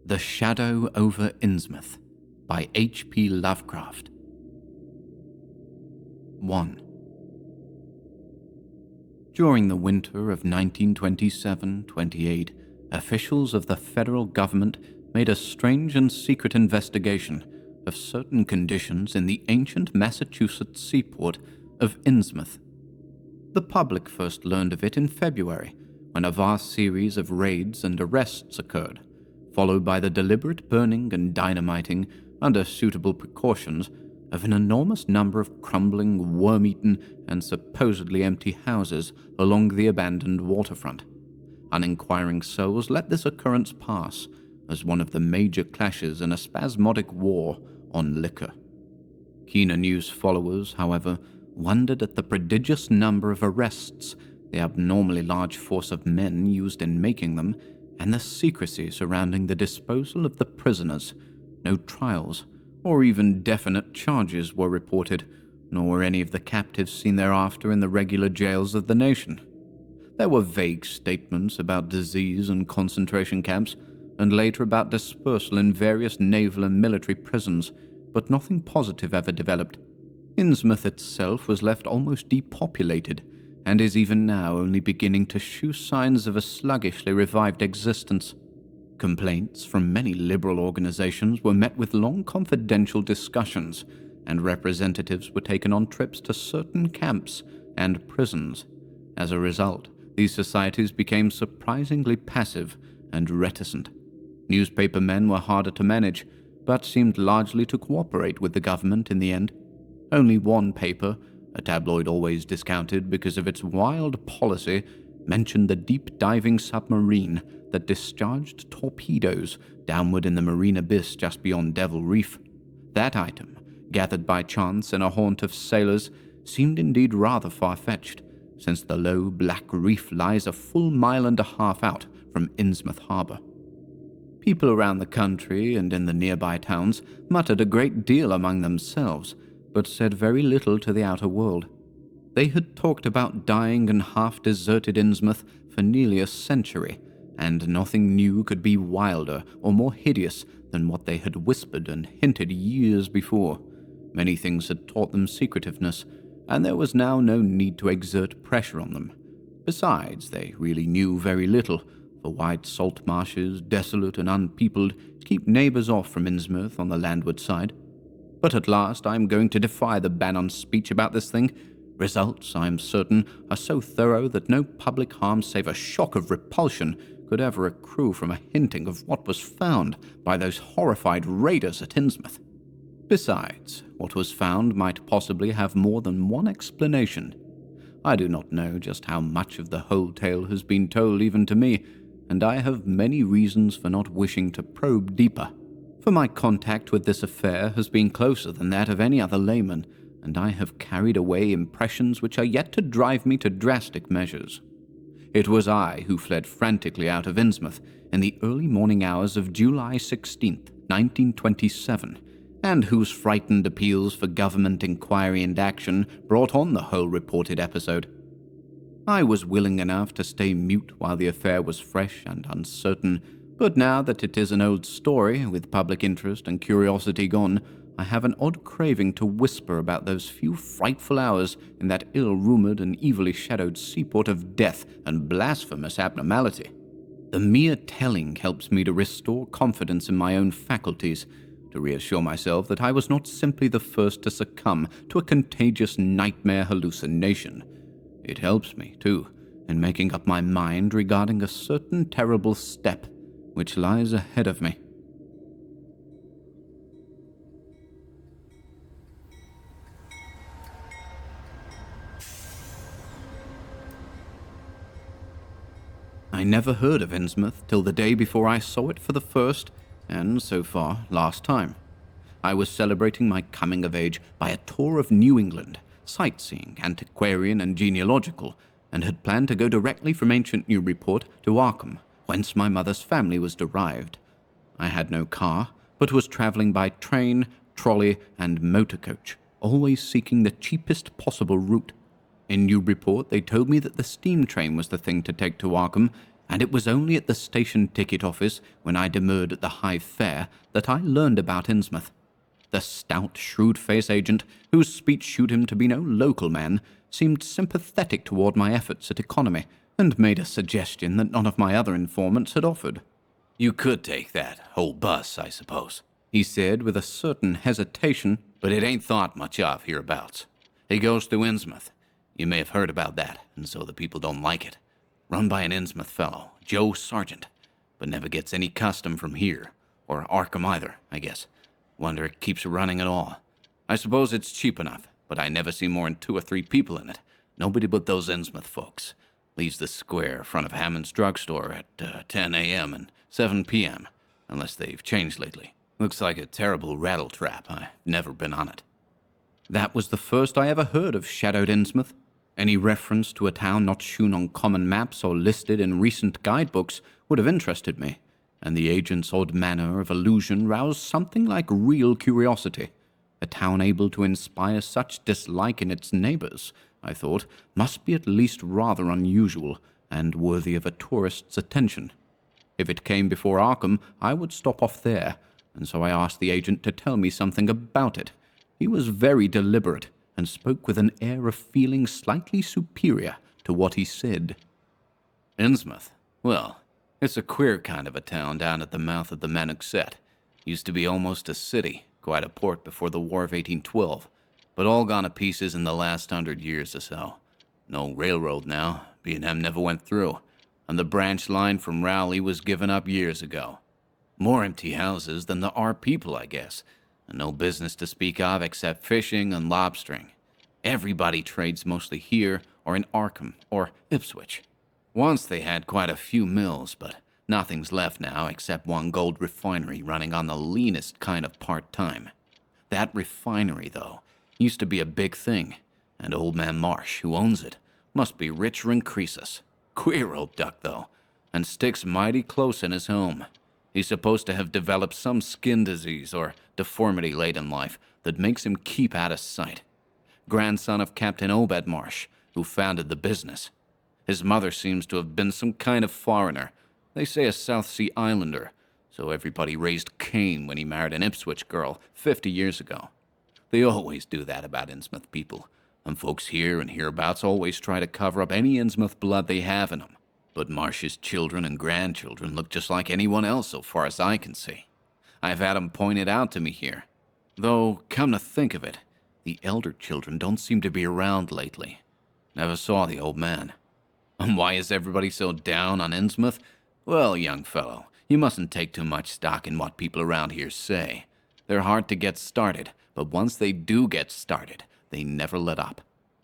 The Shadow over Innsmouth by H.P. Lovecraft. 1. During the winter of 1927-28, officials of the federal government made a strange and secret investigation of certain conditions in the ancient Massachusetts seaport of Innsmouth. The public first learned of it in February, when a vast series of raids and arrests occurred, followed by the deliberate burning and dynamiting, under suitable precautions, of an enormous number of crumbling, worm-eaten, and supposedly empty houses along the abandoned waterfront. Uninquiring souls let this occurrence pass as one of the major clashes in a spasmodic war on liquor. Keener news followers, however, wondered at the prodigious number of arrests, the abnormally large force of men used in making them, and the secrecy surrounding the disposal of the prisoners. No trials, or even definite charges were reported, nor were any of the captives seen thereafter in the regular jails of the nation. There were vague statements about disease and concentration camps, and later about dispersal in various naval and military prisons, but nothing positive ever developed. Innsmouth itself was left almost depopulated, and is even now only beginning to shew signs of a sluggishly revived existence. Complaints from many liberal organizations were met with long confidential discussions, and representatives were taken on trips to certain camps and prisons. As a result, these societies became surprisingly passive and reticent. Newspaper men were harder to manage, but seemed largely to cooperate with the government in the end. Only one paper, a tabloid always discounted because of its wild policy, mentioned the deep-diving submarine that discharged torpedoes downward in the marine abyss just beyond Devil Reef. That item, gathered by chance in a haunt of sailors, seemed indeed rather far-fetched, since the low black reef lies a full mile and a half out from Innsmouth harbour. People around the country and in the nearby towns muttered a great deal among themselves, but said very little to the outer world. They had talked about dying and half-deserted Innsmouth for nearly a century, and nothing new could be wilder or more hideous than what they had whispered and hinted years before. Many things had taught them secretiveness, and there was now no need to exert pressure on them. Besides, they really knew very little, for wide salt marshes, desolate and unpeopled, keep neighbours off from Innsmouth on the landward side. But at last I am going to defy the ban on speech about this thing. Results, I am certain, are so thorough that no public harm save a shock of repulsion could ever accrue from a hinting of what was found by those horrified raiders at Innsmouth. Besides, what was found might possibly have more than one explanation. I do not know just how much of the whole tale has been told even to me, and I have many reasons for not wishing to probe deeper. For my contact with this affair has been closer than that of any other layman, and I have carried away impressions which are yet to drive me to drastic measures. It was I who fled frantically out of Innsmouth in the early morning hours of July 16th, 1927, and whose frightened appeals for government inquiry and action brought on the whole reported episode. I was willing enough to stay mute while the affair was fresh and uncertain, but now that it is an old story, with public interest and curiosity gone, I have an odd craving to whisper about those few frightful hours in that ill-rumoured and evilly shadowed seaport of death and blasphemous abnormality. The mere telling helps me to restore confidence in my own faculties, to reassure myself that I was not simply the first to succumb to a contagious nightmare hallucination. It helps me, too, in making up my mind regarding a certain terrible step which lies ahead of me. I never heard of Innsmouth till the day before I saw it for the first, and so far, last time. I was celebrating my coming of age by a tour of New England, sightseeing, antiquarian and genealogical, and had planned to go directly from ancient Newburyport to Arkham, whence my mother's family was derived. I had no car, but was travelling by train, trolley, and motor coach, always seeking the cheapest possible route. In Newburyport, they told me that the steam train was the thing to take to Arkham, and it was only at the station ticket office when I demurred at the high fare that I learned about Innsmouth. The stout, shrewd-faced agent, whose speech shewed him to be no local man, seemed sympathetic toward my efforts at economy, and made a suggestion that none of my other informants had offered. "You could take that whole bus, I suppose," he said with a certain hesitation, "but it ain't thought much of hereabouts. It goes through Innsmouth. You may have heard about that, and so the people don't like it. Run by an Innsmouth fellow, Joe Sargent, but never gets any custom from here, or Arkham either, I guess. Wonder it keeps running at all. I suppose it's cheap enough, but I never see more than 2 or 3 people in it. Nobody but those Innsmouth folks. Leaves the square front of Hammond's drugstore at 10 a.m. and 7 p.m., unless they've changed lately. Looks like a terrible rattle trap. I've never been on it." That was the first I ever heard of shadowed Innsmouth. Any reference to a town not shewn on common maps or listed in recent guidebooks would have interested me, and the agent's odd manner of allusion roused something like real curiosity. A town able to inspire such dislike in its neighbors, I thought, must be at least rather unusual and worthy of a tourist's attention. If it came before Arkham, I would stop off there, and so I asked the agent to tell me something about it. He was very deliberate and spoke with an air of feeling slightly superior to what he said. "Innsmouth? Well, it's a queer kind of a town down at the mouth of the Manoxet. Used to be almost a city, quite a port before the War of 1812, but all gone to pieces in the last 100 years or so. No railroad now, B&M never went through, and the branch line from Rowley was given up years ago. More empty houses than there are people, I guess, and no business to speak of except fishing and lobstering. Everybody trades mostly here or in Arkham or Ipswich. Once they had quite a few mills, but nothing's left now except one gold refinery running on the leanest kind of part-time. That refinery, though, used to be a big thing, and old man Marsh, who owns it, must be richer than Crassus. Queer old duck, though, and sticks mighty close in his home. He's supposed to have developed some skin disease or deformity late in life that makes him keep out of sight. Grandson of Captain Obed Marsh, who founded the business. His mother seems to have been some kind of foreigner, they say a South Sea Islander, so everybody raised Cain when he married an Ipswich girl 50 years ago. They always do that about Innsmouth people, and folks here and hereabouts always try to cover up any Innsmouth blood they have in them. But Marsh's children and grandchildren look just like anyone else so far as I can see. I've had 'em pointed out to me here. Though, come to think of it, the elder children don't seem to be around lately. Never saw the old man. And why is everybody so down on Innsmouth? Well, young fellow, you mustn't take too much stock in what people around here say. They're hard to get started, but once they do get started, they never let up.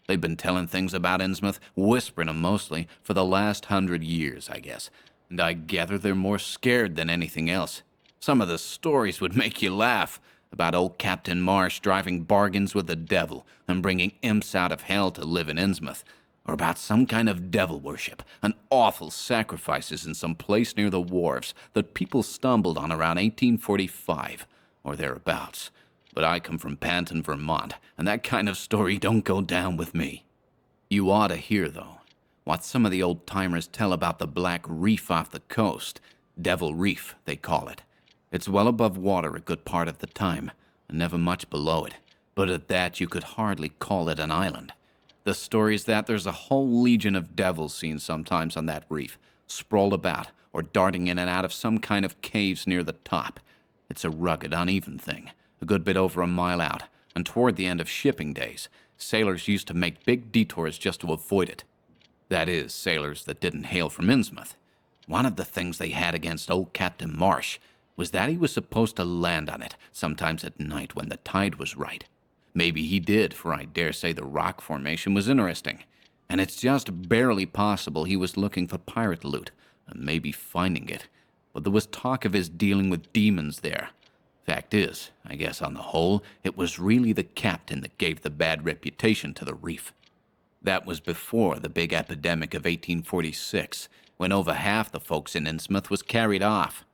They've been telling things about Innsmouth, whispering 'em mostly, for the last 100 years, I guess. And I gather they're more scared than anything else. Some of the stories would make you laugh, about old Captain Marsh driving bargains with the devil and bringing imps out of hell to live in Innsmouth, or about some kind of devil worship and awful sacrifices in some place near the wharves that people stumbled on around 1845, or thereabouts. But I come from Panton, Vermont, and that kind of story don't go down with me. You ought to hear, though, what some of the old-timers tell about the Black Reef off the coast. Devil Reef, they call it. It's well above water a good part of the time, and never much below it. But at that, you could hardly call it an island. The story's that there's a whole legion of devils seen sometimes on that reef, sprawled about, or darting in and out of some kind of caves near the top. It's a rugged, uneven thing, a good bit over a mile out, and toward the end of shipping days, sailors used to make big detours just to avoid it. That is, sailors that didn't hail from Innsmouth. One of the things they had against old Captain Marsh was that he was supposed to land on it, sometimes at night when the tide was right. Maybe he did, for I dare say the rock formation was interesting, and it's just barely possible he was looking for pirate loot, and maybe finding it. But there was talk of his dealing with demons there. Fact is, I guess on the whole, it was really the captain that gave the bad reputation to the reef. That was before the big epidemic of 1846, when over half the folks in Innsmouth was carried off.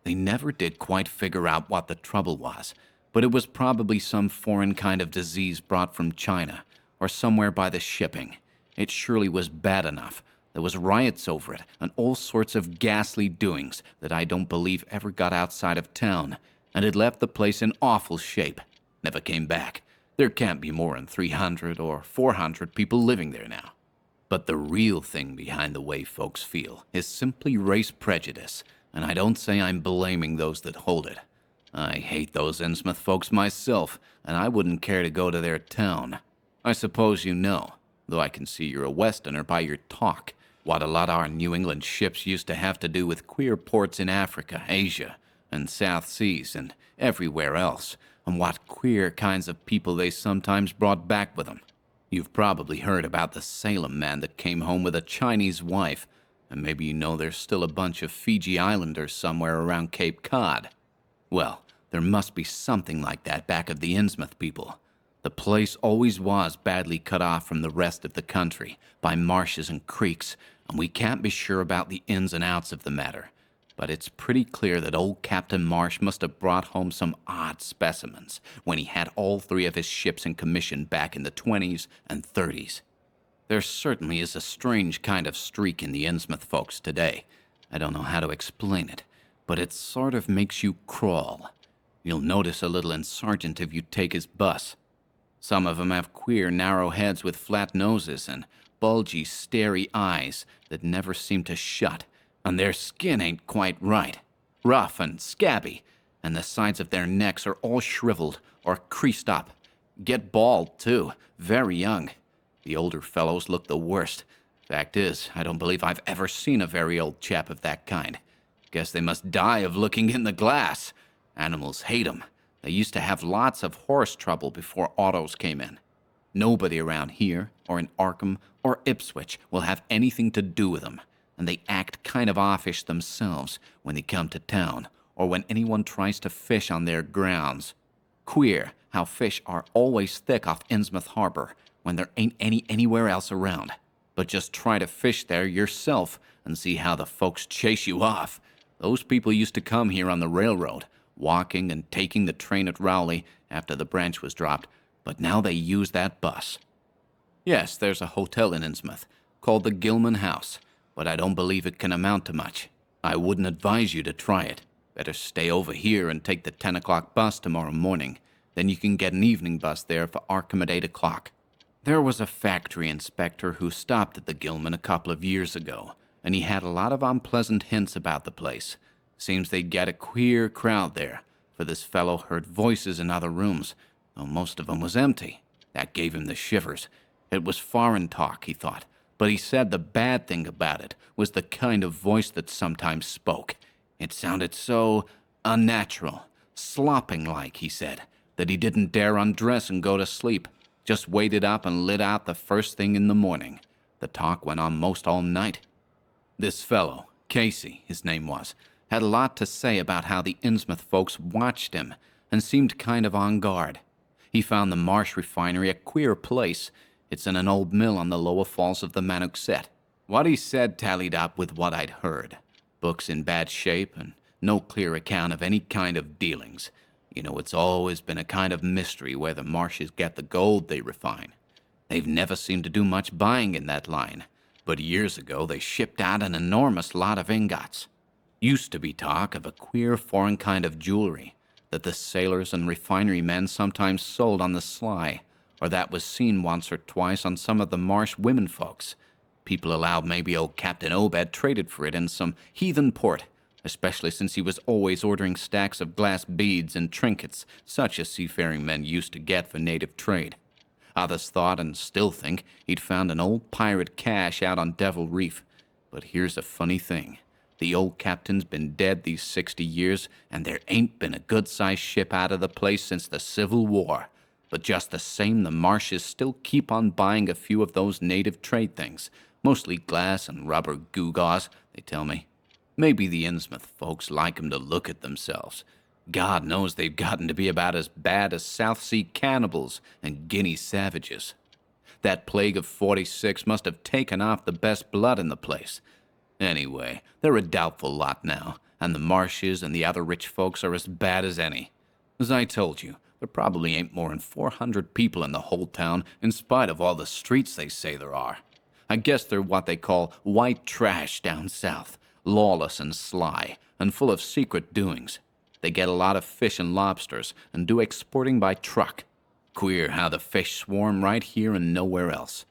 They never did quite figure out what the trouble was, but it was probably some foreign kind of disease brought from China, or somewhere by the shipping. It surely was bad enough, There was riots over it and all sorts of ghastly doings that I don't believe ever got outside of town, and it left the place in awful shape. Never came back. There can't be more than 300 or 400 people living there now. But the real thing behind the way folks feel is simply race prejudice, and I don't say I'm blaming those that hold it. I hate those Innsmouth folks myself, and I wouldn't care to go to their town. I suppose you know, though I can see you're a Westerner by your talk, what a lot of our New England ships used to have to do with queer ports in Africa, Asia, and South Seas, and everywhere else, and what queer kinds of people they sometimes brought back with them. You've probably heard about the Salem man that came home with a Chinese wife, and maybe you know there's still a bunch of Fiji Islanders somewhere around Cape Cod. Well, there must be something like that back of the Innsmouth people. The place always was badly cut off from the rest of the country by marshes and creeks, and we can't be sure about the ins and outs of the matter. But it's pretty clear that old Captain Marsh must have brought home some odd specimens when he had all 3 of his ships in commission back in the 20s and 30s. There certainly is a strange kind of streak in the Innsmouth folks today. I don't know how to explain it, but it sort of makes you crawl. You'll notice a little in Sargent if you take his bus. Some of 'em have queer, narrow heads with flat noses and bulgy, starey eyes that never seem to shut, and their skin ain't quite right. Rough and scabby, and the sides of their necks are all shriveled or creased up. Get bald, too, very young. The older fellows look the worst. Fact is, I don't believe I've ever seen a very old chap of that kind. Guess they must die of looking in the glass. Animals hate 'em. They used to have lots of horse trouble before autos came in. Nobody around here, or in Arkham, or Ipswich will have anything to do with them, and they act kind of offish themselves when they come to town, or when anyone tries to fish on their grounds. Queer how fish are always thick off Innsmouth Harbor when there ain't any anywhere else around. But just try to fish there yourself and see how the folks chase you off. Those people used to come here on the railroad, walking and taking the train at Rowley after the branch was dropped, but now they use that bus. Yes, there's a hotel in Innsmouth called the Gilman House, but I don't believe it can amount to much. I wouldn't advise you to try it. Better stay over here and take the 10 o'clock bus tomorrow morning. Then you can get an evening bus there for Arkham at 8 o'clock. There was a factory inspector who stopped at the Gilman a couple of years ago, and he had a lot of unpleasant hints about the place. Seems they'd get a queer crowd there, for this fellow heard voices in other rooms, though most of 'em was empty. That gave him the shivers. It was foreign talk, he thought, but he said the bad thing about it was the kind of voice that sometimes spoke. It sounded so unnatural, slopping-like, he said, that he didn't dare undress and go to sleep, just waited up and lit out the first thing in the morning. The talk went on most all night. This fellow, Casey, his name was, had a lot to say about how the Innsmouth folks watched him and seemed kind of on guard. He found the Marsh refinery a queer place. It's in an old mill on the lower falls of the Manuxet. What he said tallied up with what I'd heard. Books in bad shape and no clear account of any kind of dealings. You know, it's always been a kind of mystery where the Marshes get the gold they refine. They've never seemed to do much buying in that line, but years ago they shipped out an enormous lot of ingots. Used to be talk of a queer foreign kind of jewelry that the sailors and refinery men sometimes sold on the sly, or that was seen once or twice on some of the Marsh women folks. People allowed maybe old Captain Obed traded for it in some heathen port, especially since he was always ordering stacks of glass beads and trinkets such as seafaring men used to get for native trade. Others thought and still think he'd found an old pirate cache out on Devil Reef. But here's a funny thing. The old captain's been dead these 60 years, and there ain't been a good-sized ship out of the place since the Civil War. But just the same, the Marshes still keep on buying a few of those native trade things, mostly glass and rubber gewgaws, they tell me. Maybe the Innsmouth folks like 'em to look at themselves. God knows they've gotten to be about as bad as South Sea cannibals and Guinea savages. That plague of '46 must have taken off the best blood in the place. Anyway, they're a doubtful lot now, and the Marshes and the other rich folks are as bad as any. As I told you, there probably ain't more than 400 people in the whole town, in spite of all the streets they say there are. I guess they're what they call white trash down south, lawless and sly, and full of secret doings. They get a lot of fish and lobsters, and do exporting by truck. Queer how the fish swarm right here and nowhere else.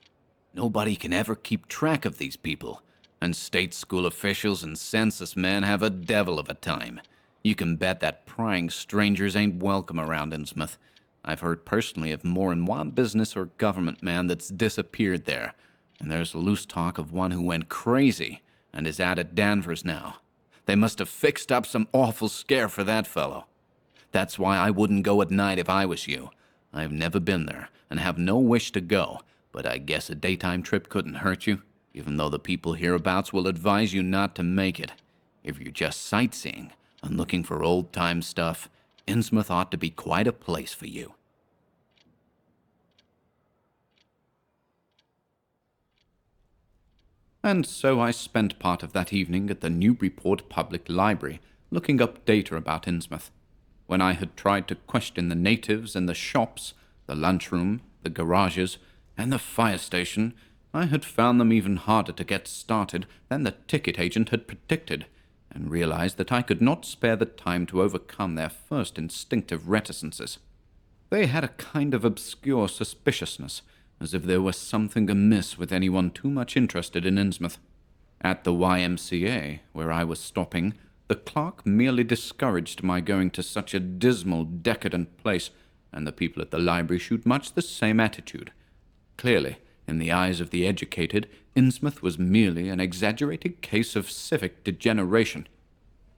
Nobody can ever keep track of these people, and state school officials and census men have a devil of a time. You can bet that prying strangers ain't welcome around Innsmouth. I've heard personally of more than one business or government man that's disappeared there, and there's loose talk of one who went crazy and is out at Danvers now. They must have fixed up some awful scare for that fellow. That's why I wouldn't go at night if I was you. I've never been there and have no wish to go, but I guess a daytime trip couldn't hurt you, even though the people hereabouts will advise you not to make it. If you're just sightseeing and looking for old-time stuff, Innsmouth ought to be quite a place for you. And so I spent part of that evening at the Newburyport Public Library, looking up data about Innsmouth. When I had tried to question the natives in the shops, the lunchroom, the garages, and the fire station, I had found them even harder to get started than the ticket agent had predicted, and realized that I could not spare the time to overcome their first instinctive reticences. They had a kind of obscure suspiciousness, as if there was something amiss with anyone too much interested in Innsmouth. At the YMCA, where I was stopping, the clerk merely discouraged my going to such a dismal, decadent place, and the people at the library shewed much the same attitude. Clearly, in the eyes of the educated, Innsmouth was merely an exaggerated case of civic degeneration.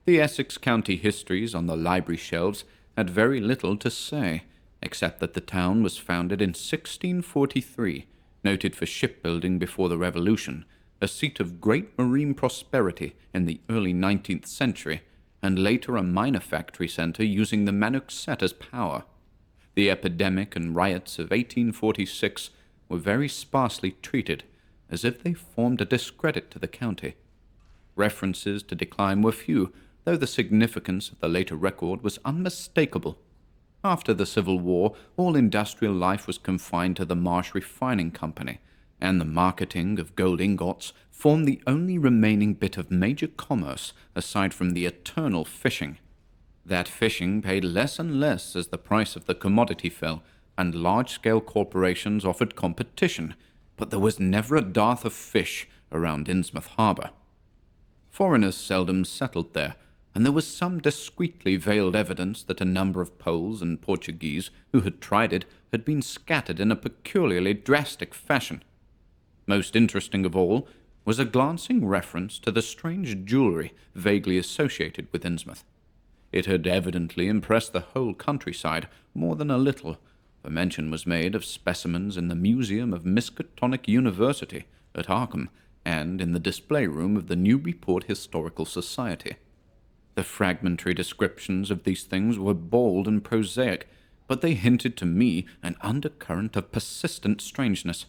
The Essex County histories on the library shelves had very little to say, except that the town was founded in 1643, noted for shipbuilding before the Revolution, a seat of great marine prosperity in the early 19th century, and later a minor factory centre using the Manuxet as power. The epidemic and riots of 1846 were very sparsely treated, as if they formed a discredit to the county. References to decline were few, though the significance of the later record was unmistakable. After the Civil War, all industrial life was confined to the Marsh Refining Company, and the marketing of gold ingots formed the only remaining bit of major commerce aside from the eternal fishing. That fishing paid less and less as the price of the commodity fell, and large-scale corporations offered competition, but there was never a dearth of fish around Innsmouth Harbour. Foreigners seldom settled there, and there was some discreetly veiled evidence that a number of Poles and Portuguese who had tried it had been scattered in a peculiarly drastic fashion. Most interesting of all was a glancing reference to the strange jewellery vaguely associated with Innsmouth. It had evidently impressed the whole countryside more than a little, for mention was made of specimens in the Museum of Miskatonic University at Arkham and in the display room of the Newburyport Historical Society. The fragmentary descriptions of these things were bald and prosaic, but they hinted to me an undercurrent of persistent strangeness.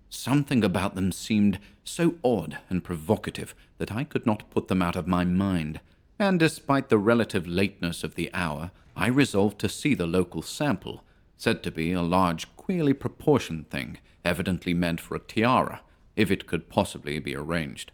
Something about them seemed so odd and provocative that I could not put them out of my mind, and despite the relative lateness of the hour, I resolved to see the local sample, said to be a large, queerly proportioned thing, evidently meant for a tiara, if it could possibly be arranged.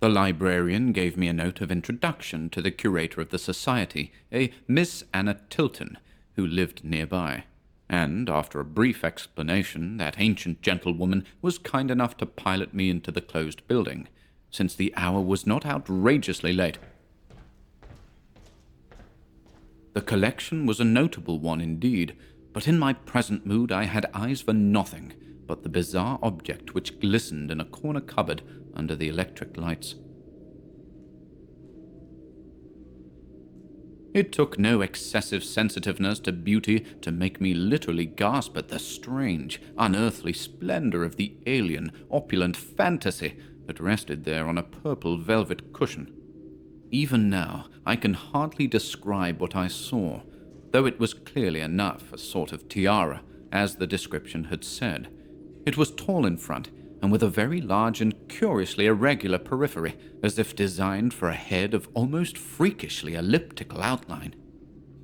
The librarian gave me a note of introduction to the curator of the society, a Miss Anna Tilton, who lived nearby, and after a brief explanation, that ancient gentlewoman was kind enough to pilot me into the closed building, since the hour was not outrageously late. The collection was a notable one indeed, but in my present mood I had eyes for nothing but the bizarre object which glistened in a corner cupboard under the electric lights. It took no excessive sensitiveness to beauty to make me literally gasp at the strange, unearthly splendor of the alien, opulent fantasy that rested there on a purple velvet cushion. Even now, I can hardly describe what I saw, though it was clearly enough a sort of tiara, as the description had said. It was tall in front, and with a very large and curiously irregular periphery, as if designed for a head of almost freakishly elliptical outline.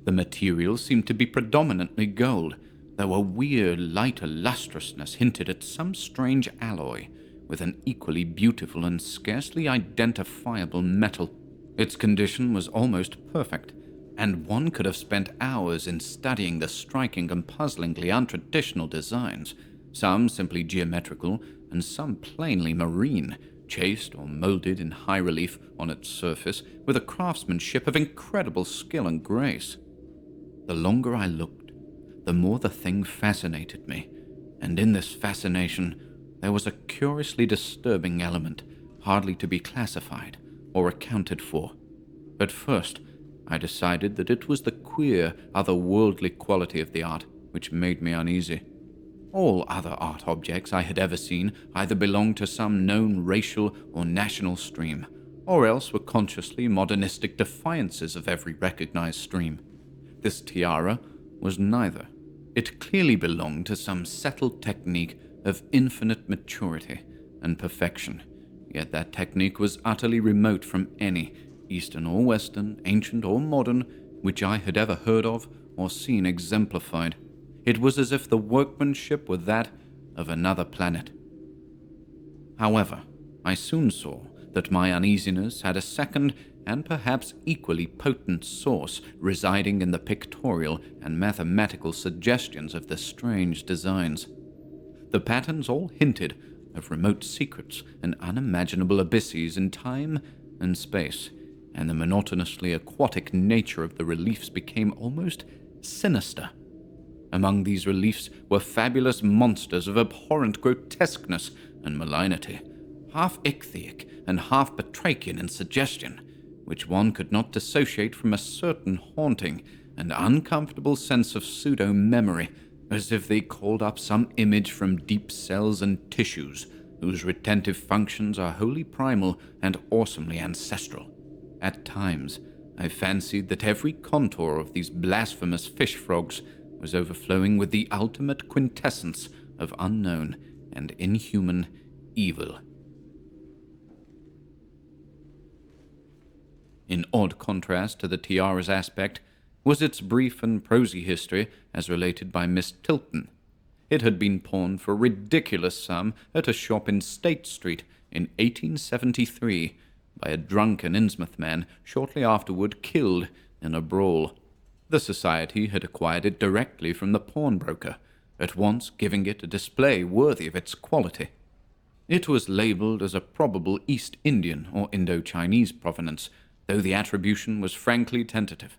The material seemed to be predominantly gold, though a weird, lighter lustrousness hinted at some strange alloy, with an equally beautiful and scarcely identifiable metal. Its condition was almost perfect, and one could have spent hours in studying the striking and puzzlingly untraditional designs, some simply geometrical and some plainly marine, chased or molded in high relief on its surface with a craftsmanship of incredible skill and grace. The longer I looked, the more the thing fascinated me, and in this fascination there was a curiously disturbing element hardly to be classified or accounted for. At first, I decided that it was the queer, otherworldly quality of the art which made me uneasy. All other art objects I had ever seen either belonged to some known racial or national stream, or else were consciously modernistic defiances of every recognized stream. This tiara was neither. It clearly belonged to some settled technique of infinite maturity and perfection, yet that technique was utterly remote from any, Eastern or Western, ancient or modern, which I had ever heard of or seen exemplified. It was as if the workmanship were that of another planet. However, I soon saw that my uneasiness had a second and perhaps equally potent source residing in the pictorial and mathematical suggestions of the strange designs. The patterns all hinted of remote secrets and unimaginable abysses in time and space, and the monotonously aquatic nature of the reliefs became almost sinister. Among these reliefs were fabulous monsters of abhorrent grotesqueness and malignity, half ichthyaic and half batrachian in suggestion, which one could not dissociate from a certain haunting and uncomfortable sense of pseudo-memory, as if they called up some image from deep cells and tissues, whose retentive functions are wholly primal and awesomely ancestral. At times, I fancied that every contour of these blasphemous fish frogs was overflowing with the ultimate quintessence of unknown and inhuman evil. In odd contrast to the tiara's aspect was its brief and prosy history as related by Miss Tilton. It had been pawned for a ridiculous sum at a shop in State Street in 1873 by a drunken Innsmouth man, shortly afterward killed in a brawl. The society had acquired it directly from the pawnbroker, at once giving it a display worthy of its quality. It was labelled as a probable East Indian or Indo-Chinese provenance, though the attribution was frankly tentative.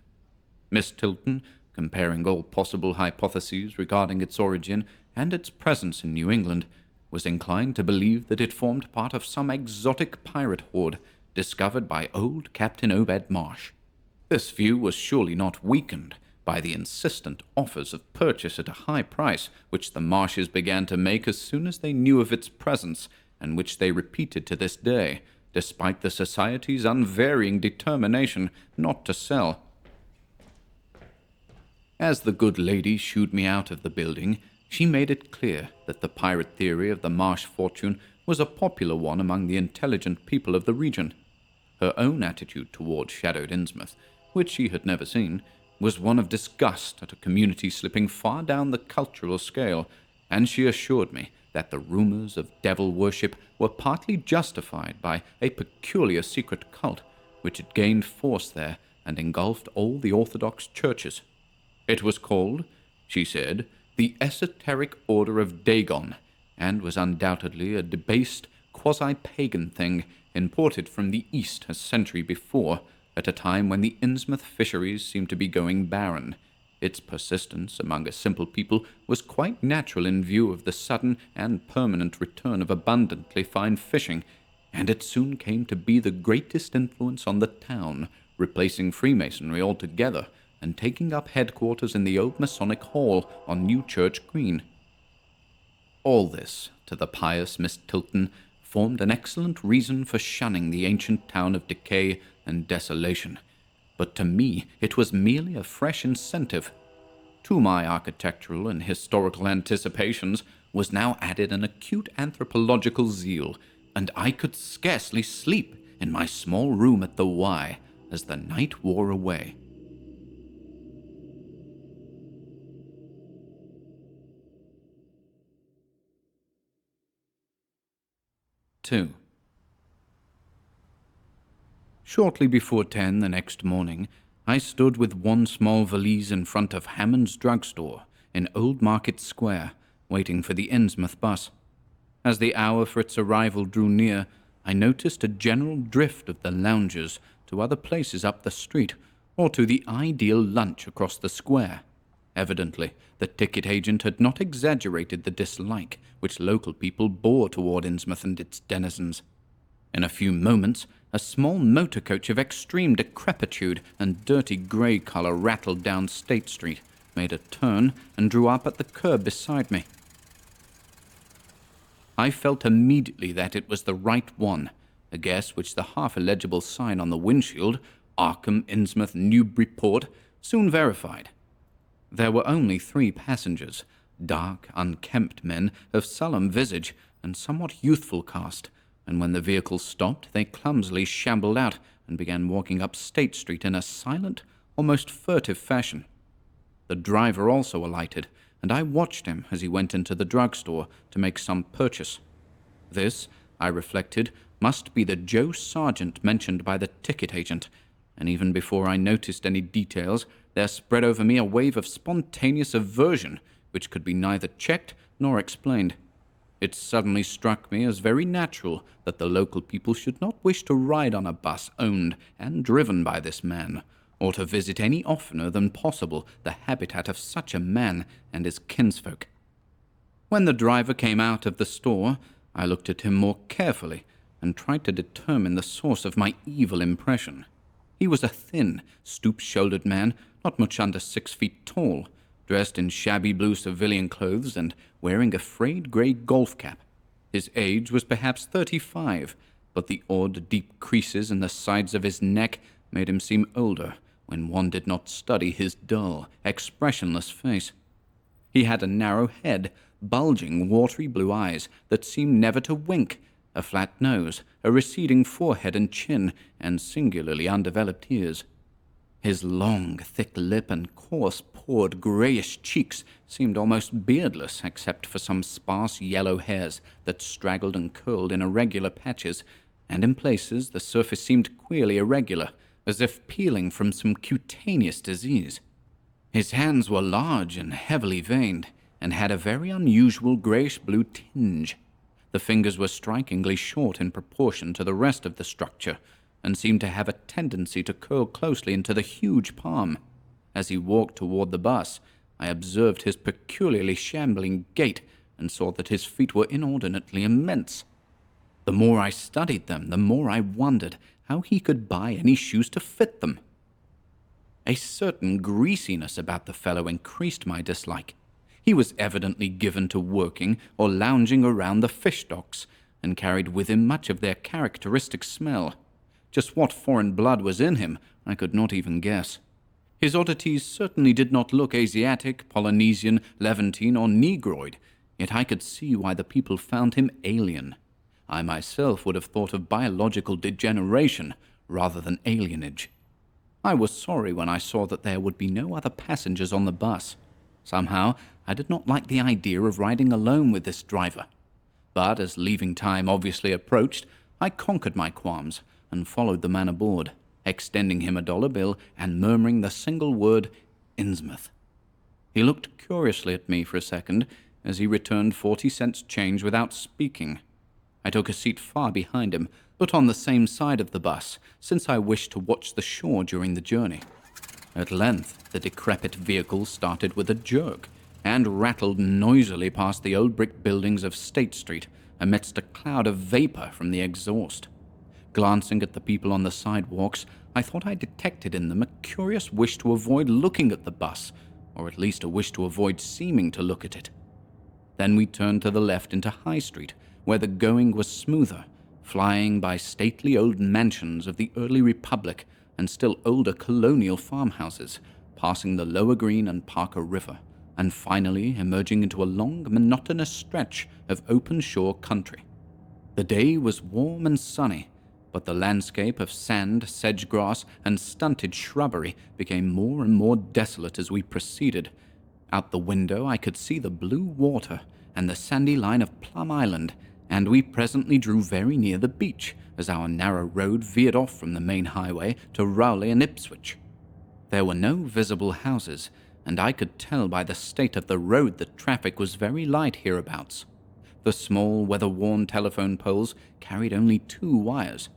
Miss Tilton, comparing all possible hypotheses regarding its origin and its presence in New England, was inclined to believe that it formed part of some exotic pirate horde discovered by old Captain Obed Marsh. This view was surely not weakened by the insistent offers of purchase at a high price which the Marshes began to make as soon as they knew of its presence, and which they repeated to this day, despite the Society's unvarying determination not to sell. As the good lady shooed me out of the building, she made it clear that the pirate theory of the Marsh fortune was a popular one among the intelligent people of the region. Her own attitude toward shadowed Innsmouth, which she had never seen, was one of disgust at a community slipping far down the cultural scale, and she assured me that the rumors of devil worship were partly justified by a peculiar secret cult which had gained force there and engulfed all the Orthodox churches. It was called, she said, the Esoteric Order of Dagon, and was undoubtedly a debased, quasi-pagan thing imported from the East a century before, at a time when the Innsmouth fisheries seemed to be going barren. Its persistence among a simple people was quite natural in view of the sudden and permanent return of abundantly fine fishing, and it soon came to be the greatest influence on the town, replacing Freemasonry altogether and taking up headquarters in the old Masonic Hall on New Church Green. All this, to the pious Miss Tilton, formed an excellent reason for shunning the ancient town of decay and desolation, but to me it was merely a fresh incentive. To my architectural and historical anticipations was now added an acute anthropological zeal, and I could scarcely sleep in my small room at the Y as the night wore away. 2. Shortly before 10 the next morning, I stood with one small valise in front of Hammond's drugstore in Old Market Square, waiting for the Innsmouth bus. As the hour for its arrival drew near, I noticed a general drift of the loungers to other places up the street, or to the ideal lunch across the square. Evidently, the ticket agent had not exaggerated the dislike which local people bore toward Innsmouth and its denizens. In a few moments, a small motor coach of extreme decrepitude and dirty grey colour rattled down State Street, made a turn, and drew up at the curb beside me. I felt immediately that it was the right one, a guess which the half-illegible sign on the windshield, Arkham, Innsmouth, Newburyport, soon verified. There were only 3 passengers, dark, unkempt men of sullen visage and somewhat youthful cast, and when the vehicle stopped, they clumsily shambled out and began walking up State Street in a silent, almost furtive fashion. The driver also alighted, and I watched him as he went into the drugstore to make some purchase. This, I reflected, must be the Joe Sargent mentioned by the ticket agent, and even before I noticed any details, there spread over me a wave of spontaneous aversion which could be neither checked nor explained. It suddenly struck me as very natural that the local people should not wish to ride on a bus owned and driven by this man, or to visit any oftener than possible the habitat of such a man and his kinsfolk. When the driver came out of the store, I looked at him more carefully and tried to determine the source of my evil impression. He was a thin, stoop-shouldered man, not much under 6 feet tall, dressed in shabby blue civilian clothes and wearing a frayed grey golf cap. His age was perhaps 35, but the odd, deep creases in the sides of his neck made him seem older when one did not study his dull, expressionless face. He had a narrow head, bulging, watery blue eyes that seemed never to wink, a flat nose, a receding forehead and chin, and singularly undeveloped ears. His long, thick lip and coarse-pored, greyish cheeks seemed almost beardless, except for some sparse yellow hairs that straggled and curled in irregular patches, and in places the surface seemed queerly irregular, as if peeling from some cutaneous disease. His hands were large and heavily veined, and had a very unusual greyish-blue tinge. The fingers were strikingly short in proportion to the rest of the structure, and seemed to have a tendency to curl closely into the huge palm. As he walked toward the bus, I observed his peculiarly shambling gait, and saw that his feet were inordinately immense. The more I studied them, the more I wondered how he could buy any shoes to fit them. A certain greasiness about the fellow increased my dislike. He was evidently given to working or lounging around the fish docks, and carried with him much of their characteristic smell. Just what foreign blood was in him, I could not even guess. His oddities certainly did not look Asiatic, Polynesian, Levantine, or Negroid, yet I could see why the people found him alien. I myself would have thought of biological degeneration rather than alienage. I was sorry when I saw that there would be no other passengers on the bus. Somehow, I did not like the idea of riding alone with this driver. But as leaving time obviously approached, I conquered my qualms and followed the man aboard, extending him a $1 bill and murmuring the single word, Innsmouth. He looked curiously at me for a second as he returned 40 cents change without speaking. I took a seat far behind him, but on the same side of the bus, since I wished to watch the shore during the journey. At length, the decrepit vehicle started with a jerk, and rattled noisily past the old brick buildings of State Street amidst a cloud of vapor from the exhaust. Glancing at the people on the sidewalks, I thought I detected in them a curious wish to avoid looking at the bus, or at least a wish to avoid seeming to look at it. Then we turned to the left into High Street, where the going was smoother, flying by stately old mansions of the early Republic and still older colonial farmhouses, passing the Lower Green and Parker River, and finally emerging into a long, monotonous stretch of open-shore country. The day was warm and sunny, but the landscape of sand, sedge-grass, and stunted shrubbery became more and more desolate as we proceeded. Out the window I could see the blue water and the sandy line of Plum Island, and we presently drew very near the beach as our narrow road veered off from the main highway to Rowley and Ipswich. There were no visible houses, and I could tell by the state of the road that traffic was very light hereabouts. The small, weather-worn telephone poles carried only 2 wires.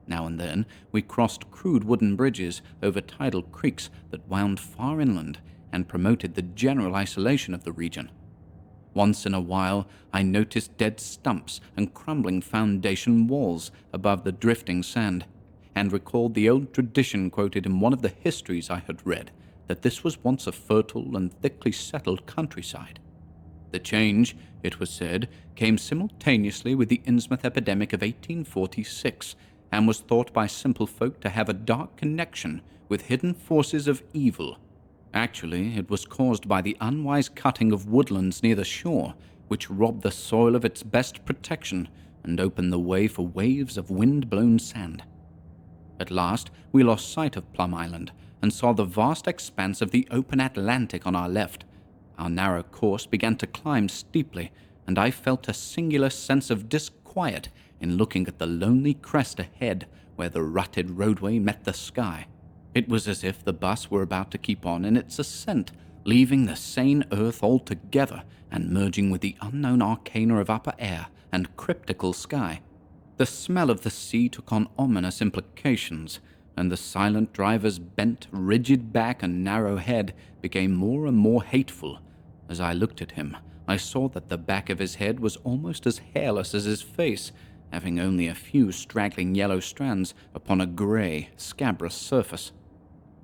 Now and then we crossed crude wooden bridges over tidal creeks that wound far inland and promoted the general isolation of the region. Once in a while I noticed dead stumps and crumbling foundation walls above the drifting sand, and recalled the old tradition quoted in one of the histories I had read, that this was once a fertile and thickly settled countryside. The change, it was said, came simultaneously with the Innsmouth epidemic of 1846, and was thought by simple folk to have a dark connection with hidden forces of evil. Actually, it was caused by the unwise cutting of woodlands near the shore, which robbed the soil of its best protection and opened the way for waves of wind-blown sand. At last, we lost sight of Plum Island and saw the vast expanse of the open Atlantic on our left. Our narrow course began to climb steeply, and I felt a singular sense of disquiet in looking at the lonely crest ahead where the rutted roadway met the sky. It was as if the bus were about to keep on in its ascent, leaving the sane earth altogether and merging with the unknown arcana of upper air and cryptical sky. The smell of the sea took on ominous implications, and the silent driver's bent, rigid back and narrow head became more and more hateful. As I looked at him, I saw that the back of his head was almost as hairless as his face, having only a few straggling yellow strands upon a grey, scabrous surface.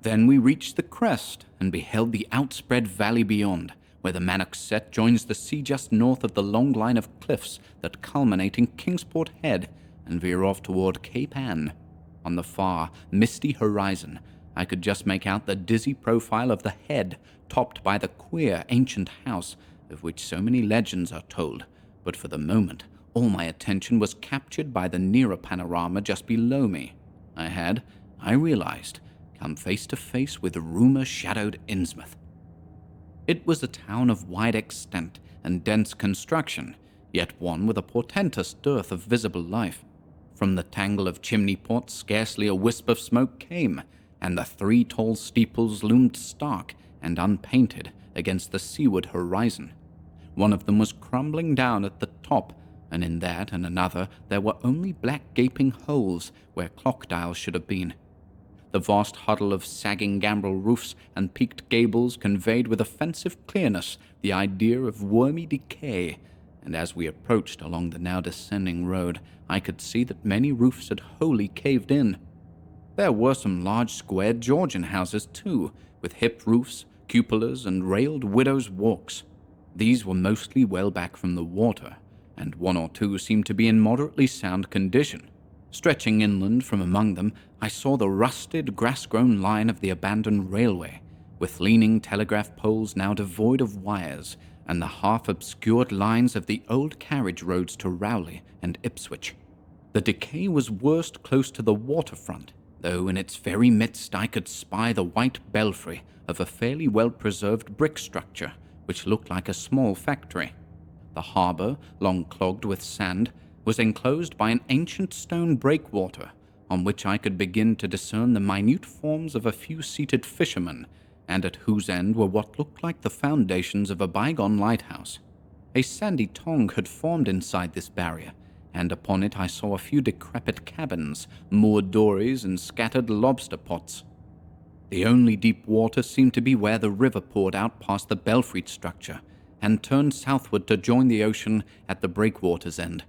Then we reached the crest and beheld the outspread valley beyond, where the Manoxet joins the sea just north of the long line of cliffs that culminate in Kingsport Head and veer off toward Cape Ann. On the far, misty horizon, I could just make out the dizzy profile of the head, topped by the queer ancient house of which so many legends are told, but for the moment all my attention was captured by the nearer panorama just below me. I realized, come face to face with rumor-shadowed Innsmouth. It was a town of wide extent and dense construction, yet one with a portentous dearth of visible life. From the tangle of chimney pots scarcely a wisp of smoke came, and the 3 tall steeples loomed stark and unpainted against the seaward horizon. One of them was crumbling down at the top, and in that and another there were only black gaping holes where clock dials should have been. The vast huddle of sagging gambrel roofs and peaked gables conveyed with offensive clearness the idea of wormy decay, and as we approached along the now descending road, I could see that many roofs had wholly caved in. There were some large square Georgian houses too, with hip roofs, cupolas, and railed widows' walks. These were mostly well back from the water, and 1 or 2 seemed to be in moderately sound condition. Stretching inland from among them, I saw the rusted, grass-grown line of the abandoned railway, with leaning telegraph poles now devoid of wires, and the half-obscured lines of the old carriage roads to Rowley and Ipswich. The decay was worst close to the waterfront, though in its very midst I could spy the white belfry of a fairly well-preserved brick structure, which looked like a small factory. The harbour, long clogged with sand, was enclosed by an ancient stone breakwater, on which I could begin to discern the minute forms of a few seated fishermen, and at whose end were what looked like the foundations of a bygone lighthouse. A sandy tongue had formed inside this barrier, and upon it I saw a few decrepit cabins, moored dories, and scattered lobster pots. The only deep water seemed to be where the river poured out past the belfried structure, and turned southward to join the ocean at the breakwater's end.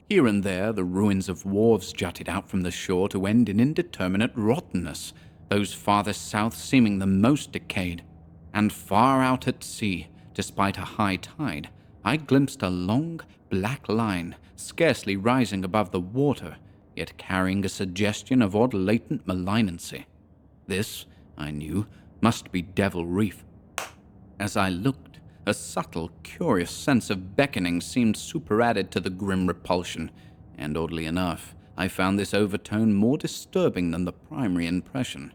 Here and there the ruins of wharves jutted out from the shore to end in indeterminate rottenness, those farthest south seeming the most decayed. And far out at sea, despite a high tide, I glimpsed a long, black line, scarcely rising above the water, yet carrying a suggestion of odd latent malignancy. This, I knew, must be Devil Reef. As I looked, a subtle, curious sense of beckoning seemed superadded to the grim repulsion, and oddly enough, I found this overtone more disturbing than the primary impression.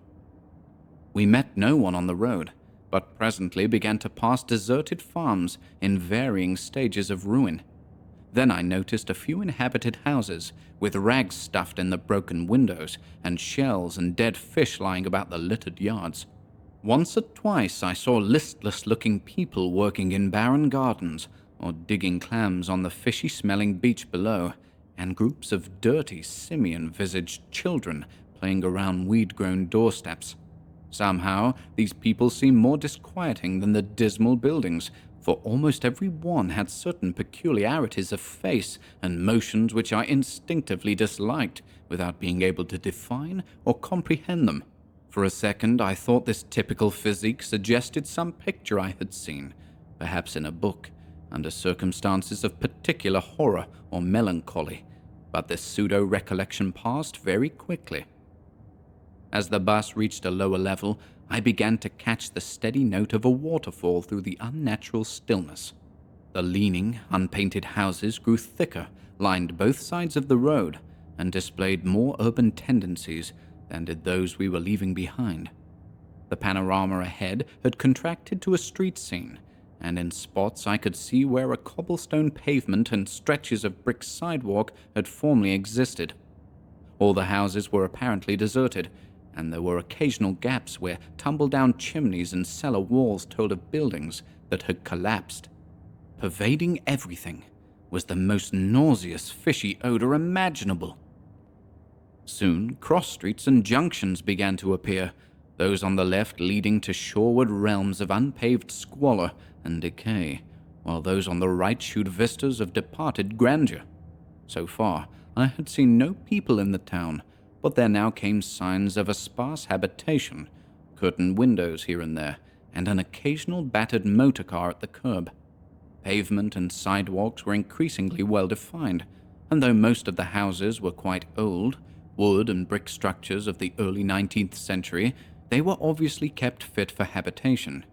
We met no one on the road, but presently began to pass deserted farms in varying stages of ruin. Then I noticed a few inhabited houses, with rags stuffed in the broken windows, and shells and dead fish lying about the littered yards. Once or twice I saw listless-looking people working in barren gardens, or digging clams on the fishy-smelling beach below, and groups of dirty, simian-visaged children playing around weed-grown doorsteps. Somehow, these people seemed more disquieting than the dismal buildings, for almost every one had certain peculiarities of face and motions which I instinctively disliked without being able to define or comprehend them. For a second, I thought this typical physique suggested some picture I had seen, perhaps in a book, under circumstances of particular horror or melancholy, but this pseudo-recollection passed very quickly. As the bus reached a lower level, I began to catch the steady note of a waterfall through the unnatural stillness. The leaning, unpainted houses grew thicker, lined both sides of the road, and displayed more urban tendencies than did those we were leaving behind. The panorama ahead had contracted to a street scene, and in spots I could see where a cobblestone pavement and stretches of brick sidewalk had formerly existed. All the houses were apparently deserted, and there were occasional gaps where tumble-down chimneys and cellar walls told of buildings that had collapsed. Pervading everything was the most nauseous, fishy odor imaginable. Soon, cross streets and junctions began to appear, those on the left leading to shoreward realms of unpaved squalor and decay, while those on the right shewed vistas of departed grandeur. So far, I had seen no people in the town, but there now came signs of a sparse habitation, curtained windows here and there, and an occasional battered motor car at the curb. Pavement and sidewalks were increasingly well defined, and though most of the houses were quite old, wood and brick structures of the early 19th century, they were obviously kept fit for habitation.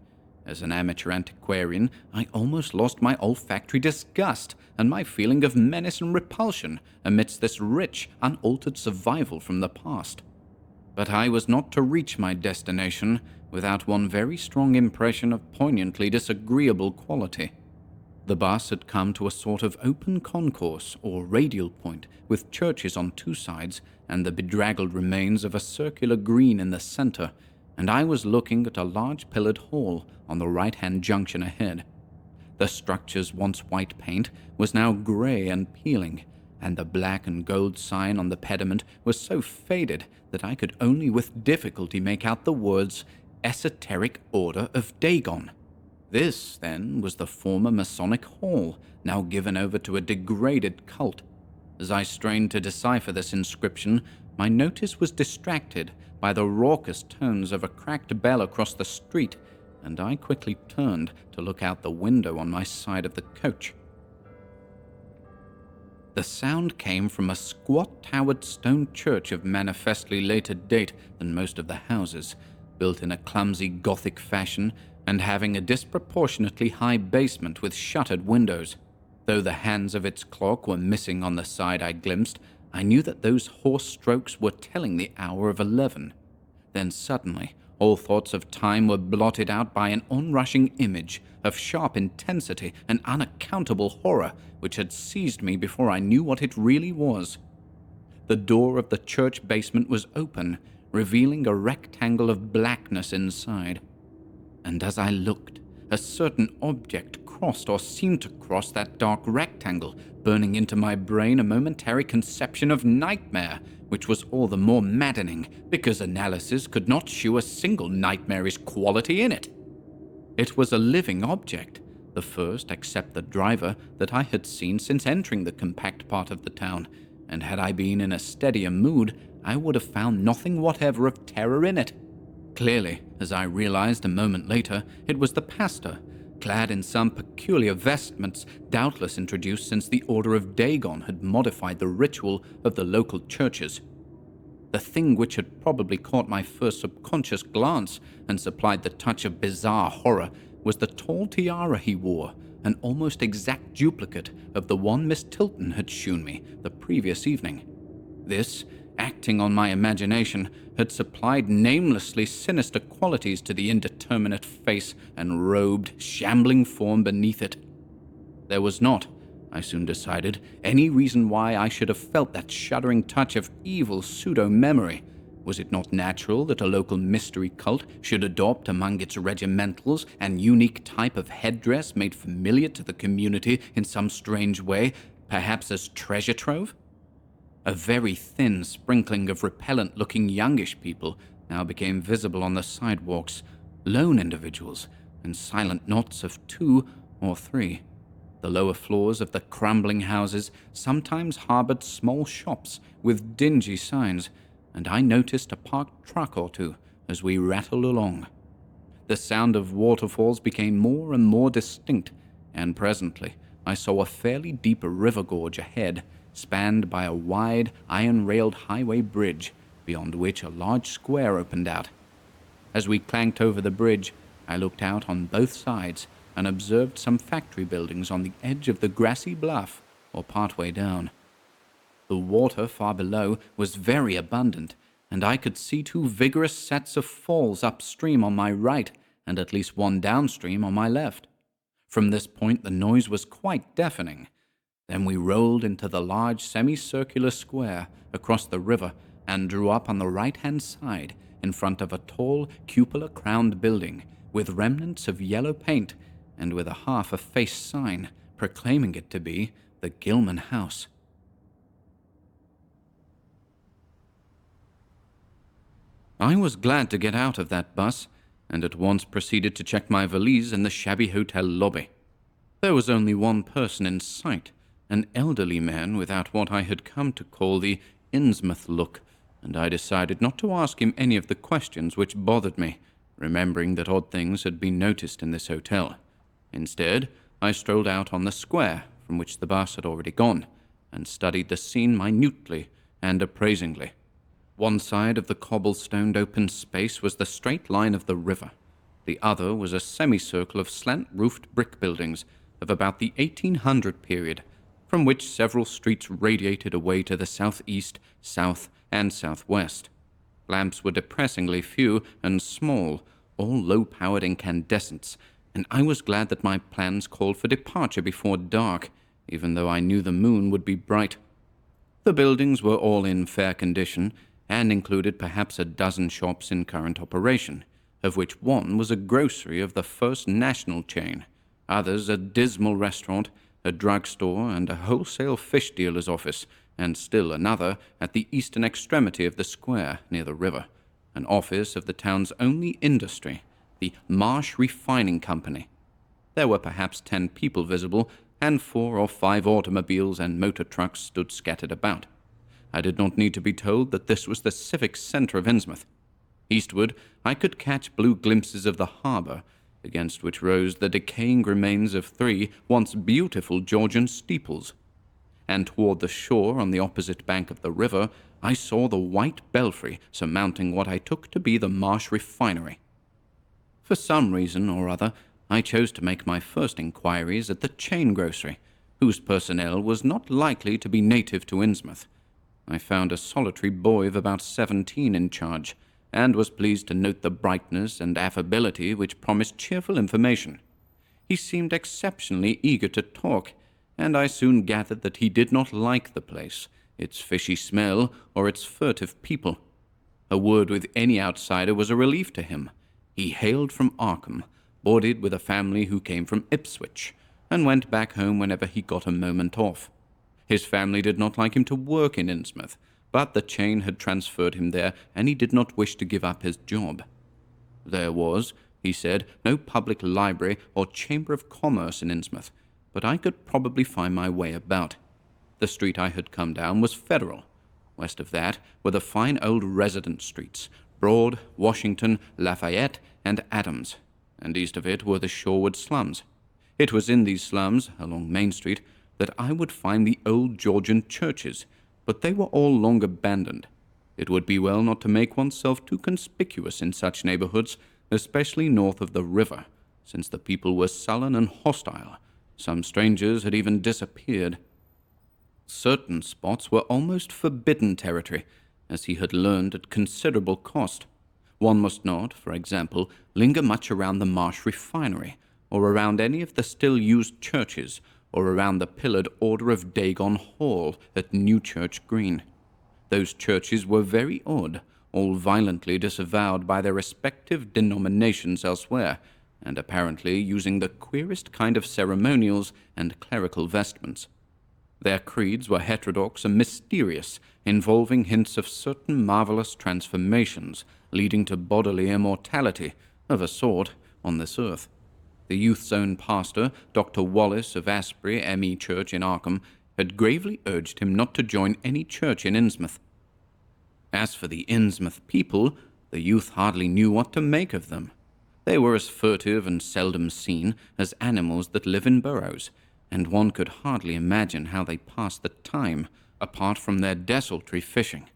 As an amateur antiquarian, I almost lost my olfactory disgust and my feeling of menace and repulsion amidst this rich, unaltered survival from the past. But I was not to reach my destination without one very strong impression of poignantly disagreeable quality. The bus had come to a sort of open concourse or radial point with churches on two sides and the bedraggled remains of a circular green in the center, and I was looking at a large pillared hall on the right-hand junction ahead. The structure's once white paint was now gray and peeling, and the black and gold sign on the pediment was so faded that I could only with difficulty make out the words Esoteric Order of Dagon. This, then, was the former Masonic Hall, now given over to a degraded cult. As I strained to decipher this inscription, my notice was distracted by the raucous tones of a cracked bell across the street, and I quickly turned to look out the window on my side of the coach. The sound came from a squat-towered stone church of manifestly later date than most of the houses, built in a clumsy Gothic fashion and having a disproportionately high basement with shuttered windows. Though the hands of its clock were missing on the side I glimpsed, I knew that those hoarse strokes were telling the hour of 11. Then suddenly, all thoughts of time were blotted out by an onrushing image of sharp intensity and unaccountable horror which had seized me before I knew what it really was. The door of the church basement was open, revealing a rectangle of blackness inside. And as I looked, a certain object crossed or seemed to cross that dark rectangle, burning into my brain a momentary conception of nightmare, which was all the more maddening because analysis could not shew a single nightmarish quality in it. It was a living object, the first, except the driver, that I had seen since entering the compact part of the town, and had I been in a steadier mood, I would have found nothing whatever of terror in it. Clearly, as I realized a moment later, it was the pastor, clad in some peculiar vestments, doubtless introduced since the Order of Dagon had modified the ritual of the local churches. The thing which had probably caught my first subconscious glance and supplied the touch of bizarre horror was the tall tiara he wore, an almost exact duplicate of the one Miss Tilton had shewn me the previous evening. This, acting on my imagination, had supplied namelessly sinister qualities to the indeterminate face and robed, shambling form beneath it. There was not, I soon decided, any reason why I should have felt that shuddering touch of evil pseudo-memory. Was it not natural that a local mystery cult should adopt among its regimentals an unique type of headdress made familiar to the community in some strange way, perhaps as treasure trove? A very thin sprinkling of repellent-looking youngish people now became visible on the sidewalks, lone individuals, and silent knots of 2 or 3. The lower floors of the crumbling houses sometimes harbored small shops with dingy signs, and I noticed a parked truck or two as we rattled along. The sound of waterfalls became more and more distinct, and presently I saw a fairly deep river gorge ahead, spanned by a wide, iron-railed highway bridge, beyond which a large square opened out. As we clanked over the bridge, I looked out on both sides and observed some factory buildings on the edge of the grassy bluff, or partway down. The water far below was very abundant, and I could see 2 vigorous sets of falls upstream on my right and at least 1 downstream on my left. From this point the noise was quite deafening. Then we rolled into the large semicircular square across the river and drew up on the right-hand side in front of a tall, cupola-crowned building with remnants of yellow paint and with a half-effaced sign proclaiming it to be the Gilman House. I was glad to get out of that bus, and at once proceeded to check my valise in the shabby hotel lobby. There was only one person in sight, an elderly man without what I had come to call the Innsmouth look, and I decided not to ask him any of the questions which bothered me, remembering that odd things had been noticed in this hotel. Instead, I strolled out on the square, from which the bus had already gone, and studied the scene minutely and appraisingly. One side of the cobblestoned open space was the straight line of the river. The other was a semicircle of slant-roofed brick buildings of about the 1800 period, from which several streets radiated away to the southeast, south, and southwest. Lamps were depressingly few and small, all low-powered incandescents, and I was glad that my plans called for departure before dark, even though I knew the moon would be bright. The buildings were all in fair condition, and included perhaps a dozen shops in current operation, of which one was a grocery of the first national chain, others a dismal restaurant, a drugstore, and a wholesale fish dealer's office, and still another at the eastern extremity of the square near the river, an office of the town's only industry, the Marsh Refining Company. There were perhaps 10 people visible, and 4 or 5 automobiles and motor trucks stood scattered about. I did not need to be told that this was the civic center of Innsmouth. Eastward, I could catch blue glimpses of the harbor, against which rose the decaying remains of 3 once beautiful Georgian steeples. And toward the shore on the opposite bank of the river, I saw the white belfry surmounting what I took to be the Marsh Refinery. For some reason or other, I chose to make my first inquiries at the chain grocery, whose personnel was not likely to be native to Innsmouth. I found a solitary boy of about 17 in charge, and was pleased to note the brightness and affability which promised cheerful information. He seemed exceptionally eager to talk, and I soon gathered that he did not like the place, its fishy smell, or its furtive people. A word with any outsider was a relief to him. He hailed from Arkham, boarded with a family who came from Ipswich, and went back home whenever he got a moment off. His family did not like him to work in Innsmouth, but the chain had transferred him there, and he did not wish to give up his job. There was, he said, no public library or chamber of commerce in Innsmouth, but I could probably find my way about. The street I had come down was Federal. West of that were the fine old residence streets, Broad, Washington, Lafayette, and Adams, and east of it were the Shorewood slums. It was in these slums, along Main Street, that I would find the old Georgian churches, but they were all long abandoned. It would be well not to make oneself too conspicuous in such neighborhoods, especially north of the river, since the people were sullen and hostile. Some strangers had even disappeared. Certain spots were almost forbidden territory, as he had learned at considerable cost. One must not, for example, linger much around the Marsh Refinery, or around any of the still-used churches, or around the pillared Order of Dagon Hall at Newchurch Green. Those churches were very odd, all violently disavowed by their respective denominations elsewhere, and apparently using the queerest kind of ceremonials and clerical vestments. Their creeds were heterodox and mysterious, involving hints of certain marvelous transformations leading to bodily immortality, of a sort, on this earth. The youth's own pastor, Dr. Wallace of Asbury M.E. Church in Arkham, had gravely urged him not to join any church in Innsmouth. As for the Innsmouth people, the youth hardly knew what to make of them. They were as furtive and seldom seen as animals that live in burrows, and one could hardly imagine how they passed the time, apart from their desultory fishing.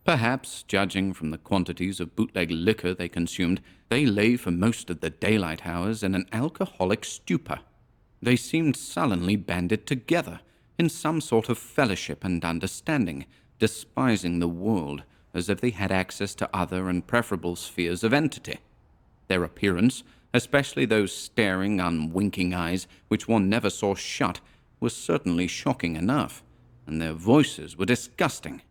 Perhaps, judging from the quantities of bootleg liquor they consumed, they lay for most of the daylight hours in an alcoholic stupor. They seemed sullenly banded together, in some sort of fellowship and understanding, despising the world, as if they had access to other and preferable spheres of entity. Their appearance, especially those staring, unwinking eyes which one never saw shut, was certainly shocking enough, and their voices were disgusting.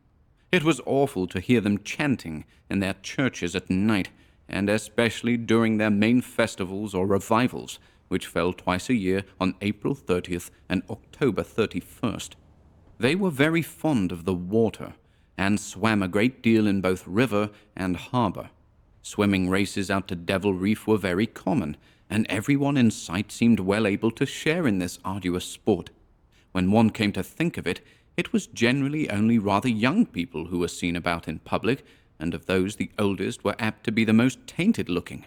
It was awful to hear them chanting in their churches at night, and especially during their main festivals or revivals, which fell twice a year on April 30th and October 31st. They were very fond of the water, and swam a great deal in both river and harbor. Swimming races out to Devil Reef were very common, and everyone in sight seemed well able to share in this arduous sport. When one came to think of it, it was generally only rather young people who were seen about in public, and of those the oldest were apt to be the most tainted-looking.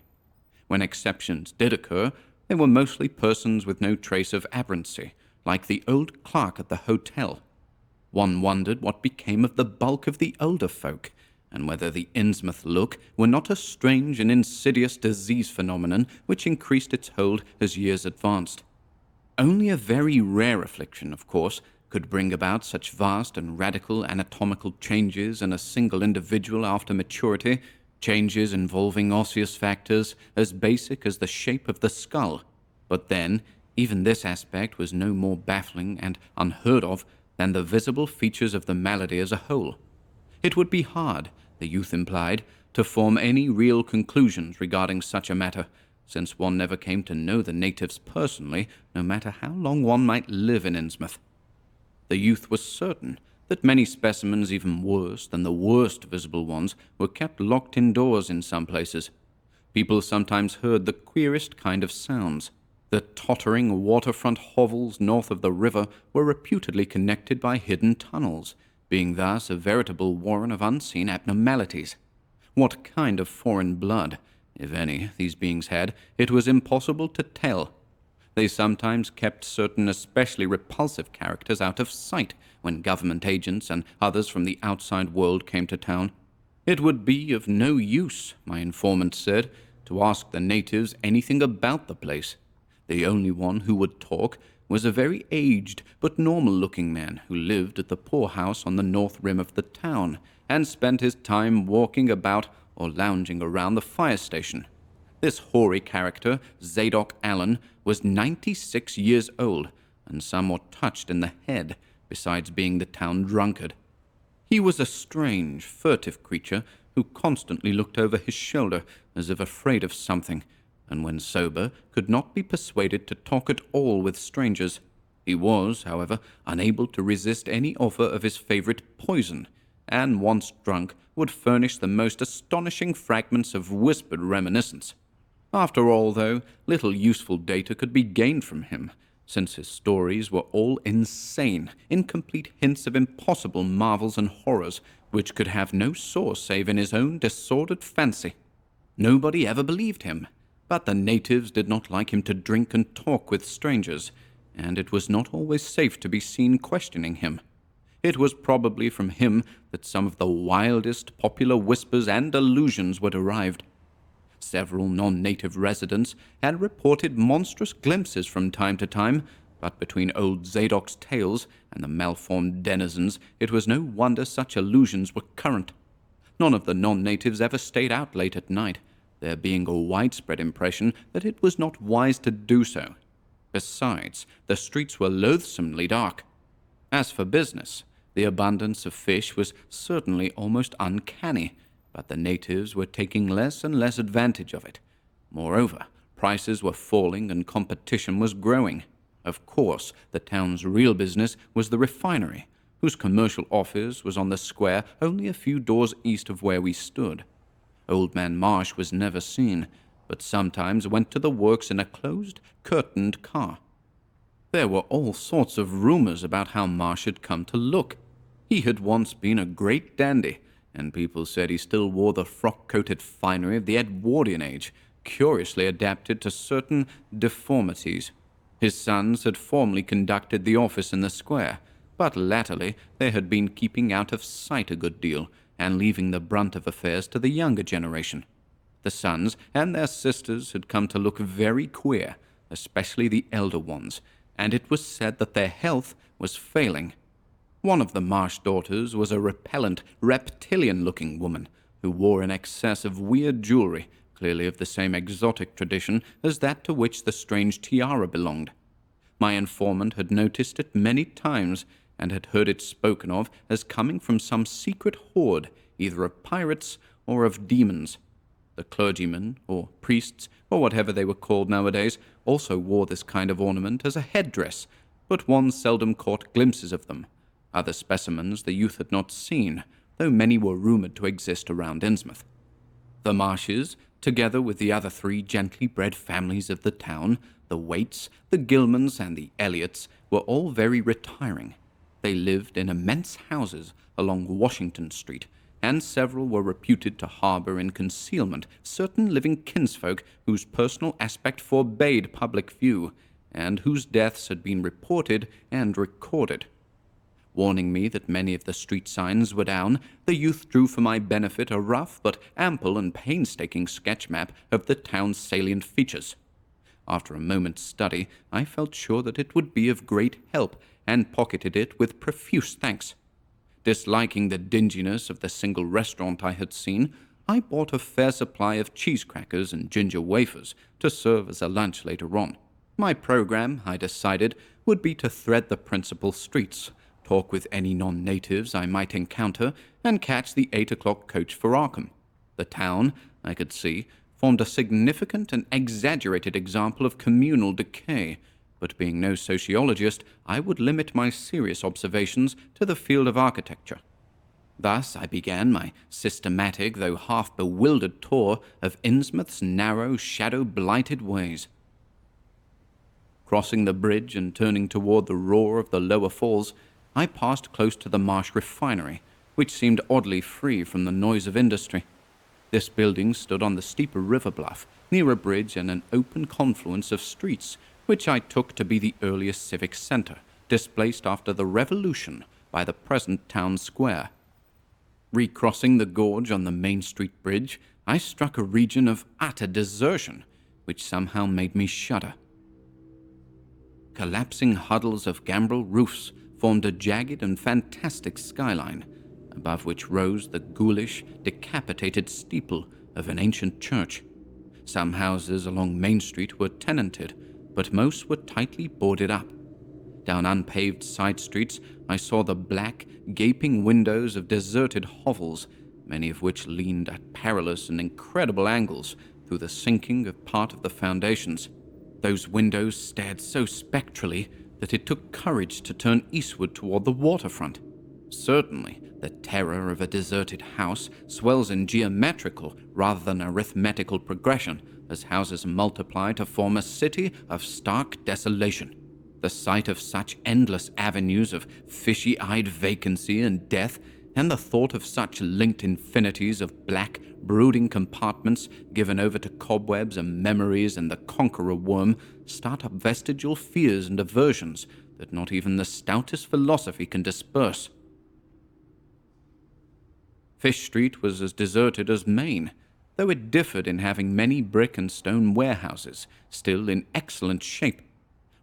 When exceptions did occur, they were mostly persons with no trace of aberrancy, like the old clerk at the hotel. One wondered what became of the bulk of the older folk, and whether the Innsmouth look were not a strange and insidious disease phenomenon which increased its hold as years advanced. Only a very rare affliction, of course, could bring about such vast and radical anatomical changes in a single individual after maturity, changes involving osseous factors as basic as the shape of the skull. But then, even this aspect was no more baffling and unheard of than the visible features of the malady as a whole. It would be hard, the youth implied, to form any real conclusions regarding such a matter, since one never came to know the natives personally, no matter how long one might live in Innsmouth. The youth was certain that many specimens even worse than the worst visible ones were kept locked indoors in some places. People sometimes heard the queerest kind of sounds. The tottering waterfront hovels north of the river were reputedly connected by hidden tunnels, being thus a veritable warren of unseen abnormalities. What kind of foreign blood, if any, these beings had, it was impossible to tell. They sometimes kept certain especially repulsive characters out of sight when government agents and others from the outside world came to town. It would be of no use, my informant said, to ask the natives anything about the place. The only one who would talk was a very aged but normal-looking man who lived at the poorhouse on the north rim of the town and spent his time walking about or lounging around the fire station. This hoary character, Zadok Allen, was 96 years old and somewhat touched in the head, besides being the town drunkard. He was a strange, furtive creature who constantly looked over his shoulder as if afraid of something, and when sober could not be persuaded to talk at all with strangers. He was, however, unable to resist any offer of his favorite poison, and once drunk would furnish the most astonishing fragments of whispered reminiscence. After all, though, little useful data could be gained from him, since his stories were all insane, incomplete hints of impossible marvels and horrors which could have no source save in his own disordered fancy. Nobody ever believed him, but the natives did not like him to drink and talk with strangers, and it was not always safe to be seen questioning him. It was probably from him that some of the wildest popular whispers and allusions were derived. Several non-native residents had reported monstrous glimpses from time to time, but between old Zadok's tales and the malformed denizens, it was no wonder such allusions were current. None of the non-natives ever stayed out late at night, there being a widespread impression that it was not wise to do so. Besides, the streets were loathsomely dark. As for business, the abundance of fish was certainly almost uncanny, but the natives were taking less and less advantage of it. Moreover, prices were falling and competition was growing. Of course, the town's real business was the refinery, whose commercial office was on the square only a few doors east of where we stood. Old Man Marsh was never seen, but sometimes went to the works in a closed, curtained car. There were all sorts of rumors about how Marsh had come to look. He had once been a great dandy, and people said he still wore the frock-coated finery of the Edwardian age, curiously adapted to certain deformities. His sons had formerly conducted the office in the square, but latterly they had been keeping out of sight a good deal, and leaving the brunt of affairs to the younger generation. The sons and their sisters had come to look very queer, especially the elder ones, and it was said that their health was failing. One of the Marsh daughters was a repellent, reptilian-looking woman who wore an excess of weird jewelry, clearly of the same exotic tradition as that to which the strange tiara belonged. My informant had noticed it many times, and had heard it spoken of as coming from some secret horde, either of pirates or of demons. The clergymen, or priests, or whatever they were called nowadays, also wore this kind of ornament as a headdress, but one seldom caught glimpses of them. Other specimens the youth had not seen, though many were rumoured to exist around Innsmouth. The Marshes, together with the other three gently bred families of the town, the Waits, the Gilmans, and the Elliots, were all very retiring. They lived in immense houses along Washington Street, and several were reputed to harbour in concealment certain living kinsfolk whose personal aspect forbade public view, and whose deaths had been reported and recorded. Warning me that many of the street signs were down, the youth drew for my benefit a rough but ample and painstaking sketch map of the town's salient features. After a moment's study, I felt sure that it would be of great help, and pocketed it with profuse thanks. Disliking the dinginess of the single restaurant I had seen, I bought a fair supply of cheese crackers and ginger wafers to serve as a lunch later on. My program, I decided, would be to thread the principal streets, talk with any non-natives I might encounter, and catch the 8 o'clock coach for Arkham. The town, I could see, formed a significant and exaggerated example of communal decay, but being no sociologist, I would limit my serious observations to the field of architecture. Thus I began my systematic, though half-bewildered tour of Innsmouth's narrow, shadow-blighted ways. Crossing the bridge and turning toward the roar of the lower falls, I passed close to the Marsh refinery, which seemed oddly free from the noise of industry. This building stood on the steeper river bluff, near a bridge and an open confluence of streets, which I took to be the earliest civic center, displaced after the Revolution by the present town square. Recrossing the gorge on the Main Street Bridge, I struck a region of utter desertion, which somehow made me shudder. Collapsing huddles of gambrel roofs formed a jagged and fantastic skyline, above which rose the ghoulish, decapitated steeple of an ancient church. Some houses along Main Street were tenanted, but most were tightly boarded up. Down unpaved side streets, I saw the black, gaping windows of deserted hovels, many of which leaned at perilous and incredible angles through the sinking of part of the foundations. Those windows stared so spectrally that it took courage to turn eastward toward the waterfront. Certainly, the terror of a deserted house swells in geometrical rather than arithmetical progression as houses multiply to form a city of stark desolation. The sight of such endless avenues of fishy-eyed vacancy and death, and the thought of such linked infinities of black, brooding compartments given over to cobwebs and memories and the conqueror worm, start up vestigial fears and aversions that not even the stoutest philosophy can disperse. Fish Street was as deserted as Main, though it differed in having many brick and stone warehouses, still in excellent shape.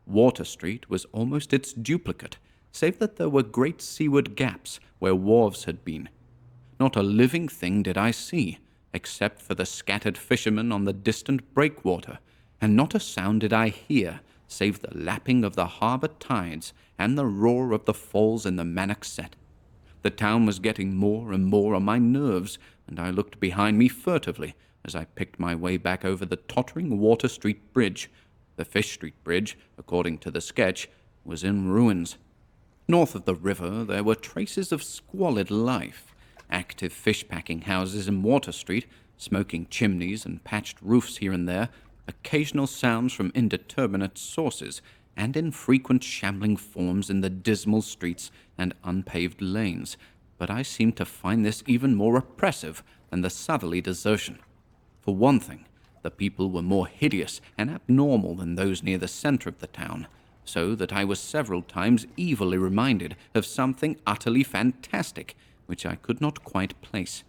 Water Street was almost its duplicate, save that there were great seaward gaps where wharves had been. Not a living thing did I see, except for the scattered fishermen on the distant breakwater, and not a sound did I hear, save the lapping of the harbor tides and the roar of the falls in the Manoxet. The town was getting more and more on my nerves, and I looked behind me furtively as I picked my way back over the tottering Water Street Bridge. The Fish Street Bridge, according to the sketch, was in ruins. North of the river there were traces of squalid life, active fish-packing houses in Water Street, smoking chimneys and patched roofs here and there, occasional sounds from indeterminate sources, and infrequent shambling forms in the dismal streets and unpaved lanes. But I seemed to find this even more oppressive than the southerly desertion. For one thing, the people were more hideous and abnormal than those near the center of the town, so that I was several times evilly reminded of something utterly fantastic, which I could not quite place.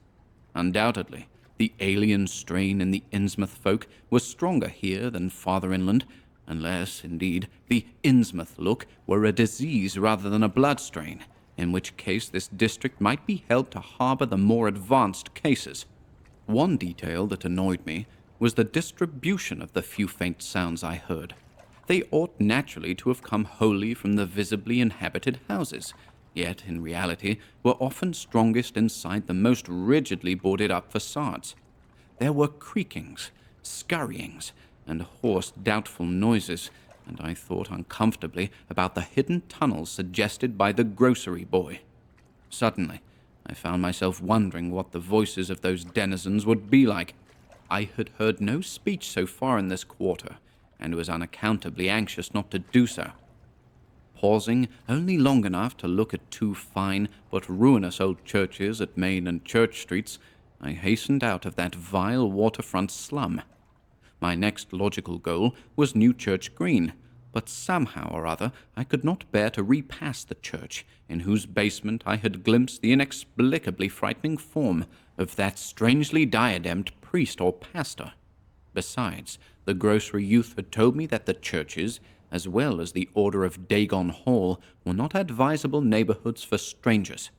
Undoubtedly, the alien strain in the Innsmouth folk was stronger here than farther inland, unless, indeed, the Innsmouth look were a disease rather than a blood strain, in which case this district might be held to harbor the more advanced cases. One detail that annoyed me was the distribution of the few faint sounds I heard. They ought naturally to have come wholly from the visibly inhabited houses, yet in reality were often strongest inside the most rigidly boarded-up facades. There were creakings, scurryings, and hoarse, doubtful noises, and I thought uncomfortably about the hidden tunnels suggested by the grocery boy. Suddenly, I found myself wondering what the voices of those denizens would be like. I had heard no speech so far in this quarter, and was unaccountably anxious not to do so. Pausing only long enough to look at two fine but ruinous old churches at Main and Church Streets, I hastened out of that vile waterfront slum. My next logical goal was New Church Green, but somehow or other I could not bear to repass the church, in whose basement I had glimpsed the inexplicably frightening form of that strangely diademed priest or pastor. Besides, the grocery youth had told me that the churches, as well as the Order of Dagon Hall, were not advisable neighborhoods for strangers.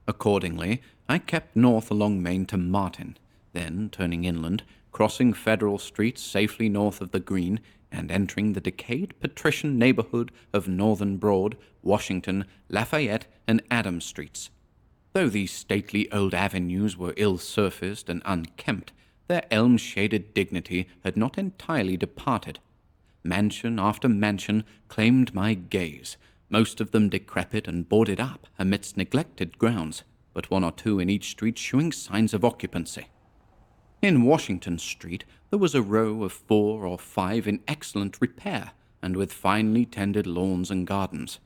Accordingly, I kept north along Main to Martin, then turning inland, crossing Federal Street safely north of the Green, and entering the decayed patrician neighborhood of Northern Broad, Washington, Lafayette, and Adams Streets. Though these stately old avenues were ill-surfaced and unkempt, their elm-shaded dignity had not entirely departed. Mansion after mansion claimed my gaze, most of them decrepit and boarded up amidst neglected grounds, but one or two in each street showing signs of occupancy. In Washington Street there was a row of 4 or 5 in excellent repair, and with finely tended lawns and gardens.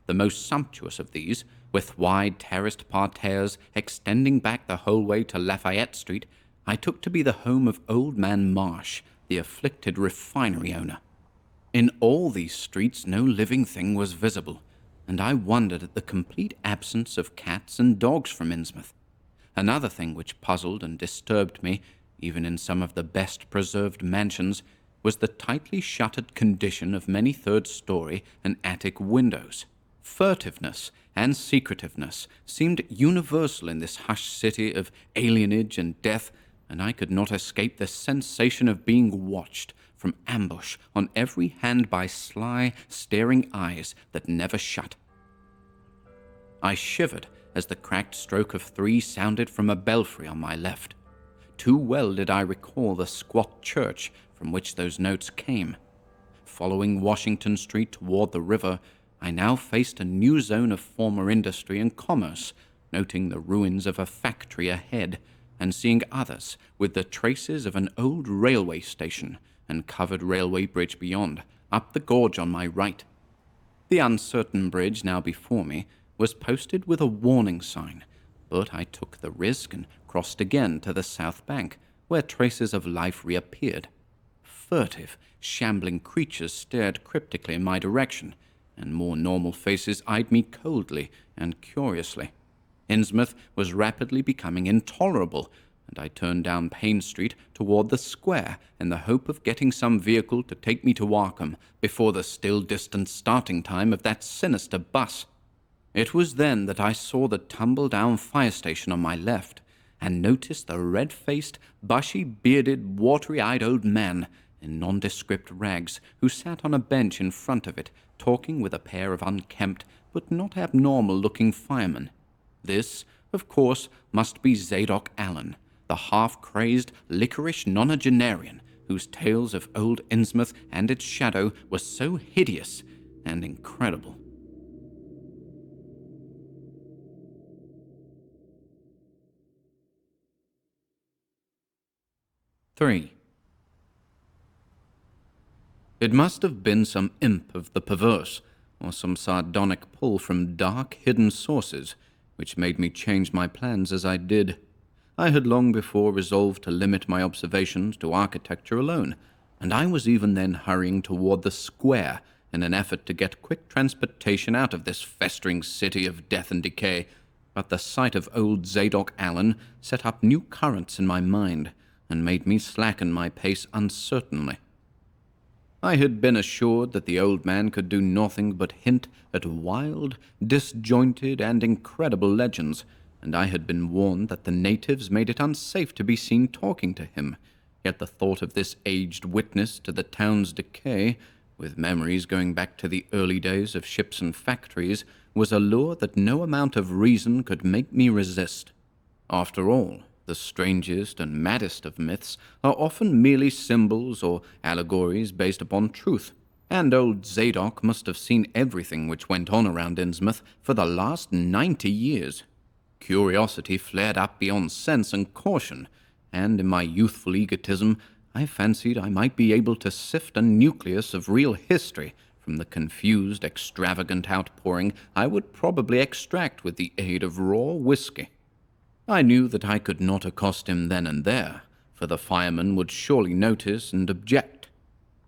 The most sumptuous of these, with wide terraced parterres extending back the whole way to Lafayette Street, I took to be the home of Old Man Marsh, the afflicted refinery owner. In all these streets no living thing was visible, and I wondered at the complete absence of cats and dogs from Innsmouth. Another thing which puzzled and disturbed me, even in some of the best preserved mansions, was the tightly shuttered condition of many third-story and attic windows. Furtiveness and secretiveness seemed universal in this hushed city of alienage and death, and I could not escape the sensation of being watched from ambush on every hand by sly, staring eyes that never shut. I shivered as the cracked stroke of 3 sounded from a belfry on my left. Too well did I recall the squat church from which those notes came. Following Washington Street toward the river, I now faced a new zone of former industry and commerce, noting the ruins of a factory ahead, and seeing others with the traces of an old railway station and covered railway bridge beyond, up the gorge on my right. The uncertain bridge now before me was posted with a warning sign, but I took the risk and crossed again to the south bank, where traces of life reappeared. Furtive, shambling creatures stared cryptically in my direction, and more normal faces eyed me coldly and curiously. Innsmouth was rapidly becoming intolerable, and I turned down Payne Street toward the square in the hope of getting some vehicle to take me to Arkham before the still distant starting time of that sinister bus. It was then that I saw the tumble-down fire station on my left, and noticed the red-faced, bushy-bearded, watery-eyed old man in nondescript rags who sat on a bench in front of it, talking with a pair of unkempt but not abnormal-looking firemen. This, of course, must be Zadok Allen, the half-crazed, licorice nonagenarian whose tales of old Innsmouth and its shadow were so hideous and incredible. Three. It must have been some imp of the perverse, or some sardonic pull from dark, hidden sources, which made me change my plans as I did. I had long before resolved to limit my observations to architecture alone, and I was even then hurrying toward the square in an effort to get quick transportation out of this festering city of death and decay. But the sight of old Zadok Allen set up new currents in my mind, and made me slacken my pace uncertainly. I had been assured that the old man could do nothing but hint at wild, disjointed, and incredible legends, and I had been warned that the natives made it unsafe to be seen talking to him. Yet the thought of this aged witness to the town's decay, with memories going back to the early days of ships and factories, was a lure that no amount of reason could make me resist. After all, the strangest and maddest of myths are often merely symbols or allegories based upon truth, and old Zadok must have seen everything which went on around Innsmouth for the last 90 years. Curiosity flared up beyond sense and caution, and in my youthful egotism I fancied I might be able to sift a nucleus of real history from the confused, extravagant outpouring I would probably extract with the aid of raw whiskey. I knew that I could not accost him then and there, for the fireman would surely notice and object.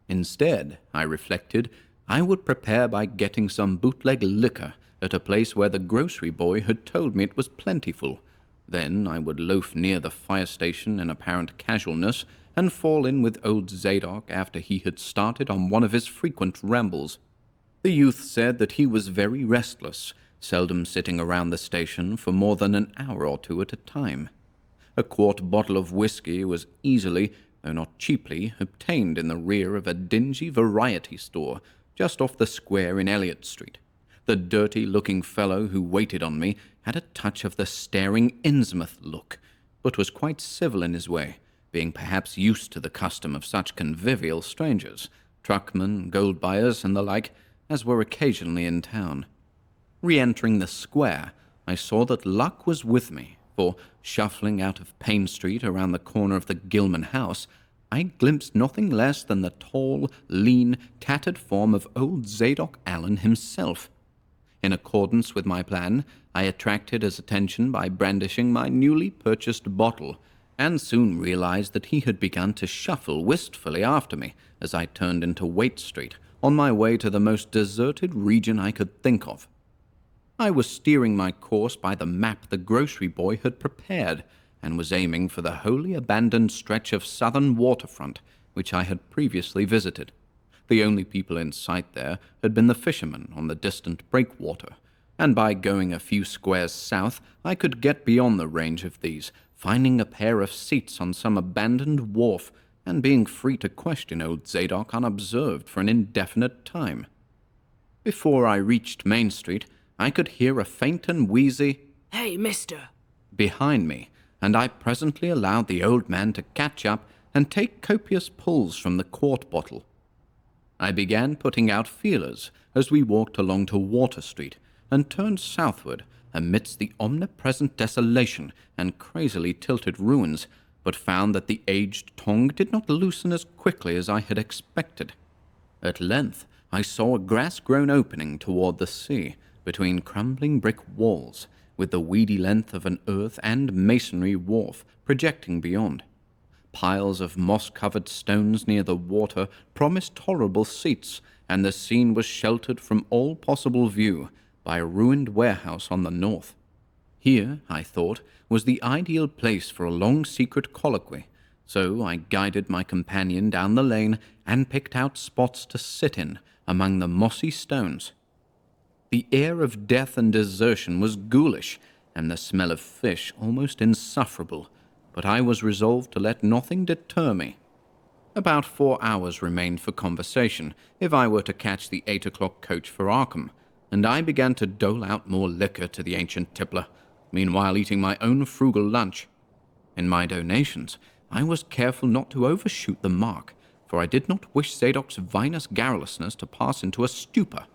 Instead, I reflected, I would prepare by getting some bootleg liquor at a place where the grocery boy had told me it was plentiful. Then I would loaf near the fire station in apparent casualness and fall in with old Zadok after he had started on one of his frequent rambles. The youth said that he was very restless, seldom sitting around the station for more than an hour or two at a time. A quart bottle of whiskey was easily, though not cheaply, obtained in the rear of a dingy variety store just off the square in Elliott Street. The dirty-looking fellow who waited on me had a touch of the staring Innsmouth look, but was quite civil in his way, being perhaps used to the custom of such convivial strangers, truckmen, gold buyers, and the like, as were occasionally in town. Re-entering the square, I saw that luck was with me, for, shuffling out of Payne Street around the corner of the Gilman house, I glimpsed nothing less than the tall, lean, tattered form of old Zadok Allen himself. In accordance with my plan, I attracted his attention by brandishing my newly purchased bottle, and soon realized that he had begun to shuffle wistfully after me as I turned into Waite Street, on my way to the most deserted region I could think of. I was steering my course by the map the grocery boy had prepared, and was aiming for the wholly abandoned stretch of southern waterfront which I had previously visited. The only people in sight there had been the fishermen on the distant breakwater, and by going a few squares south I could get beyond the range of these, finding a pair of seats on some abandoned wharf, and being free to question old Zadok unobserved for an indefinite time. Before I reached Main Street, I could hear a faint and wheezy, "Hey, mister," behind me, and I presently allowed the old man to catch up and take copious pulls from the quart bottle. I began putting out feelers as we walked along to Water Street and turned southward amidst the omnipresent desolation and crazily tilted ruins, but found that the aged tongue did not loosen as quickly as I had expected. At length I saw a grass-grown opening toward the sea, between crumbling brick walls, with the weedy length of an earth and masonry wharf projecting beyond. Piles of moss-covered stones near the water promised tolerable seats, and the scene was sheltered from all possible view by a ruined warehouse on the north. Here, I thought, was the ideal place for a long secret colloquy, so I guided my companion down the lane and picked out spots to sit in among the mossy stones. The air of death and desertion was ghoulish, and the smell of fish almost insufferable, but I was resolved to let nothing deter me. About 4 hours remained for conversation if I were to catch the 8 o'clock coach for Arkham, and I began to dole out more liquor to the ancient tippler, meanwhile eating my own frugal lunch. In my donations, I was careful not to overshoot the mark, for I did not wish Zadok's vinous garrulousness to pass into a stupor.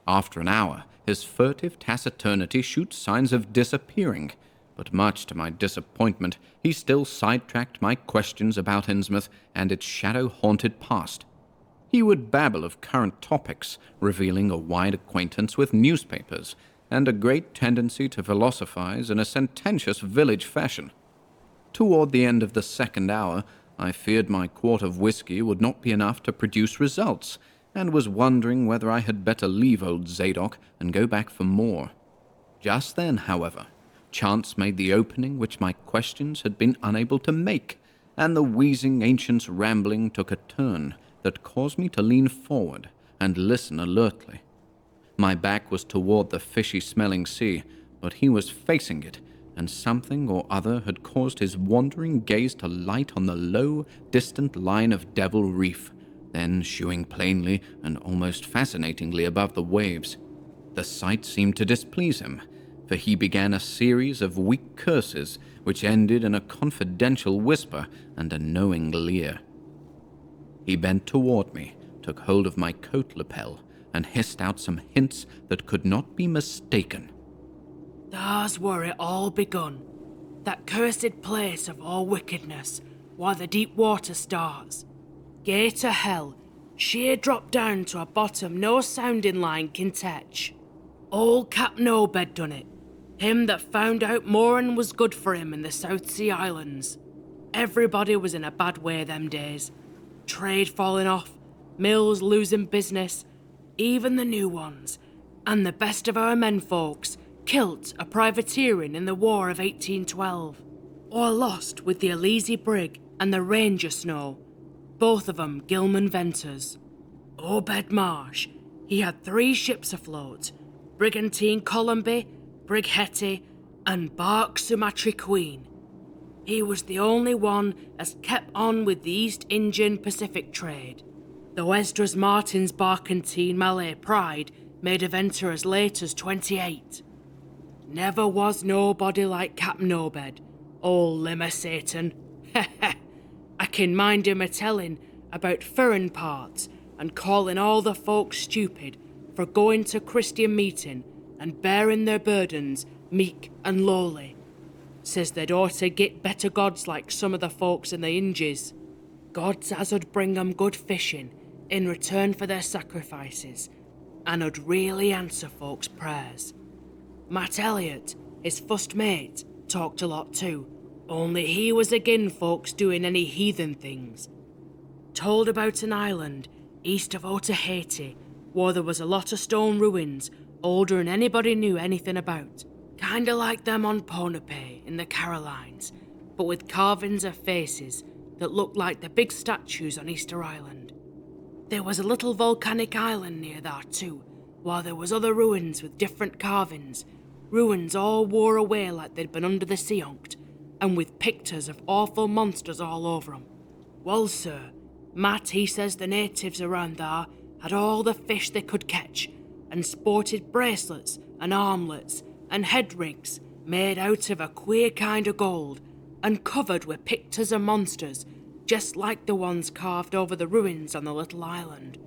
After an hour, his furtive taciturnity shoots signs of disappearing, but much to my disappointment, he still sidetracked my questions about Innsmouth and its shadow-haunted past. He would babble of current topics, revealing a wide acquaintance with newspapers, and a great tendency to philosophize in a sententious village fashion. Toward the end of the second hour, I feared my quart of whiskey would not be enough to produce results, and was wondering whether I had better leave old Zadok and go back for more. Just then, however, chance made the opening which my questions had been unable to make, and the wheezing ancient's rambling took a turn that caused me to lean forward and listen alertly. My back was toward the fishy-smelling sea, but he was facing it, and something or other had caused his wandering gaze to light on the low, distant line of Devil Reef, then shewing plainly and almost fascinatingly above the waves. The sight seemed to displease him, for he began a series of weak curses which ended in a confidential whisper and a knowing leer. He bent toward me, took hold of my coat lapel, and hissed out some hints that could not be mistaken. "There's where it all begun. That cursed place of all wickedness, where the deep water starts. Gate o' hell, sheer drop down to a bottom no sounding line can touch. Old Captain Obed done it. Him that found out more'n was good for him in the South Sea Islands. Everybody was in a bad way them days. Trade falling off, mills losing business, even the new ones, and the best of our menfolks kilt a privateering in the War of 1812, or lost with the Elysie brig and the Ranger Snow, both of 'em Gilman venters. Obed Marsh, he had 3 ships afloat, Brigantine Columby, Brig Hetty, and Bark Sumatra Queen. He was the only one as kept on with the East Indian Pacific trade, though Esdras Martin's barkentine Malay Pride made a venture as late as 28. Never was nobody like Captain Obed, old limmer Satan. I can mind him a-telling about furrin parts and calling all the folks stupid for going to Christian meeting and bearing their burdens meek and lowly. Says they'd ought to git better gods like some of the folks in the Inges. Gods as 'ud bring 'em good fishing in return for their sacrifices, and 'ud really answer folks' prayers. Matt Elliot, his first mate, talked a lot too, only he was agin folks doing any heathen things. Told about an island east of Otaheite, where there was a lot of stone ruins older'n anybody knew anything about. Kinda like them on Ponape in the Carolines, but with carvings of faces that looked like the big statues on Easter Island. There was a little volcanic island near there too, while there was other ruins with different carvings, ruins all wore away like they'd been under the sea onked, and with pictures of awful monsters all over 'em. Well, sir, Matt, he says the natives around there had all the fish they could catch, and sported bracelets and armlets and head rigs made out of a queer kind of gold, and covered with pictures of monsters, just like the ones carved over the ruins on the little island.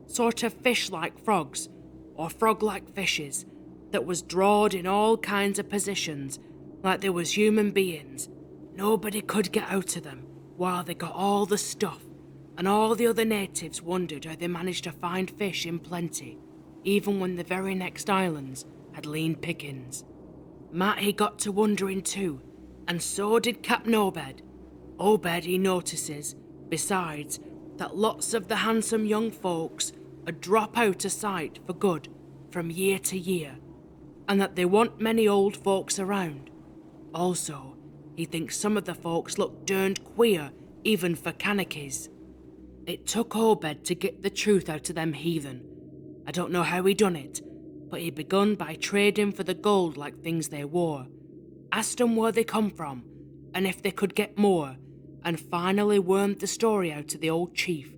Sort of fish-like frogs, or frog-like fishes, that was drawed in all kinds of positions, like they was human beings. Nobody could get out of them while they got all the stuff, and all the other natives wondered how they managed to find fish in plenty, even when the very next islands had lean pickings. Matt, he got to wondering too, and so did Captain Obed. Obed, he notices, besides, that lots of the handsome young folks 'ud drop out of sight for good from year to year, and that there weren't many old folks around. Also, he thinks some of the folks look derned queer even for Kanakies. It took Obed to get the truth out of them heathen. I don't know how he done it, but he begun by trading for the gold like things they wore. Asked 'em where they come from, and if they could get more, and finally wormed the story out to the old chief,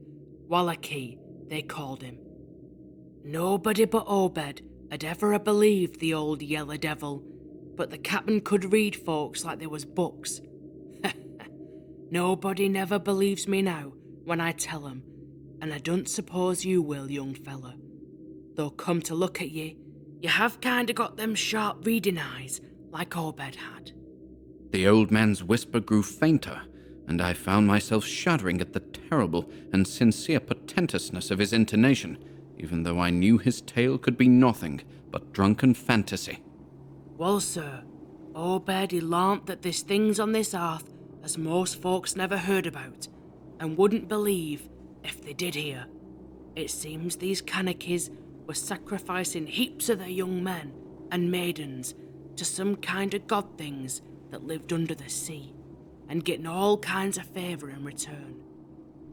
Wallachie, they called him. Nobody but Obed had ever believed the old yellow devil, but the captain could read folks like they was books. Nobody never believes me now when I tell 'em, and I don't suppose you will, young fella. Though come to look at ye, you have kinda got them sharp reading eyes like Obed had. The old man's whisper grew fainter, and I found myself shuddering at the terrible and sincere portentousness of his intonation, even though I knew his tale could be nothing but drunken fantasy. Well, sir, Obed he larnt that there's things on this earth as most folks never heard about, and wouldn't believe if they did hear. It seems these Kanakies were sacrificing heaps of their young men and maidens to some kind of god things that lived under the sea, and getting all kinds of favour in return.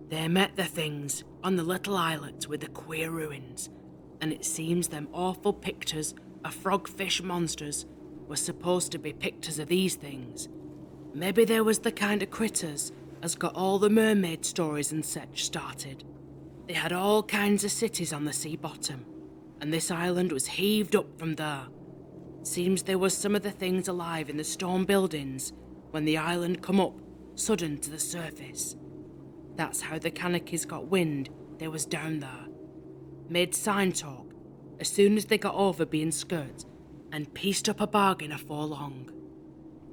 They met the things on the little islet with the queer ruins, and it seems them awful pictures of frogfish monsters were supposed to be pictures of these things. Maybe they was the kind of critters as got all the mermaid stories and such started. They had all kinds of cities on the sea bottom, and this island was heaved up from there. Seems there was some of the things alive in the stone buildings when the island come up sudden to the surface. That's how the Kanakies got wind they was down there. Made sign talk as soon as they got over being skirt, and pieced up a bargain afore long.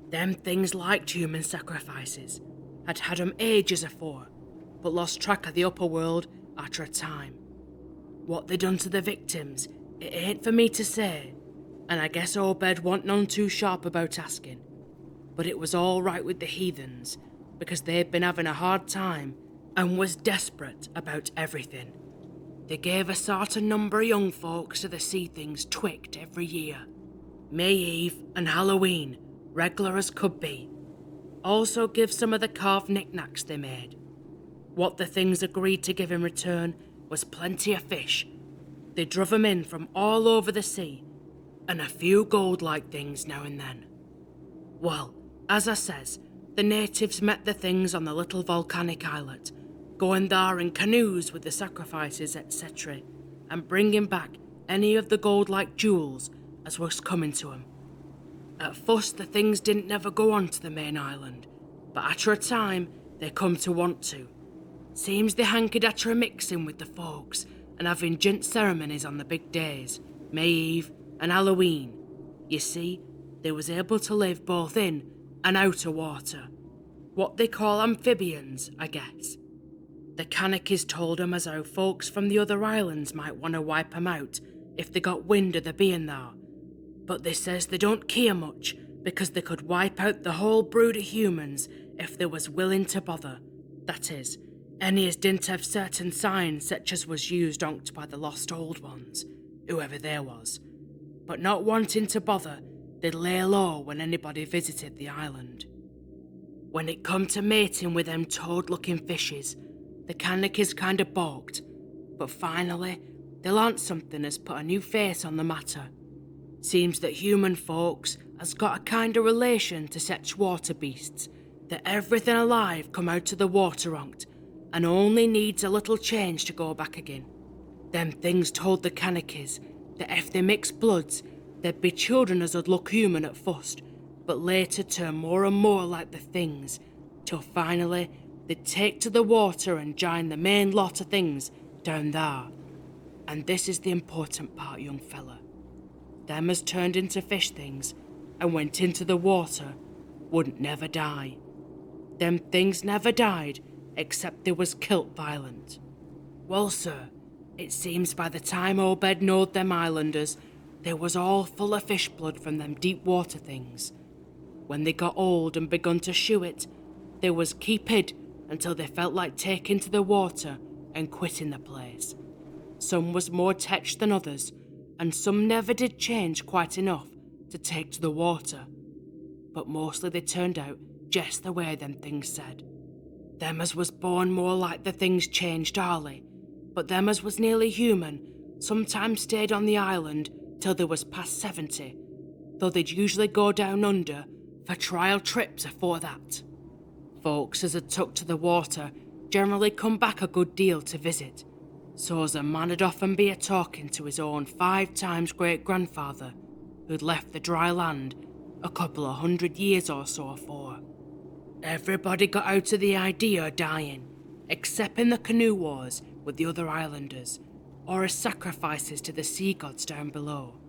Them things liked human sacrifices, had 'em ages afore, but lost track of the upper world after a time. What they done to the victims, it ain't for me to say, and I guess Obed wasn't none too sharp about asking. But it was all right with the heathens, because they'd been having a hard time and was desperate about everything. They gave a certain number of young folks to the sea things twicked every year. May Eve and Halloween, regular as could be. Also give some of the carved knickknacks they made. What the things agreed to give in return was plenty of fish. They druv 'em in from all over the sea, and a few gold-like things now and then. Well, as I says, the natives met the things on the little volcanic islet, going there in canoes with the sacrifices, etc., and bringing back any of the gold-like jewels as was coming to 'em. At first, the things didn't never go on to the main island, but after a time, they come to want to. Seems they hankered after a mixing with the folks and having gent ceremonies on the big days, May Eve and Halloween. You see, they was able to live both in and out of water. What they call amphibians, I guess. The Kanakies told 'em as how folks from the other islands might want to wipe 'em out if they got wind of their being there. But they says they don't care much because they could wipe out the whole brood of humans if they was willing to bother. That is, any as didn't have certain signs such as was used onct by the lost old ones, whoever there was. But not wanting to bother, they'd lay low when anybody visited the island. When it come to mating with them toad-looking fishes, the Kanakies kinda balked, but finally they learnt something as put a new face on the matter. Seems that human folks has got a kind of relation to such water beasts, that everything alive come out of the water onct, and only needs a little change to go back again. Them things told the Kanakies that if they mixed bloods, there'd be children as would look human at first, but later turn more and more like the things, till finally they'd take to the water and join the main lot of things down there. And this is the important part, young fella. Them as turned into fish things and went into the water wouldn't never die. Them things never died except they was kilt violent. Well, sir, it seems by the time Obed knowed them islanders, they was all full of fish blood from them deep water things. When they got old and begun to shew it, they was keep hid until they felt like taking to the water and quitting the place. Some was more tetched than others, and some never did change quite enough to take to the water. But mostly they turned out just the way them things said. Them as was born more like the things changed early, but them as was nearly human sometimes stayed on the island till they was past 70, though they'd usually go down under for trial trips afore that. Folks as had took to the water generally come back a good deal to visit, so's a man 'ud often be a-talking to his own 5 times great-grandfather, who'd left the dry land a couple of 100 years or so afore. Everybody got out of the idea of dying, except in the canoe wars with the other islanders, or as sacrifices to the sea gods down below,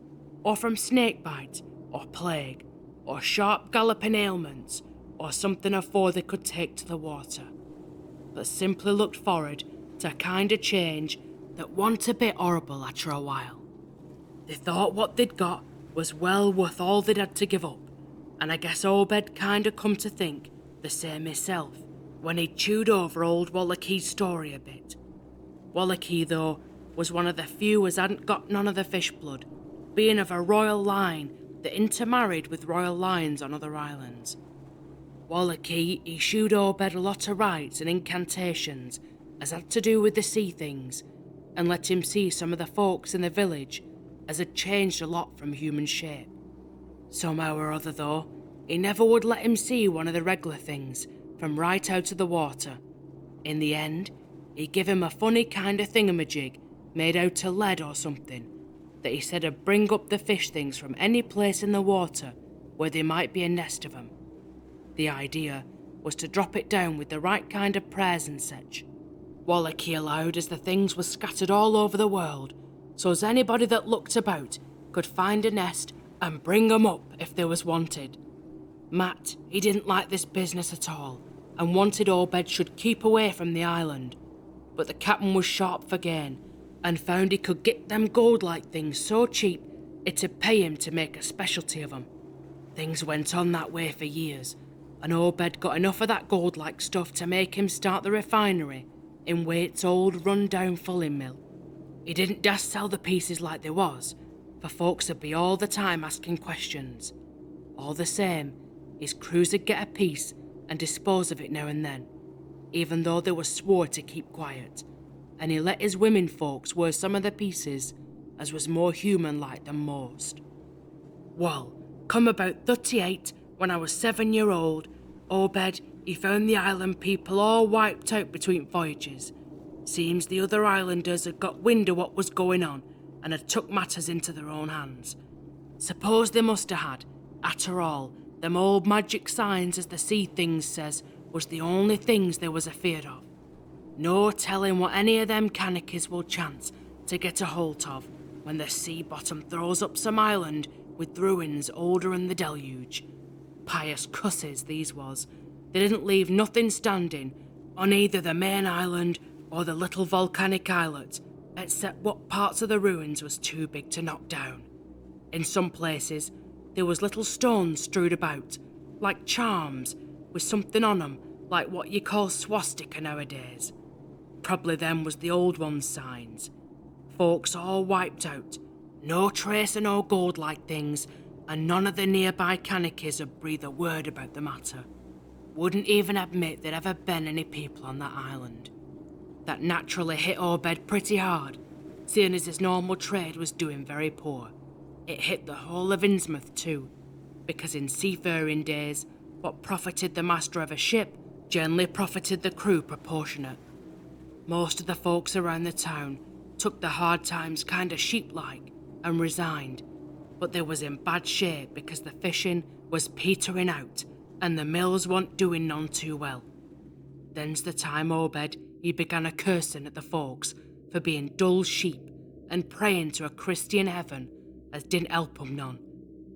or from snakebite, or plague, or sharp galloping ailments, or something afore they could take to the water, but simply looked forward to a kind of change that wa'n't a bit horrible after a while. They thought what they'd got was well worth all they'd had to give up, and I guess Obed kind of come to think the same himself when he'd chewed over old Wallace's story a bit. Wallace, though, was one of the few as hadn't got none of the fish blood, being of a royal line that intermarried with royal lines on other islands. Wallace, he shewed Obed a lot of rites and incantations as had to do with the sea things, and let him see some of the folks in the village as had changed a lot from human shape. Somehow or other, though, he never would let him see one of the regular things from right out of the water. In the end, he give him a funny kind of thingamajig made out of lead or something, that he said 'ud bring up the fish things from any place in the water where there might be a nest of 'em. The idea was to drop it down with the right kind of prayers and such. Wallace allowed as the things was scattered all over the world, so as anybody that looked about could find a nest and bring 'em up if they was wanted. Matt, he didn't like this business at all, and wanted Obed should keep away from the island, but the captain was sharp for gain, and found he could get them gold-like things so cheap it'd pay him to make a specialty of 'em. Things went on that way for years, and Obed got enough of that gold-like stuff to make him start the refinery in Waite's old run-down fulling mill. He didn't dast sell the pieces like they was, for folks would be all the time asking questions. All the same, his crews would get a piece and dispose of it now and then, even though they were swore to keep quiet, and he let his women folks wear some of the pieces as was more human-like than most. Well, come about 38, when I was 7-year-old, Obed, he found the island people all wiped out between voyages. Seems the other islanders had got wind of what was going on and had took matters into their own hands. Suppose they must have had, after all, them old magic signs as the sea things says was the only things they was afeard of. No telling what any of them canikies will chance to get a hold of when the sea bottom throws up some island with ruins older than the deluge. Pious cusses these was. They didn't leave nothing standing on either the main island or the little volcanic islet, except what parts of the ruins was too big to knock down. In some places, there was little stones strewed about, like charms, with something on 'em, like what you call swastika nowadays. Probably them was the old ones' signs. Folks all wiped out, no trace of no gold-like things, and none of the nearby canikies would breathe a word about the matter. Wouldn't even admit there'd ever been any people on that island. That naturally hit Obed pretty hard, seeing as his normal trade was doing very poor. It hit the whole of Innsmouth too, because in seafaring days, what profited the master of a ship generally profited the crew proportionate. Most of the folks around the town took the hard times kinda sheep-like and resigned, but they was in bad shape because the fishing was petering out and the mills weren't doing none too well. Then's the time Obed, he began a cursing at the folks for being dull sheep and praying to a Christian heaven as didn't help 'em none.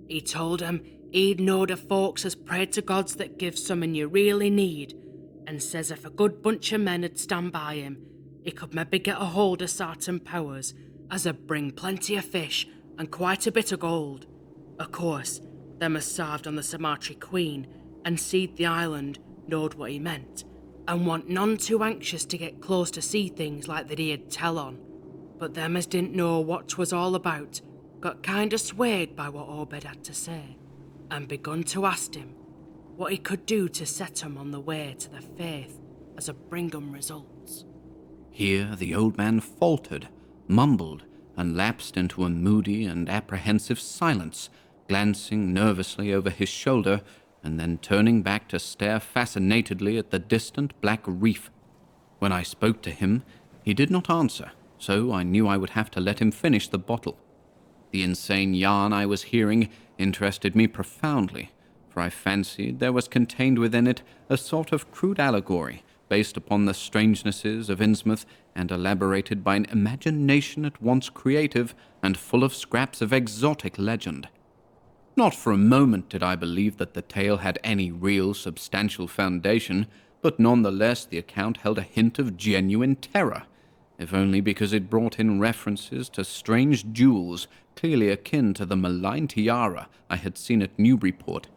He told 'em he'd knowed of folks as prayed to gods that give something you really need, and says if a good bunch of men 'ud stand by him, he could maybe get a hold of certain powers as 'ud bring plenty of fish and quite a bit of gold. Of course, them as served on the Sumatra Queen and seed the island knowed what he meant, and want none too anxious to get close to see things like that he'd tell on. But them as didn't know what 'twas all about got kinda swayed by what Obed had to say, and begun to ask him what he could do to set 'em on the way to the faith as a bring 'em results. Here the old man faltered, mumbled, and lapsed into a moody and apprehensive silence, glancing nervously over his shoulder and then turning back to stare fascinatedly at the distant black reef. When I spoke to him, he did not answer, so I knew I would have to let him finish the bottle. The insane yarn I was hearing interested me profoundly, for I fancied there was contained within it a sort of crude allegory based upon the strangenesses of Innsmouth and elaborated by an imagination at once creative and full of scraps of exotic legend. Not for a moment did I believe that the tale had any real substantial foundation, but nonetheless the account held a hint of genuine terror, if only because it brought in references to strange jewels clearly akin to the malign tiara I had seen at Newburyport.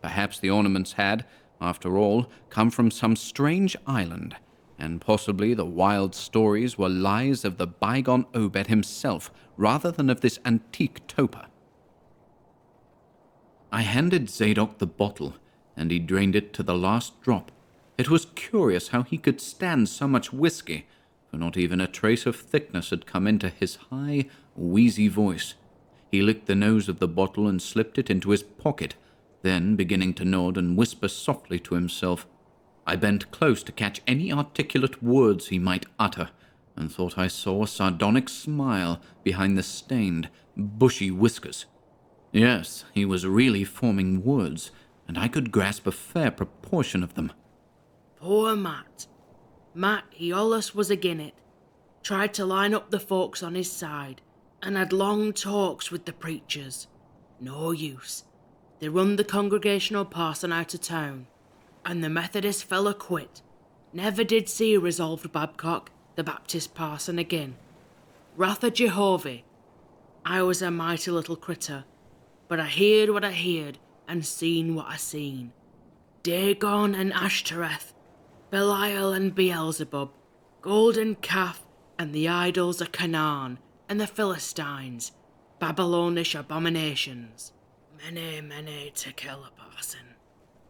Perhaps the ornaments had, after all, come from some strange island, and possibly the wild stories were lies of the bygone Obed himself rather than of this antique toper. I handed Zadok the bottle, and he drained it to the last drop. It was curious how he could stand so much whiskey, for not even a trace of thickness had come into his high, wheezy voice. He licked the nose of the bottle and slipped it into his pocket, then, beginning to nod and whisper softly to himself, I bent close to catch any articulate words he might utter, and thought I saw a sardonic smile behind the stained, bushy whiskers. Yes, he was really forming words, and I could grasp a fair proportion of them. Poor Matt. Matt, he allus was agin it. Tried to line up the folks on his side, and had long talks with the preachers. No use. They run the Congregational parson out of town, and the Methodist fella quit. Never did see Resolved Babcock, the Baptist parson, again. Wrath of Jehovah. I was a mighty little critter, but I heard what I heard, and seen what I seen. Dagon and Ashtoreth, Belial and Beelzebub, golden calf, and the idols of Canaan, and the Philistines, Babylonish abominations. Many to kill a parson.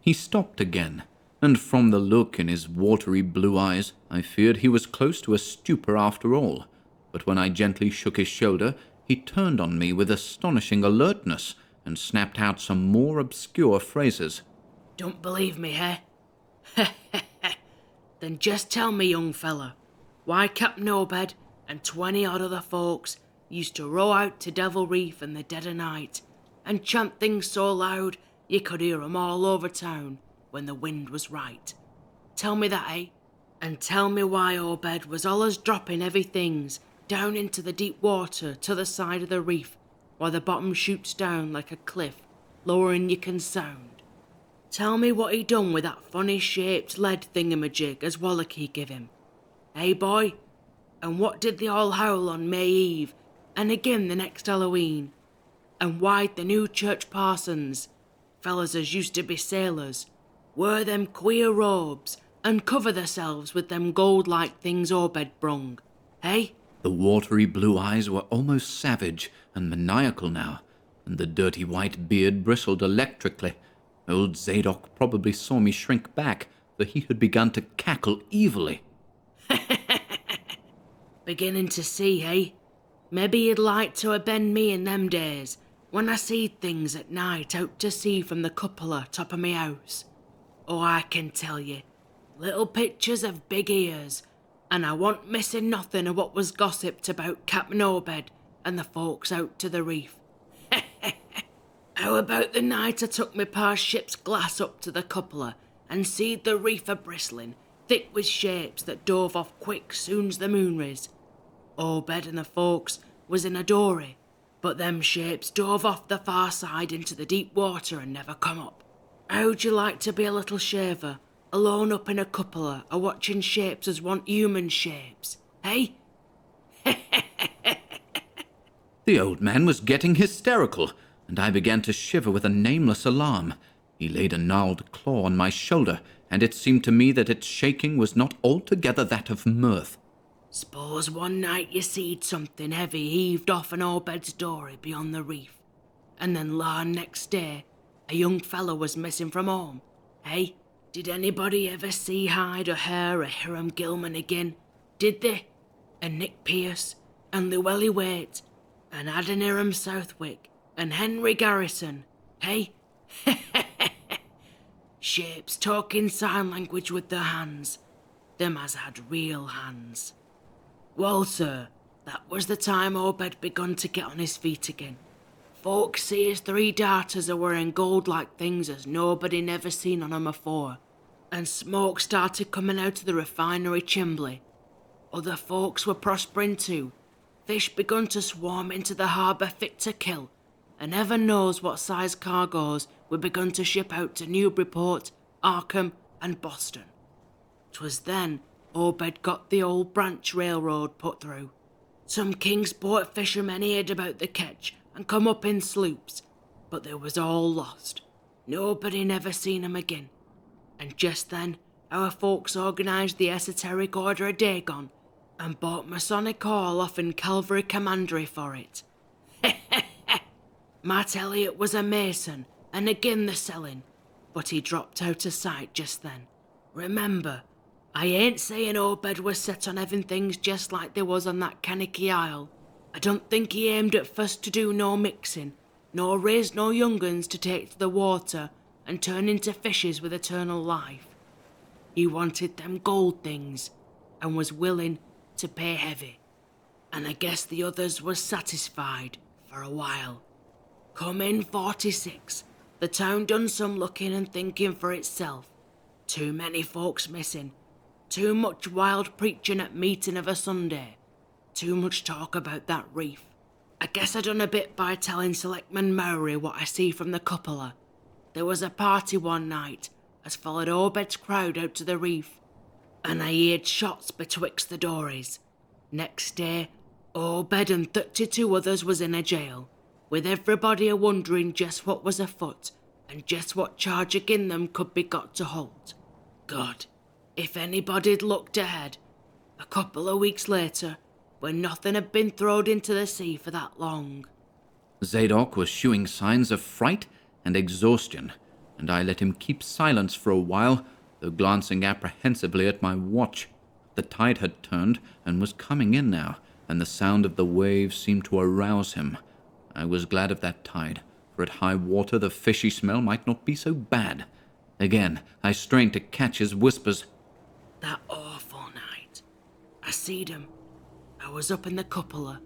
He stopped again, and from the look in his watery blue eyes, I feared he was close to a stupor after all. But when I gently shook his shoulder, he turned on me with astonishing alertness, and snapped out some more obscure phrases. Don't believe me, eh? Then just tell me, young fella, why Captain Obed and 20-odd other folks used to row out to Devil Reef in the dead of night and chant things so loud you could hear 'em all over town when the wind was right. Tell me that, eh? And tell me why Obed was allus dropping heavy things down into the deep water to the side of the reef while the bottom shoots down like a cliff lower than you can sound. Tell me what he done with that funny-shaped lead thingamajig as Wallachy give him. Hey, boy? And what did they all howl on May Eve, and again the next Halloween? And why'd the new church parsons, fellas as used to be sailors, wear them queer robes and cover themselves with them gold-like things Obed brung? Hey? The watery blue eyes were almost savage and maniacal now, and the dirty white beard bristled electrically. Old Zadok probably saw me shrink back, for he had begun to cackle evilly. Beginning to see, eh? Maybe you'd like to ha' been me in them days, when I seed things at night out to sea from the cupola top of me house. Oh, I can tell ye, little pictures of big ears, and I wasn't missing nothing of what was gossiped about Captain Obed and the folks out to the reef. How about the night I took me pa's ship's glass up to the cupola and seed the reef a-bristling, thick with shapes that dove off quick soon's the moon riz? Obed and the folks was in a dory, but them shapes dove off the far side into the deep water and never come up. How'd you like to be a little shaver, alone up in a cupola, a-watching shapes as want human shapes, eh? The old man was getting hysterical, and I began to shiver with a nameless alarm. He laid a gnarled claw on my shoulder, and it seemed to me that its shaking was not altogether that of mirth. S'pose one night you seed something heavy heaved off an Obed's dory beyond the reef, and then larn next day a young fellow was missing from home, eh? Did anybody ever see hide or hair of Hiram Gilman again? Did they? And Nick Pierce, and Llewellyn Waite, and Adoniram Southwick, and Henry Garrison, hey? Shapes talking sign language with their hands. Them as had real hands. Well, sir, that was the time Obed begun to get on his feet again. Folks see his 3 daughters are wearing gold-like things as nobody never seen on 'em afore, and smoke started coming out of the refinery chimbley. Other folks were prospering too. Fish begun to swarm into the harbour fit to kill, and heaven knows what size cargoes were begun to ship out to Newburyport, Arkham, and Boston. 'Twas then Obed got the old branch railroad put through. Some Kingsport fishermen heard about the ketch and come up in sloops, but they was all lost. Nobody never seen 'em again. And just then, our folks organised the Esoteric Order of Dagon and bought Masonic Hall off in Calvary Commandery for it. Matt Elliott was a Mason, and again the selling, but he dropped out of sight just then. Remember, I ain't saying Obed was set on having things just like they was on that Kaniki Isle. I don't think he aimed at first to do no mixing, nor raise no young uns to take to the water and turn into fishes with eternal life. He wanted them gold things, and was willing to pay heavy. And I guess the others was satisfied for a while. Come in 46, the town done some looking and thinking for itself. Too many folks missing. Too much wild preaching at meeting of a Sunday. Too much talk about that reef. I guess I done a bit by telling Selectman Mowry what I see from the cupola. There was a party one night as followed Obed's crowd out to the reef, and I heard shots betwixt the dories. Next day, Obed and 32 others was in a jail, with everybody a-wondering just what was afoot and just what charge agin them could be got to hold. God, if anybody'd looked ahead, a couple of weeks later, when nothing had been throwed into the sea for that long. Zadok was shewing signs of fright and exhaustion, and I let him keep silence for a while, though glancing apprehensively at my watch. The tide had turned and was coming in now, and the sound of the waves seemed to arouse him. I was glad of that tide, for at high water the fishy smell might not be so bad. Again, I strained to catch his whispers. That awful night. I seed 'em. I was up in the cupola.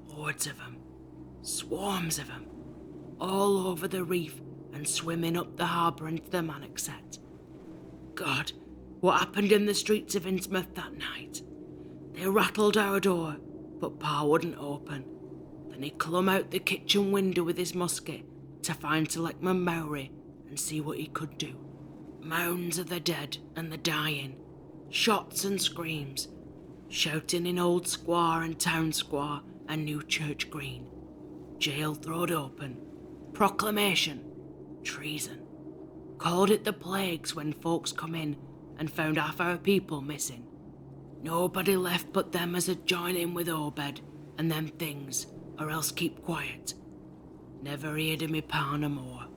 Hordes of 'em. Swarms of 'em. All over the reef and swimming up the harbour into the Manoxet. God, what happened in the streets of Innsmouth that night? They rattled our door, but Pa wouldn't open. Then he clumb out the kitchen window with his musket to find Selectman Mowry and see what he could do. Moans of the dead and the dying, shots and screams, shouting in Old Square and Town Square and New Church Green. Jail throwed open. Proclamation. Treason. Called it the plagues when folks come in and found half our people missing. Nobody left but them as had joined in with Obed and them things, or else keep quiet. Never heard of me pa no more.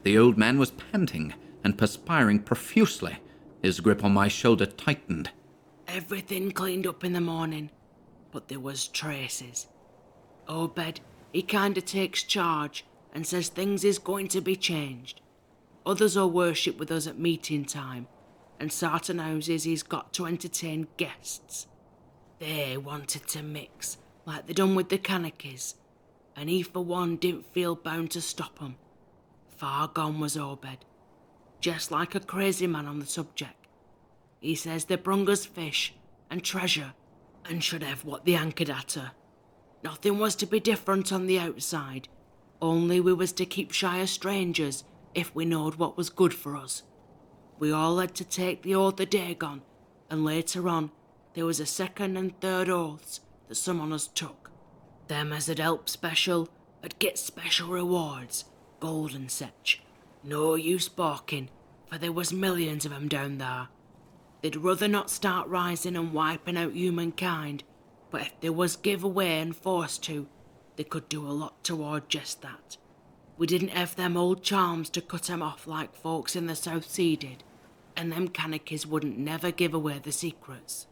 The old man was panting and perspiring profusely. His grip on my shoulder tightened. Everything cleaned up in the morning, but there was traces. Obed, he kinda takes charge and says things is going to be changed. Others'll worship with us at meeting time, and certain houses he's got to entertain guests. They wanted to mix, like they done with the Kanakis, and he for one didn't feel bound to stop 'em. Far gone was Obed, just like a crazy man on the subject. He says they brung us fish and treasure, and should have what they anchored at her. Nothing was to be different on the outside, only we was to keep shy of strangers if we knowed what was good for us. We all had to take the oath of Dagon, and later on there was a second and third oaths that some on us took. Them as had helped special had get special rewards, gold and such. No use balking, for there was millions of 'em down there. They'd rather not start rising and wiping out humankind, but if they was give away and forced to, they could do a lot toward just that. We didn't have them old charms to cut 'em off like folks in the South Sea did, and them Kanakis wouldn't never give away the secrets.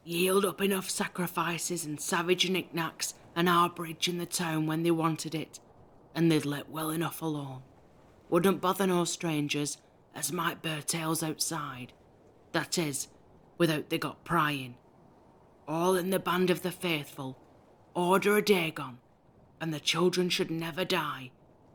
Yield up enough sacrifices and savage knickknacks and harborage in the town when they wanted it, and they'd let well enough alone. Wouldn't bother no strangers, as might bear tales outside. That is, without they got prying. All in the band of the faithful, order a Dagon, and the children should never die,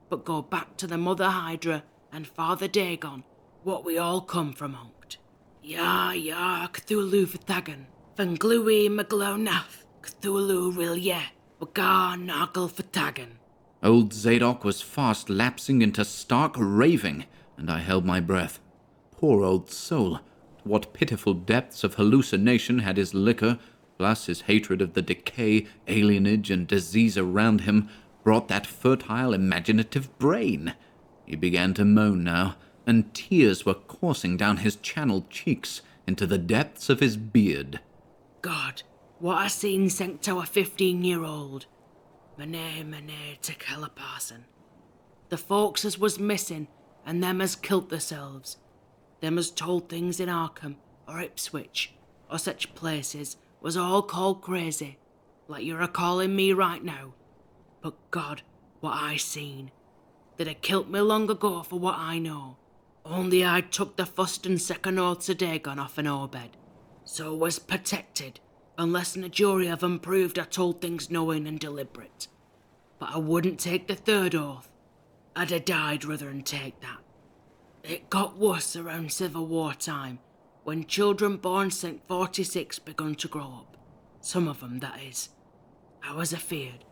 but go back to the Mother Hydra and Father Dagon, what we all come from Onct. Ya Cthulhu Fatagan, Van Glui Maglonaf, Cthulhu Rilye, Wagar Nagel Fatagan. Old Zadok was fast lapsing into stark raving, and I held my breath. Poor old soul, to what pitiful depths of hallucination had his liquor, plus his hatred of the decay, alienage, and disease around him, brought that fertile, imaginative brain. He began to moan now, and tears were coursing down his channeled cheeks into the depths of his beard. God, what I seen sent to a 15-year-old. Mene to kill a parson. The folks as was missing, and them as killed themselves. Them as told things in Arkham, or Ipswich, or such places, was all called crazy, like you're a-calling me right now. But God, what I seen. They'd have killed me long ago for what I know. Only I took the first and second oaths of Dagon off an Obed. So was protected, unless a jury of 'em proved I told things knowing and deliberate. But I wouldn't take the third oath. I'd have died rather than take that. It got worse around Civil War time, when children born since 46 begun to grow up. Some of 'em, that is. I was afeard.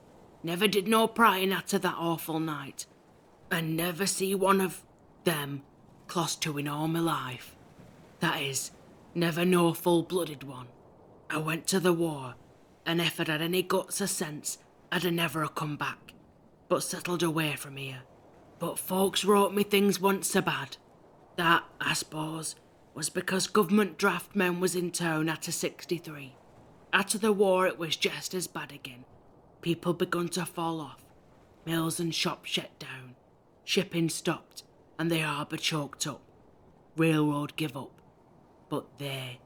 Never did no prying after that awful night, and never see one of them close to in all my life. That is, never no full-blooded one. I went to the war, and if I'd had any guts or sense, I'd have never have come back, but settled away from here. But folks wrote me things once so bad. That, I suppose, was because government draft men was in town after 63. After the war it was just as bad again. People begun to fall off. Mills and shops shut down. Shipping stopped, and the harbour choked up. Railroad give up. But they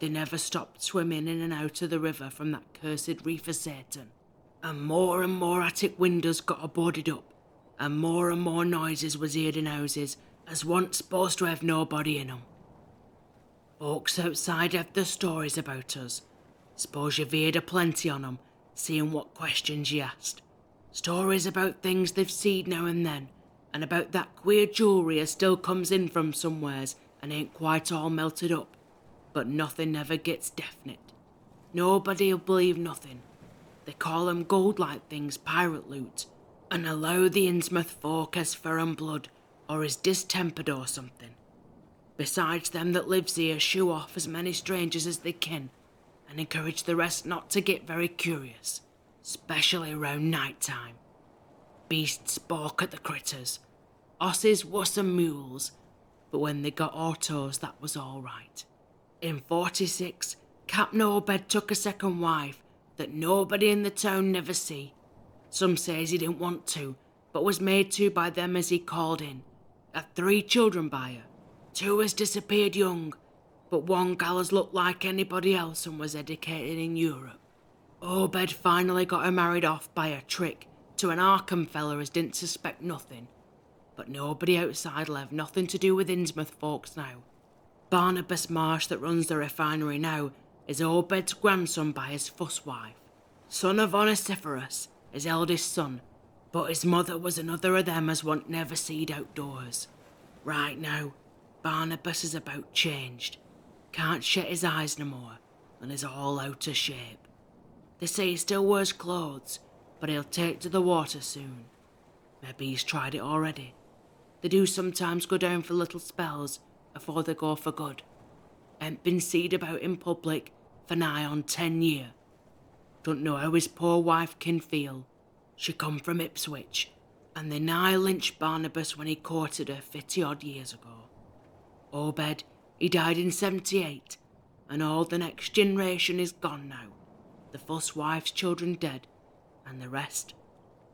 never stopped swimming in and out of the river from that cursed reef of Satan. And more attic windows got boarded up, and more noises was heard in houses as once supposed to have nobody in 'em. Folks outside have their stories about us. Suppose you've heard a plenty on 'em, seeing what questions you asked. Stories about things they've seed now and then, and about that queer jewellery as still comes in from somewheres and ain't quite all melted up. But nothing never gets definite. Nobody'll believe nothing. They call 'em gold-like things pirate loot, and allow the Innsmouth folk as foreign blood, or is distempered or something. Besides, them that lives here shoo off as many strangers as they can, and encourage the rest not to get very curious, especially round night time. Beasts balk at the critters. Osses wuss than mules, but when they got autos that was all right. In 46, Captain Obed took a second wife that nobody in the town never see. Some says he didn't want to, but was made to by them as he called in. Had 3 children by her. 2 has disappeared young, but one gal has looked like anybody else and was educated in Europe. Obed finally got her married off by a trick to an Arkham feller as didn't suspect nothing. But nobody outside'll have nothing to do with Innsmouth folks now. Barnabas Marsh that runs the refinery now is Obed's grandson by his fuss wife. Son of Onesiphorus, his eldest son, but his mother was another of them as wa'n't never seed outdoors. Right now, Barnabas is about changed. Can't shut his eyes no more, and is all out of shape. They say he still wears clothes, but he'll take to the water soon. Maybe he's tried it already. They do sometimes go down for little spells afore they go for good. Ain't been seed about in public for nigh on 10 year. Don't know how his poor wife can feel. She come from Ipswich, and they nigh lynched Barnabas when he courted her 50-odd years ago. Obed, he died in 78, and all the next generation is gone now. The fuss wife's children dead, and the rest,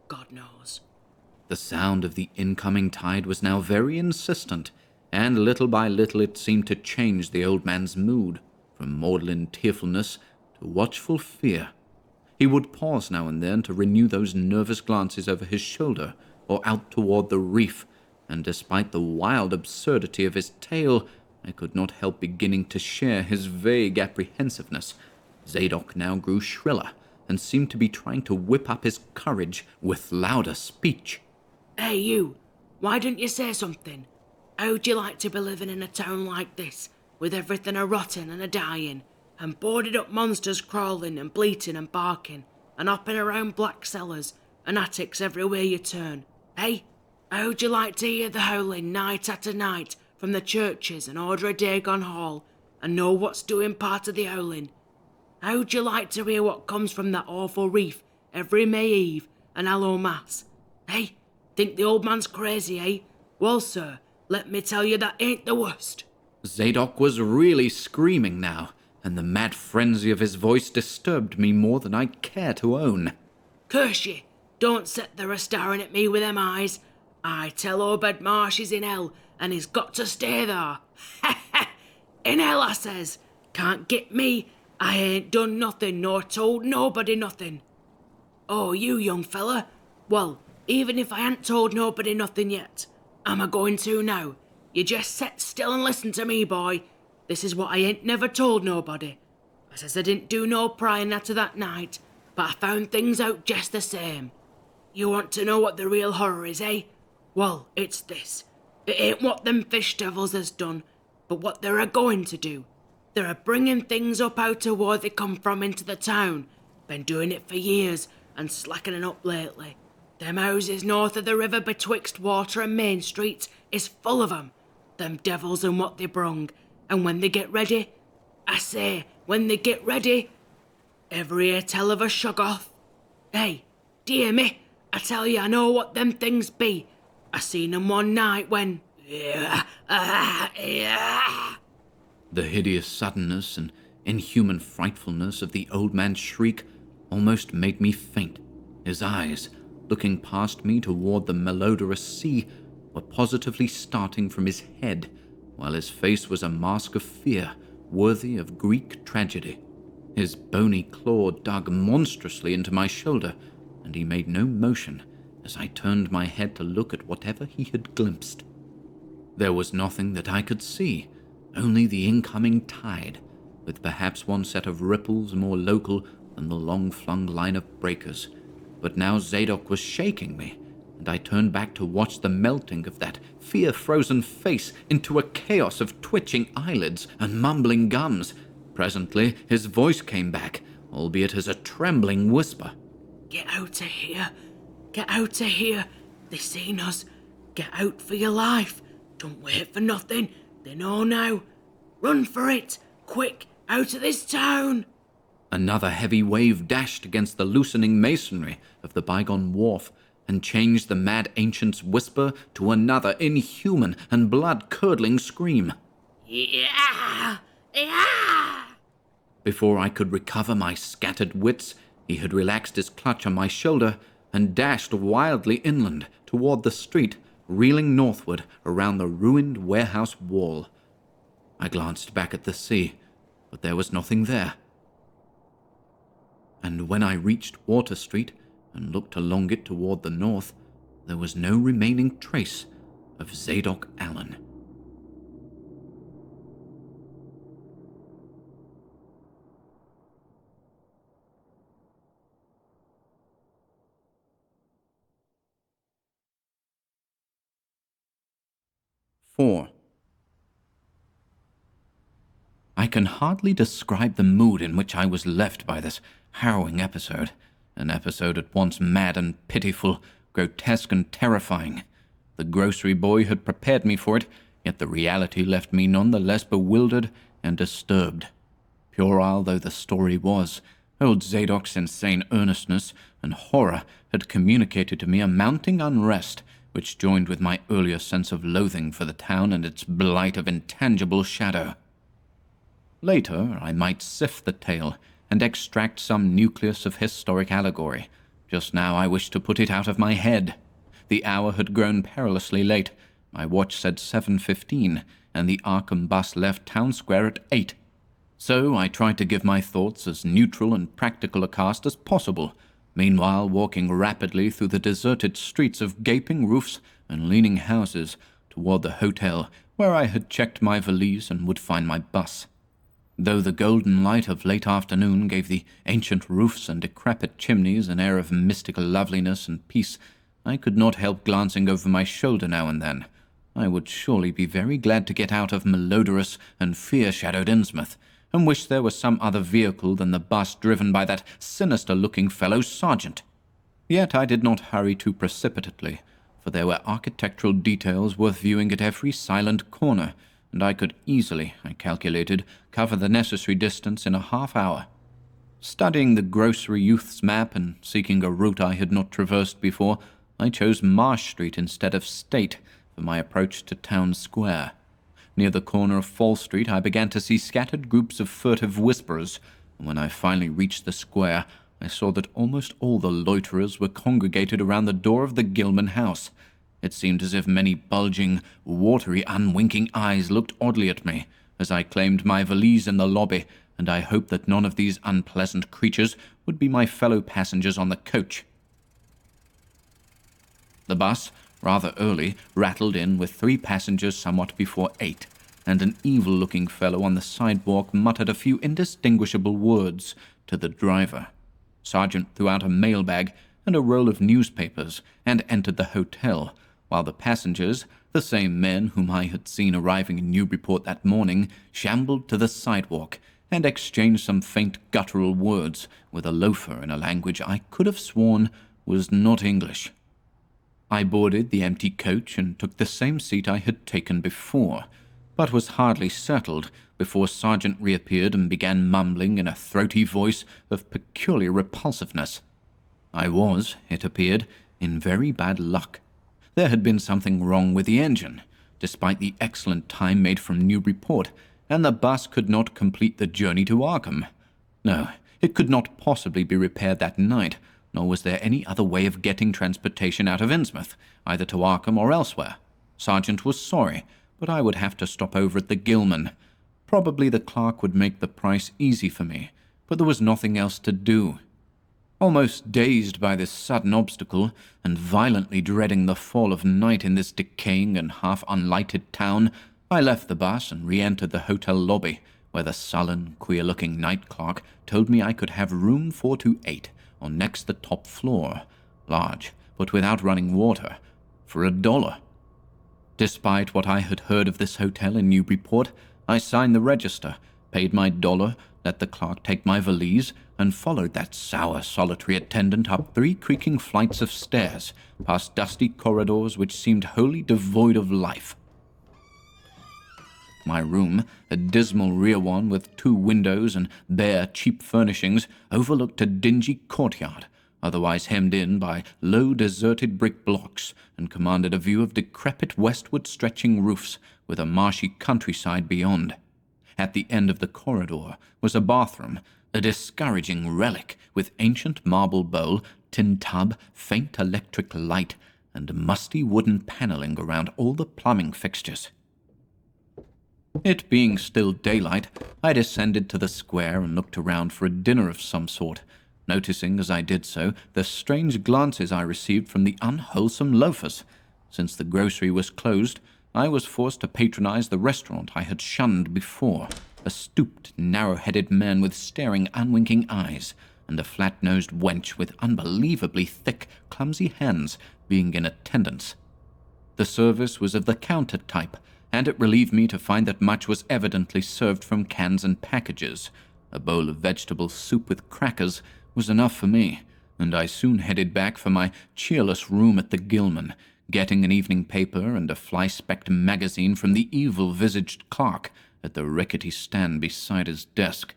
God knows. The sound of the incoming tide was now very insistent, and little by little it seemed to change the old man's mood, from maudlin tearfulness to watchful fear. He would pause now and then to renew those nervous glances over his shoulder or out toward the reef, and despite the wild absurdity of his tale, I could not help beginning to share his vague apprehensiveness. Zadok now grew shriller, and seemed to be trying to whip up his courage with louder speech. Hey, you, why don't you say something? How'd you like to be living in a town like this, with everything a-rotting and a-dying, and boarded up monsters crawling and bleating and barking, and hopping around black cellars and attics everywhere you turn? Hey, how'd you like to hear the howling night after night from the churches and order a Dagon Hall, and know what's doing part of the howling? How'd you like to hear what comes from that awful reef every May Eve and Hallow Mass? Hey, think the old man's crazy, eh? Well, sir, let me tell you that ain't the worst. Zadok was really screaming now, and the mad frenzy of his voice disturbed me more than I care to own. Curse ye, don't sit there a-staring at me with them eyes. I tell Obed Marsh he's in hell, and he's got to stay there. In hell, I says. Can't get me. I ain't done nothing nor told nobody nothing. Oh, you young fella. Well, even if I ain't told nobody nothing yet, I'm a-going to now. You just set still and listen to me, boy. This is what I ain't never told nobody. I says I didn't do no prying after that night, but I found things out just the same. You want to know what the real horror is, eh? Well, it's this. It ain't what them fish devils has done, but what they're a-going to do. They're a-bringing things up out of where they come from into the town. Been doing it for years, and slackening up lately. Them houses north of the river betwixt Water and Main Street is full of 'em. Them devils and what they brung. And when they get ready, I say, when they get ready, every hear tell of a shoggoth. Hey, dear me, I tell you I know what them things be. I seen 'em one night when... The hideous suddenness and inhuman frightfulness of the old man's shriek almost made me faint. His eyes, looking past me toward the malodorous sea, were positively starting from his head, while his face was a mask of fear worthy of Greek tragedy. His bony claw dug monstrously into my shoulder, and he made no motion as I turned my head to look at whatever he had glimpsed. There was nothing that I could see, only the incoming tide, with perhaps one set of ripples more local than the long-flung line of breakers. But now Zadok was shaking me, and I turned back to watch the melting of that fear-frozen face into a chaos of twitching eyelids and mumbling gums. Presently, his voice came back, albeit as a trembling whisper. Get out of here. Get out of here. They seen us. Get out for your life. Don't wait for nothing. They know now. Run for it. Quick, out of this town. Another heavy wave dashed against the loosening masonry of the bygone wharf, and changed the mad ancient's whisper to another inhuman and blood-curdling scream. Yeah! Yeah! Before I could recover my scattered wits, he had relaxed his clutch on my shoulder and dashed wildly inland toward the street, reeling northward around the ruined warehouse wall. I glanced back at the sea, but there was nothing there. And when I reached Water Street and looked along it toward the north, there was no remaining trace of Zadok Allen. "4. I can hardly describe the mood in which I was left by this harrowing episode, an episode at once mad and pitiful, grotesque and terrifying. The grocery boy had prepared me for it, yet the reality left me none the less bewildered and disturbed. Puerile though the story was, old Zadok's insane earnestness and horror had communicated to me a mounting unrest, which joined with my earlier sense of loathing for the town and its blight of intangible shadow. Later, I might sift the tale and extract some nucleus of historic allegory. Just now I wished to put it out of my head. The hour had grown perilously late. My watch said 7:15, and the Arkham bus left Town Square at 8. So I tried to give my thoughts as neutral and practical a cast as possible, meanwhile walking rapidly through the deserted streets of gaping roofs and leaning houses toward the hotel where I had checked my valise and would find my bus. Though the golden light of late afternoon gave the ancient roofs and decrepit chimneys an air of mystical loveliness and peace, I could not help glancing over my shoulder now and then. I would surely be very glad to get out of malodorous and fear-shadowed Innsmouth, and wish there was some other vehicle than the bus driven by that sinister-looking fellow sergeant. Yet I did not hurry too precipitately, for there were architectural details worth viewing at every silent corner, and I could easily, I calculated, cover the necessary distance in a half-hour. Studying the grocery youth's map and seeking a route I had not traversed before, I chose Marsh Street instead of State for my approach to Town Square. Near the corner of Fall Street, I began to see scattered groups of furtive whisperers, and when I finally reached the square, I saw that almost all the loiterers were congregated around the door of the Gilman house. It seemed as if many bulging, watery, unwinking eyes looked oddly at me as I claimed my valise in the lobby, and I hoped that none of these unpleasant creatures would be my fellow passengers on the coach. The bus, rather early, rattled in with 3 passengers somewhat before 8, and an evil-looking fellow on the sidewalk muttered a few indistinguishable words to the driver. Sergeant threw out a mailbag and a roll of newspapers and entered the hotel, while the passengers, the same men whom I had seen arriving in Newburyport that morning, shambled to the sidewalk and exchanged some faint guttural words with a loafer in a language I could have sworn was not English. I boarded the empty coach and took the same seat I had taken before, but was hardly settled before Sergeant reappeared and began mumbling in a throaty voice of peculiar repulsiveness. I was, it appeared, in very bad luck. There had been something wrong with the engine, despite the excellent time made from Newburyport, and the bus could not complete the journey to Arkham. No, it could not possibly be repaired that night, nor was there any other way of getting transportation out of Innsmouth, either to Arkham or elsewhere. Sergeant was sorry, but I would have to stop over at the Gilman. Probably the clerk would make the price easy for me, but there was nothing else to do. Almost dazed by this sudden obstacle, and violently dreading the fall of night in this decaying and half-unlighted town, I left the bus and re-entered the hotel lobby, where the sullen, queer-looking night clerk told me I could have room 428 on next the top floor, large, but without running water, for $1. Despite what I had heard of this hotel in Newburyport, I signed the register, paid my $1, let the clerk take my valise, and followed that sour, solitary attendant up 3 creaking flights of stairs, past dusty corridors which seemed wholly devoid of life. My room, a dismal rear one with 2 windows and bare, cheap furnishings, overlooked a dingy courtyard, otherwise hemmed in by low, deserted brick blocks, and commanded a view of decrepit westward-stretching roofs, with a marshy countryside beyond. At the end of the corridor was a bathroom, a discouraging relic, with ancient marble bowl, tin tub, faint electric light, and musty wooden paneling around all the plumbing fixtures. It being still daylight, I descended to the square and looked around for a dinner of some sort, noticing as I did so the strange glances I received from the unwholesome loafers. Since the grocery was closed, I was forced to patronize the restaurant I had shunned before, a stooped, narrow-headed man with staring, unwinking eyes, and a flat-nosed wench with unbelievably thick, clumsy hands being in attendance. The service was of the counter type, and it relieved me to find that much was evidently served from cans and packages. A bowl of vegetable soup with crackers was enough for me, and I soon headed back for my cheerless room at the Gilman, getting an evening paper and a fly-specked magazine from the evil-visaged clerk at the rickety stand beside his desk.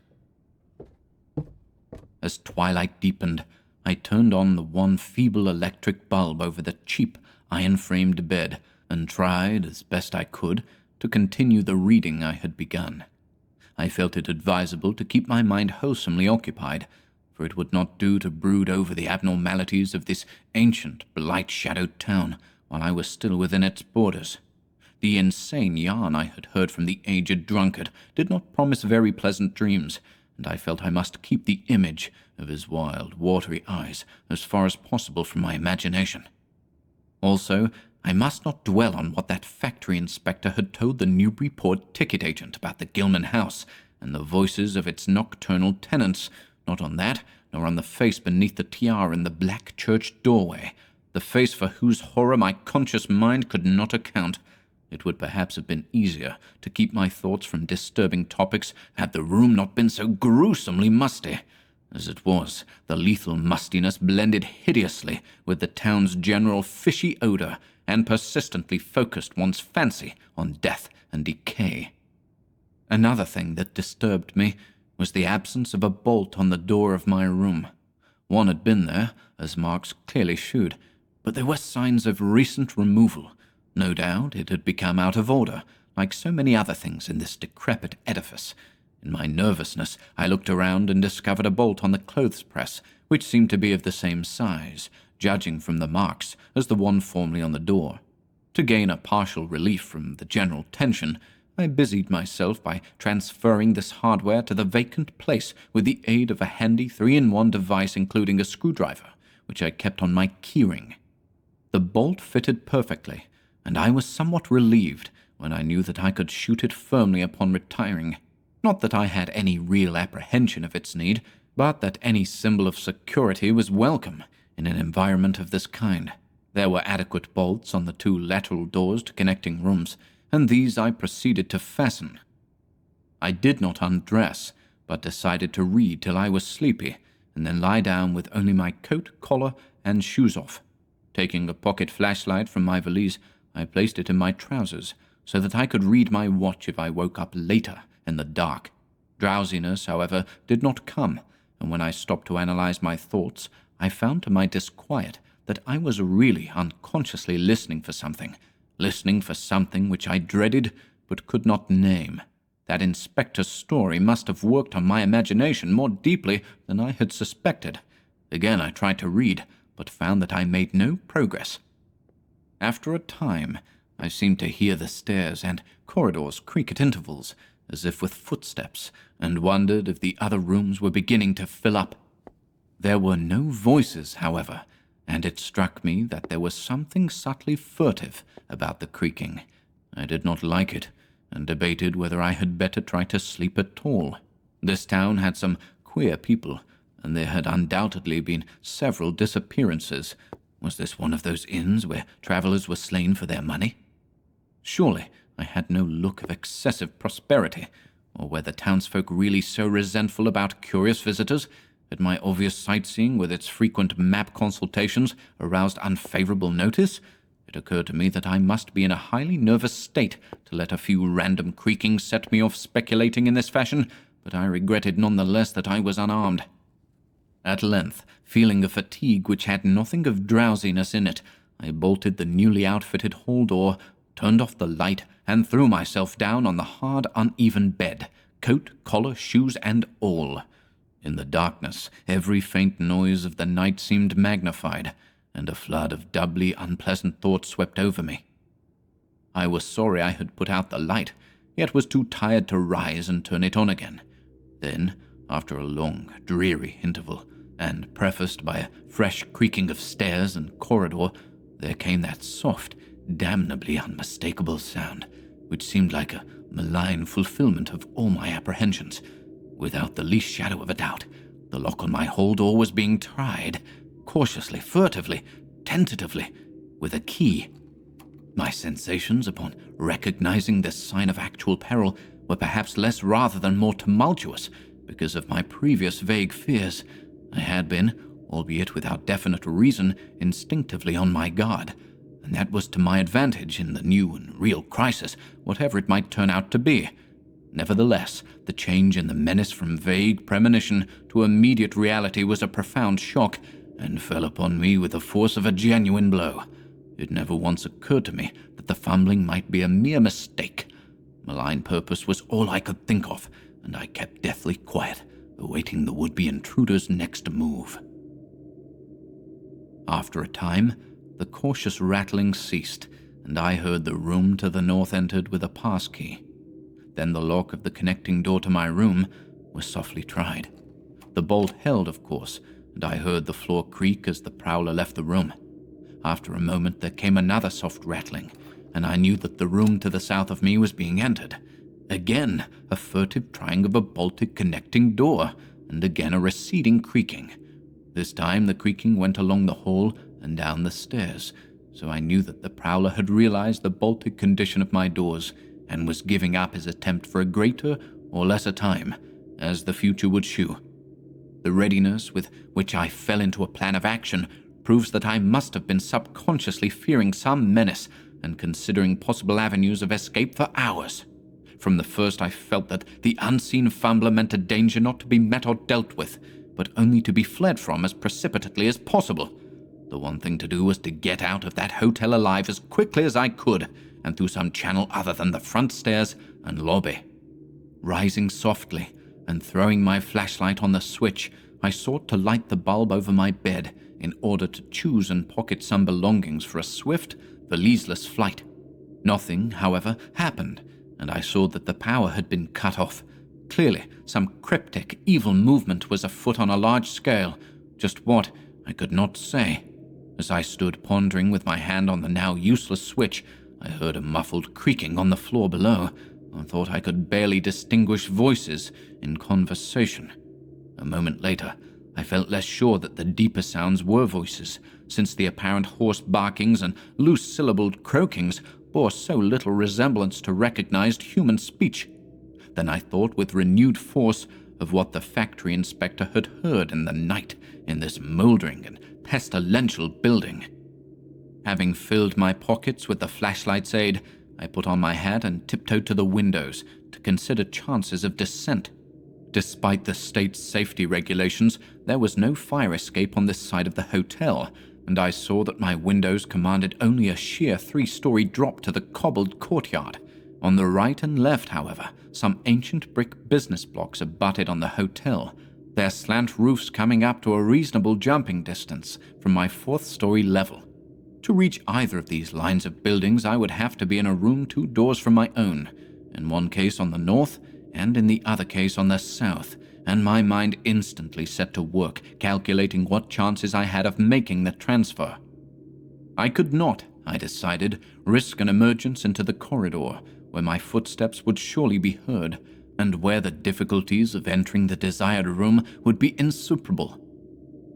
As twilight deepened, I turned on the one feeble electric bulb over the cheap, iron-framed bed, and tried, as best I could, to continue the reading I had begun. I felt it advisable to keep my mind wholesomely occupied, for it would not do to brood over the abnormalities of this ancient, blight-shadowed town while I was still within its borders. The insane yarn I had heard from the aged drunkard did not promise very pleasant dreams, and I felt I must keep the image of his wild, watery eyes as far as possible from my imagination. Also, I must not dwell on what that factory inspector had told the Newburyport ticket agent about the Gilman house and the voices of its nocturnal tenants, not on that, nor on the face beneath the tiara in the black church doorway, the face for whose horror my conscious mind could not account. It would perhaps have been easier to keep my thoughts from disturbing topics had the room not been so gruesomely musty. As it was, the lethal mustiness blended hideously with the town's general fishy odor and persistently focused one's fancy on death and decay. Another thing that disturbed me was the absence of a bolt on the door of my room. One had been there, as marks clearly shewed, but there were signs of recent removal. No doubt it had become out of order, like so many other things in this decrepit edifice. In my nervousness, I looked around and discovered a bolt on the clothes press, which seemed to be of the same size, judging from the marks, as the one formerly on the door. To gain a partial relief from the general tension, I busied myself by transferring this hardware to the vacant place with the aid of a handy 3-in-1 device including a screwdriver, which I kept on my keyring. The bolt fitted perfectly, and I was somewhat relieved when I knew that I could shoot it firmly upon retiring. Not that I had any real apprehension of its need, but that any symbol of security was welcome in an environment of this kind. There were adequate bolts on the 2 lateral doors to connecting rooms, and these I proceeded to fasten. I did not undress, but decided to read till I was sleepy, and then lie down with only my coat, collar, and shoes off. Taking a pocket flashlight from my valise, I placed it in my trousers, so that I could read my watch if I woke up later in the dark. Drowsiness, however, did not come, and when I stopped to analyze my thoughts, I found to my disquiet that I was really unconsciously listening for something which I dreaded but could not name. That inspector's story must have worked on my imagination more deeply than I had suspected. Again I tried to read, but found that I made no progress. After a time, I seemed to hear the stairs and corridors creak at intervals, as if with footsteps, and wondered if the other rooms were beginning to fill up. There were no voices, however, and it struck me that there was something subtly furtive about the creaking. I did not like it, and debated whether I had better try to sleep at all. This town had some queer people, and there had undoubtedly been several disappearances. Was this one of those inns where travellers were slain for their money? Surely I had no look of excessive prosperity, or were the townsfolk really so resentful about curious visitors? Had my obvious sightseeing with its frequent map consultations aroused unfavorable notice? It occurred to me that I must be in a highly nervous state to let a few random creakings set me off speculating in this fashion, but I regretted none the less that I was unarmed. At length, feeling a fatigue which had nothing of drowsiness in it, I bolted the newly outfitted hall door, turned off the light, and threw myself down on the hard, uneven bed, coat, collar, shoes, and all. In the darkness, every faint noise of the night seemed magnified, and a flood of doubly unpleasant thoughts swept over me. I was sorry I had put out the light, yet was too tired to rise and turn it on again. Then, after a long, dreary interval, and prefaced by a fresh creaking of stairs and corridor, there came that soft, damnably unmistakable sound, which seemed like a malign fulfillment of all my apprehensions. Without the least shadow of a doubt, the lock on my hall door was being tried, cautiously, furtively, tentatively, with a key. My sensations upon recognizing this sign of actual peril were perhaps less rather than more tumultuous, because of my previous vague fears. I had been, albeit without definite reason, instinctively on my guard, and that was to my advantage in the new and real crisis, whatever it might turn out to be. Nevertheless, the change in the menace from vague premonition to immediate reality was a profound shock, and fell upon me with the force of a genuine blow. It never once occurred to me that the fumbling might be a mere mistake. Malign purpose was all I could think of, and I kept deathly quiet, awaiting the would-be intruder's next move. After a time, the cautious rattling ceased, and I heard the room to the north entered with a pass key. Then the lock of the connecting door to my room was softly tried. The bolt held, of course, and I heard the floor creak as the prowler left the room. after a moment there came another soft rattling, and I knew that the room to the south of me was being entered. Again, a furtive trying of a bolted connecting door, and again a receding creaking. This time the creaking went along the hall and down the stairs, so I knew that the prowler had realized the bolted condition of my doors and was giving up his attempt for a greater or lesser time, as the future would shew. The readiness with which I fell into a plan of action proves that I must have been subconsciously fearing some menace and considering possible avenues of escape for hours. From the first I felt that the unseen fumbler meant a danger not to be met or dealt with, but only to be fled from as precipitately as possible. The one thing to do was to get out of that hotel alive as quickly as I could, and through some channel other than the front stairs and lobby. Rising softly and throwing my flashlight on the switch, I sought to light the bulb over my bed in order to choose and pocket some belongings for a swift, valiseless flight. Nothing, however, happened, and I saw that the power had been cut off. Clearly, some cryptic, evil movement was afoot on a large scale. Just what, I could not say. As I stood pondering with my hand on the now useless switch, I heard a muffled creaking on the floor below. I thought I could barely distinguish voices in conversation. A moment later, I felt less sure that the deeper sounds were voices, since the apparent hoarse barkings and loose-syllabled croakings bore so little resemblance to recognized human speech. Then I thought with renewed force of what the factory inspector had heard in the night in this mouldering and pestilential building. Having filled my pockets with the flashlight's aid, I put on my hat and tiptoed to the windows to consider chances of descent. Despite the state's safety regulations, there was no fire escape on this side of the hotel, and I saw that my windows commanded only a sheer 3-story drop to the cobbled courtyard. On the right and left, however, some ancient brick business blocks abutted on the hotel, their slant roofs coming up to a reasonable jumping distance from my 4th-story level. To reach either of these lines of buildings, I would have to be in a room 2 doors from my own, in one case on the north and in the other case on the south, and my mind instantly set to work calculating what chances I had of making the transfer. I could not, I decided, risk an emergence into the corridor, where my footsteps would surely be heard, and where the difficulties of entering the desired room would be insuperable.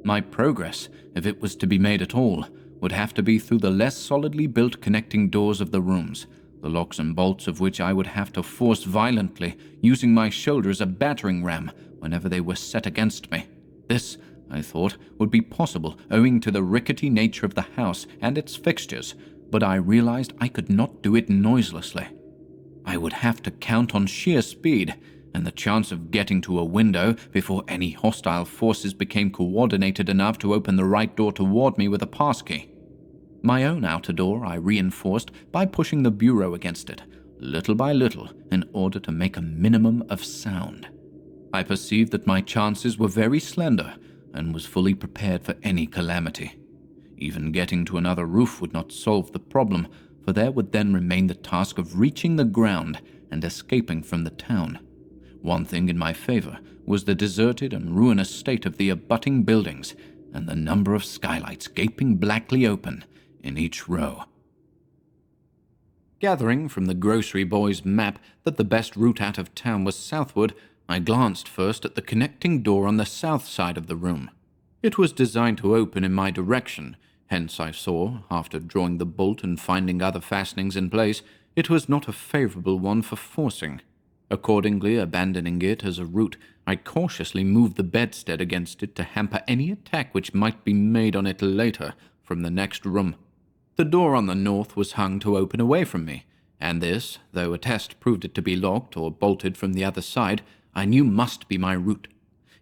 My progress, if it was to be made at all, would have to be through the less solidly built connecting doors of the rooms, the locks and bolts of which I would have to force violently, using my shoulder as a battering ram whenever they were set against me. This, I thought, would be possible owing to the rickety nature of the house and its fixtures, but I realized I could not do it noiselessly. I would have to count on sheer speed, and the chance of getting to a window before any hostile forces became coordinated enough to open the right door toward me with a passkey. My own outer door I reinforced by pushing the bureau against it, little by little, in order to make a minimum of sound. I perceived that my chances were very slender, and was fully prepared for any calamity. Even getting to another roof would not solve the problem, for there would then remain the task of reaching the ground and escaping from the town. One thing in my favor was the deserted and ruinous state of the abutting buildings, and the number of skylights gaping blackly open in each row. Gathering from the grocery boy's map that the best route out of town was southward, I glanced first at the connecting door on the south side of the room. It was designed to open in my direction, hence I saw, after drawing the bolt and finding other fastenings in place, it was not a favorable one for forcing. Accordingly, abandoning it as a route, I cautiously moved the bedstead against it to hamper any attack which might be made on it later from the next room. The door on the north was hung to open away from me, and this, though a test proved it to be locked or bolted from the other side, I knew must be my route.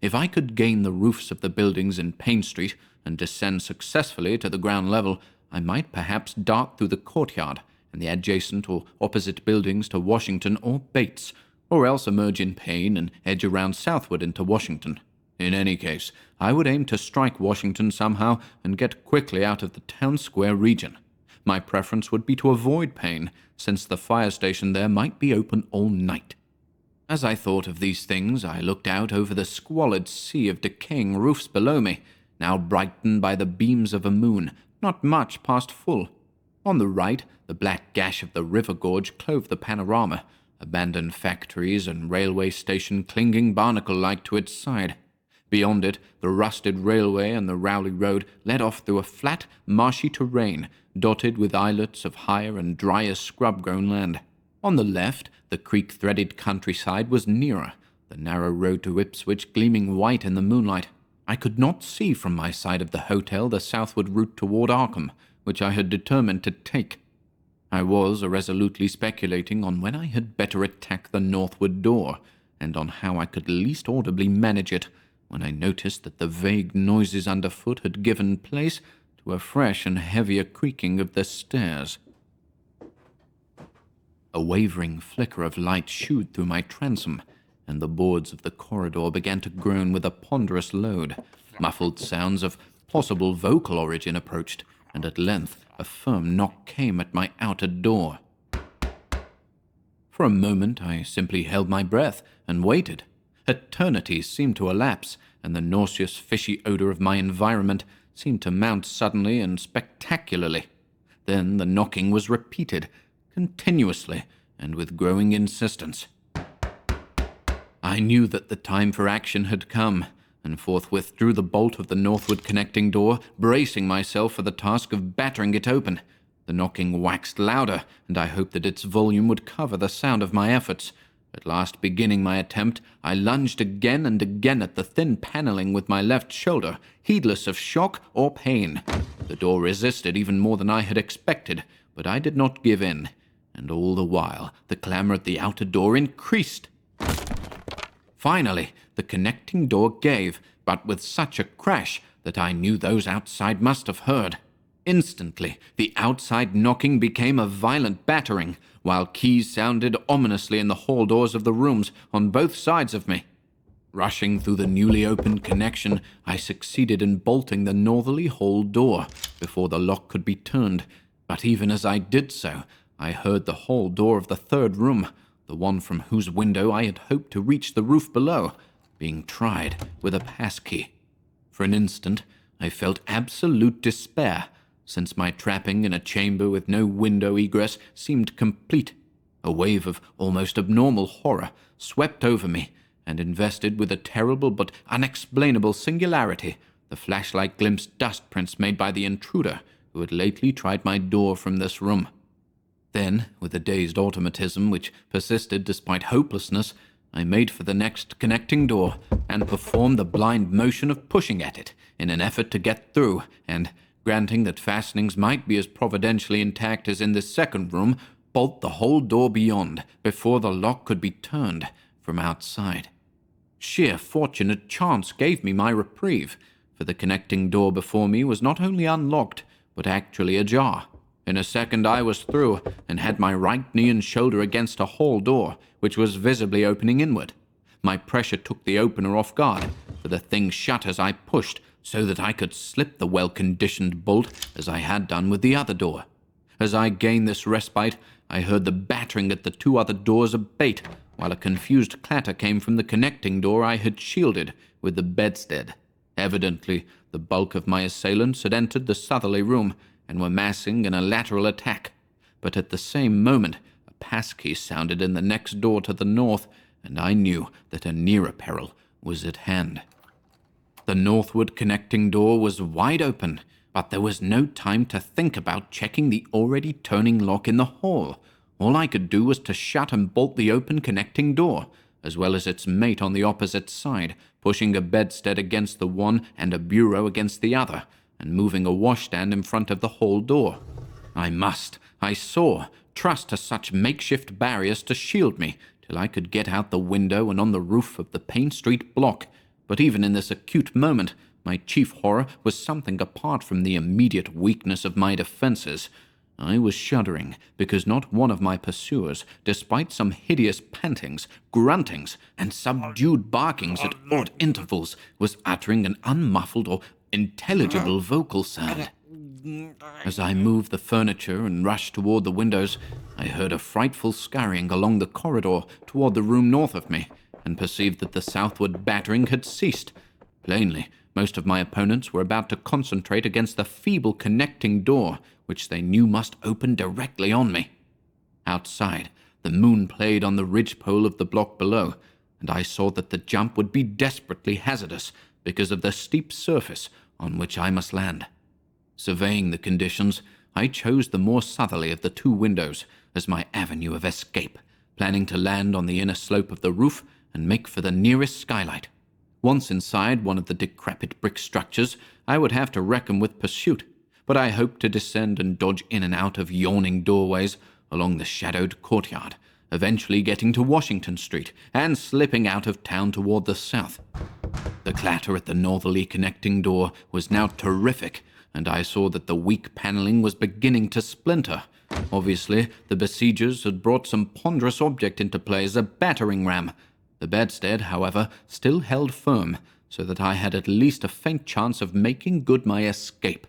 If I could gain the roofs of the buildings in Payne Street and descend successfully to the ground level, I might perhaps dart through the courtyard and the adjacent or opposite buildings to Washington or Bates, or else emerge in Payne and edge around southward into Washington. In any case, I would aim to strike Washington somehow and get quickly out of the town square region. My preference would be to avoid Payne, since the fire station there might be open all night. As I thought of these things, I looked out over the squalid sea of decaying roofs below me, now brightened by the beams of a moon, not much past full. On the right, the black gash of the river gorge clove the panorama, abandoned factories and railway station clinging barnacle-like to its side. Beyond it, the rusted railway and the Rowley Road led off through a flat, marshy terrain, dotted with islets of higher and drier scrub-grown land. On the left, the creek-threaded countryside was nearer, the narrow road to Ipswich gleaming white in the moonlight. I could not see from my side of the hotel the southward route toward Arkham, which I had determined to take. I was irresolutely speculating on when I had better attack the northward door, and on how I could least audibly manage it, when I noticed that the vague noises underfoot had given place to a fresh and heavier creaking of the stairs. A wavering flicker of light shooed through my transom, and the boards of the corridor began to groan with a ponderous load. Muffled sounds of possible vocal origin approached, and at length a firm knock came at my outer door. For a moment I simply held my breath and waited. Eternities seemed to elapse, and the nauseous, fishy odor of my environment seemed to mount suddenly and spectacularly. Then the knocking was repeated, continuously, and with growing insistence. I knew that the time for action had come, and forthwith drew the bolt of the northward connecting door, bracing myself for the task of battering it open. The knocking waxed louder, and I hoped that its volume would cover the sound of my efforts. At last, beginning my attempt, I lunged again and again at the thin paneling with my left shoulder, heedless of shock or pain. The door resisted even more than I had expected, but I did not give in, and all the while the clamor at the outer door increased. Finally, the connecting door gave, but with such a crash that I knew those outside must have heard. Instantly, the outside knocking became a violent battering, while keys sounded ominously in the hall doors of the rooms on both sides of me. Rushing through the newly opened connection, I succeeded in bolting the northerly hall door before the lock could be turned, but even as I did so, I heard the hall door of the third room, the one from whose window I had hoped to reach the roof below, being tried with a passkey. For an instant, I felt absolute despair, since my trapping in a chamber with no window egress seemed complete. A wave of almost abnormal horror swept over me, and invested with a terrible but unexplainable singularity the flashlight glimpsed dust prints made by the intruder who had lately tried my door from this room. Then, with a dazed automatism which persisted despite hopelessness, I made for the next connecting door and performed the blind motion of pushing at it in an effort to get through, and, granting that fastenings might be as providentially intact as in this second room, bolt the whole door beyond before the lock could be turned from outside. Sheer fortunate chance gave me my reprieve, for the connecting door before me was not only unlocked, but actually ajar. In a second I was through, and had my right knee and shoulder against a hall door, which was visibly opening inward. My pressure took the opener off guard, for the thing shut as I pushed, so that I could slip the well-conditioned bolt as I had done with the other door. As I gained this respite, I heard the battering at the two other doors abate, while a confused clatter came from the connecting door I had shielded with the bedstead. Evidently, the bulk of my assailants had entered the southerly room and were massing in a lateral attack. But at the same moment, a passkey sounded in the next door to the north, and I knew that a nearer peril was at hand. The northward connecting door was wide open, but there was no time to think about checking the already turning lock in the hall. All I could do was to shut and bolt the open connecting door, as well as its mate on the opposite side, pushing a bedstead against the one and a bureau against the other, and moving a washstand in front of the hall door. I saw, trust to such makeshift barriers to shield me till I could get out the window and on the roof of the Payne Street block. But even in this acute moment, my chief horror was something apart from the immediate weakness of my defenses. I was shuddering because not one of my pursuers, despite some hideous pantings, gruntings, and subdued barkings at odd intervals, was uttering an unmuffled or intelligible vocal sound. As I moved the furniture and rushed toward the windows, I heard a frightful scurrying along the corridor toward the room north of me, and perceived that the southward battering had ceased. Plainly, Most of my opponents were about to concentrate against the feeble connecting door, which they knew must open directly on me. Outside, the moon played on the ridgepole of the block below, and I saw that the jump would be desperately hazardous because of the steep surface on which I must land. Surveying the conditions, I chose the more southerly of the two windows as my avenue of escape, planning to land on the inner slope of the roof and make for the nearest skylight. Once inside one of the decrepit brick structures, I would have to reckon with pursuit, but I hoped to descend and dodge in and out of yawning doorways along the shadowed courtyard, eventually getting to Washington Street and slipping out of town toward the south. The clatter at the northerly connecting door was now terrific, and I saw that the weak paneling was beginning to splinter. Obviously, the besiegers had brought some ponderous object into play as a battering ram. The bedstead, however, still held firm, so that I had at least a faint chance of making good my escape.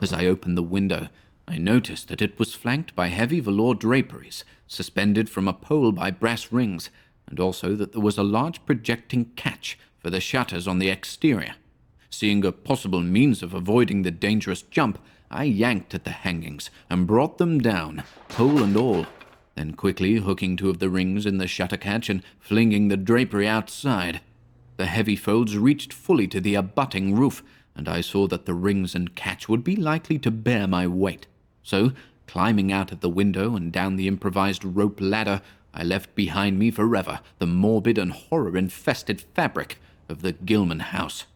As I opened the window, I noticed that it was flanked by heavy velour draperies, suspended from a pole by brass rings, and also that there was a large projecting catch for the shutters on the exterior. Seeing a possible means of avoiding the dangerous jump, I yanked at the hangings and brought them down, pole and all, then quickly hooking two of the rings in the shutter catch and flinging the drapery outside. The heavy folds reached fully to the abutting roof, and I saw that the rings and catch would be likely to bear my weight. So, climbing out of the window and down the improvised rope ladder, I left behind me forever the morbid and horror-infested fabric of the Gilman house.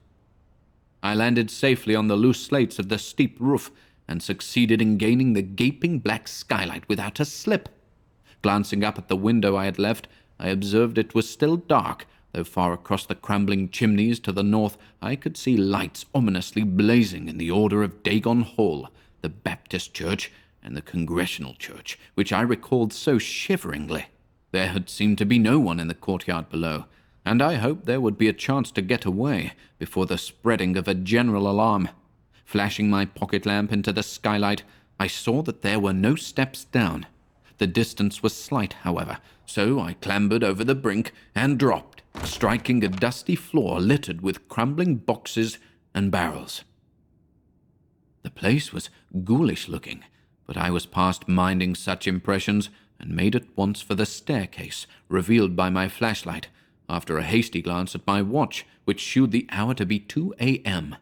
I landed safely on the loose slates of the steep roof and succeeded in gaining the gaping black skylight without a slip. Glancing up at the window I had left, I observed it was still dark, though far across the crumbling chimneys to the north I could see lights ominously blazing in the order of Dagon Hall, the Baptist Church, and the Congregational Church, which I recalled so shiveringly. There had seemed to be no one in the courtyard below, and I hoped there would be a chance to get away before the spreading of a general alarm. Flashing my pocket lamp into the skylight, I saw that there were no steps down. The distance was slight, however, so I clambered over the brink and dropped, striking a dusty floor littered with crumbling boxes and barrels. The place was ghoulish-looking, but I was past minding such impressions and made at once for the staircase revealed by my flashlight, after a hasty glance at my watch, which shewed the hour to be 2 a.m.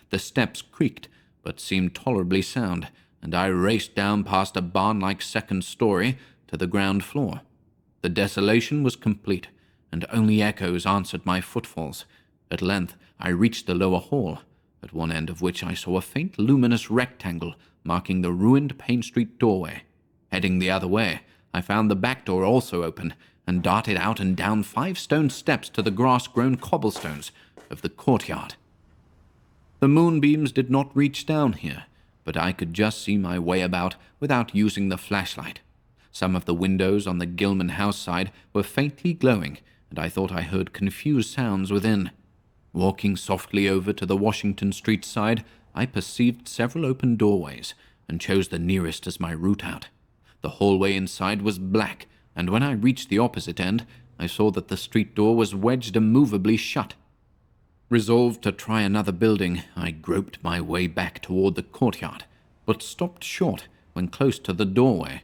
The steps creaked, but seemed tolerably sound, and I raced down past a barn-like second story to the ground floor. The desolation was complete, and only echoes answered my footfalls. At length I reached the lower hall, at one end of which I saw a faint luminous rectangle marking the ruined Payne Street doorway. Heading the other way, I found the back door also open, and darted out and down 5 stone steps to the grass-grown cobblestones of the courtyard. The moonbeams did not reach down here, but I could just see my way about without using the flashlight. Some of the windows on the Gilman house side were faintly glowing, and I thought I heard confused sounds within. Walking softly over to the Washington Street side, I perceived several open doorways, and chose the nearest as my route out. The hallway inside was black, and when I reached the opposite end, I saw that the street door was wedged immovably shut. Resolved to try another building, I groped my way back toward the courtyard, but stopped short when close to the doorway.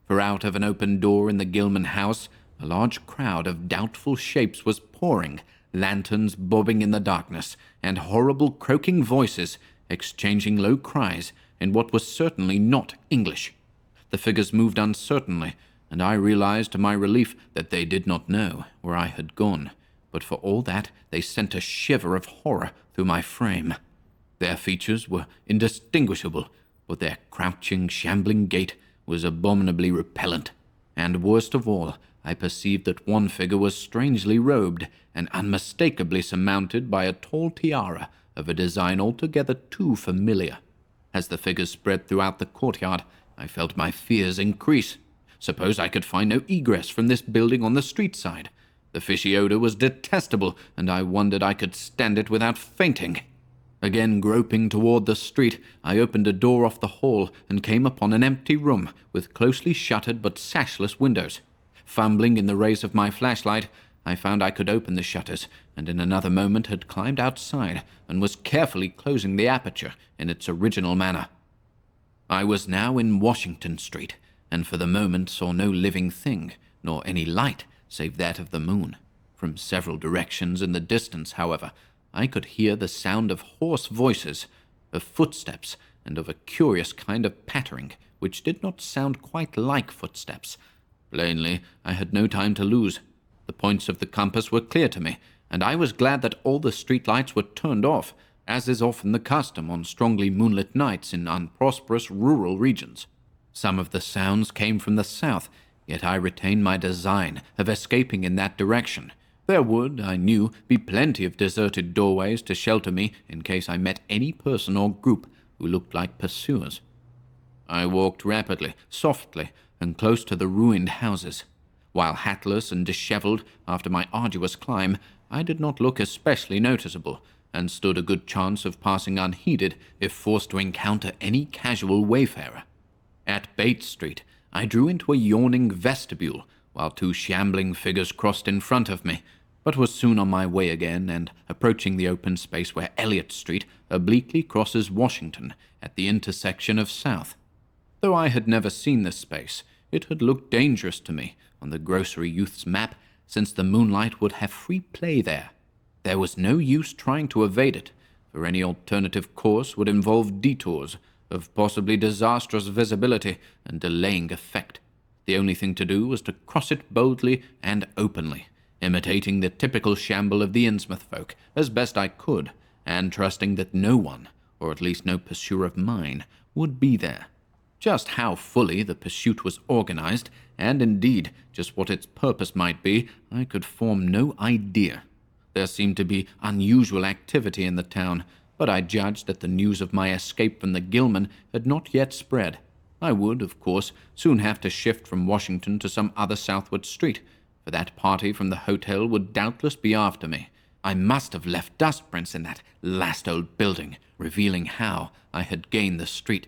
For out of an open door in the Gilman house, a large crowd of doubtful shapes was pouring, lanterns bobbing in the darkness, and horrible croaking voices exchanging low cries in what was certainly not English. The figures moved uncertainly, and I realized to my relief that they did not know where I had gone, but for all that they sent a shiver of horror through my frame. Their features were indistinguishable, but their crouching, shambling gait was abominably repellent, and worst of all, I perceived that one figure was strangely robed and unmistakably surmounted by a tall tiara of a design altogether too familiar. As the figures spread throughout the courtyard, I felt my fears increase. Suppose I could find no egress from this building on the street side. The fishy odor was detestable, and I wondered I could stand it without fainting. Again groping toward the street, I opened a door off the hall and came upon an empty room with closely shuttered but sashless windows. Fumbling in the rays of my flashlight, I found I could open the shutters, and in another moment had climbed outside and was carefully closing the aperture in its original manner. I was now in Washington Street, and for the moment saw no living thing, nor any light save that of the moon. From several directions in the distance, however, I could hear the sound of hoarse voices, of footsteps, and of a curious kind of pattering, which did not sound quite like footsteps. Plainly, I had no time to lose. The points of the compass were clear to me, and I was glad that all the street lights were turned off, as is often the custom on strongly moonlit nights in unprosperous rural regions. Some of the sounds came from the south, yet I retained my design of escaping in that direction. There would, I knew, be plenty of deserted doorways to shelter me in case I met any person or group who looked like pursuers. I walked rapidly, softly, and close to the ruined houses. While hatless and disheveled after my arduous climb, I did not look especially noticeable, and stood a good chance of passing unheeded if forced to encounter any casual wayfarer. At Bates Street, I drew into a yawning vestibule, while two shambling figures crossed in front of me, but was soon on my way again and approaching the open space where Elliott Street obliquely crosses Washington at the intersection of South. Though I had never seen this space, it had looked dangerous to me on the grocery youth's map, since the moonlight would have free play there. There was no use trying to evade it, for any alternative course would involve detours of possibly disastrous visibility and delaying effect. The only thing to do was to cross it boldly and openly, imitating the typical shamble of the Innsmouth folk as best I could, and trusting that no one, or at least no pursuer of mine, would be there. Just how fully the pursuit was organized, and indeed just what its purpose might be, I could form no idea. There seemed to be unusual activity in the town, but I judged that the news of my escape from the Gilman had not yet spread. I would, of course, soon have to shift from Washington to some other southward street, for that party from the hotel would doubtless be after me. I must have left dust prints in that last old building, revealing how I had gained the street.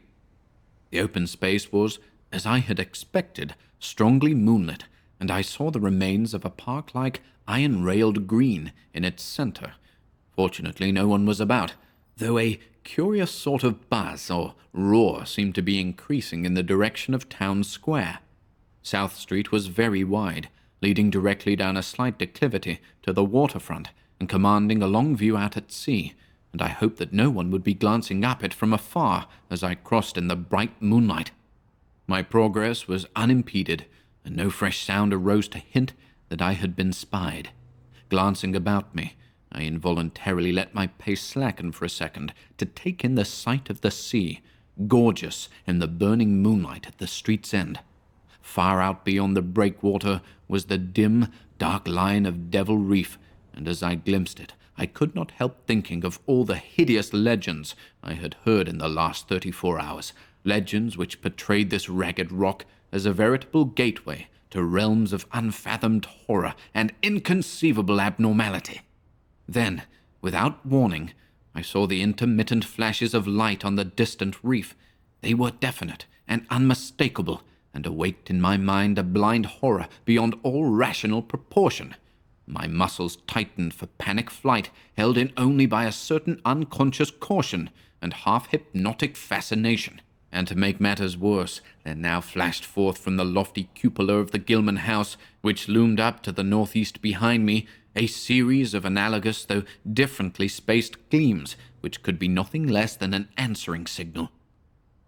The open space was, as I had expected, strongly moonlit, and I saw the remains of a park-like iron-railed green in its center. Fortunately, no one was about, though a curious sort of buzz or roar seemed to be increasing in the direction of Town Square. South Street was very wide, leading directly down a slight declivity to the waterfront and commanding a long view out at sea, and I hoped that no one would be glancing up it from afar as I crossed in the bright moonlight. My progress was unimpeded, and no fresh sound arose to hint that I had been spied. Glancing about me, I involuntarily let my pace slacken for a second to take in the sight of the sea, gorgeous in the burning moonlight at the street's end. Far out beyond the breakwater was the dim, dark line of Devil Reef, and as I glimpsed it, I could not help thinking of all the hideous legends I had heard in the last 34 hours, legends which portrayed this ragged rock as a veritable gateway to realms of unfathomed horror and inconceivable abnormality. Then, without warning, I saw the intermittent flashes of light on the distant reef. They were definite and unmistakable, and awaked in my mind a blind horror beyond all rational proportion. My muscles tightened for panic flight, held in only by a certain unconscious caution and half-hypnotic fascination. And to make matters worse, there now flashed forth from the lofty cupola of the Gilman house, which loomed up to the northeast behind me, a series of analogous though differently spaced gleams, which could be nothing less than an answering signal.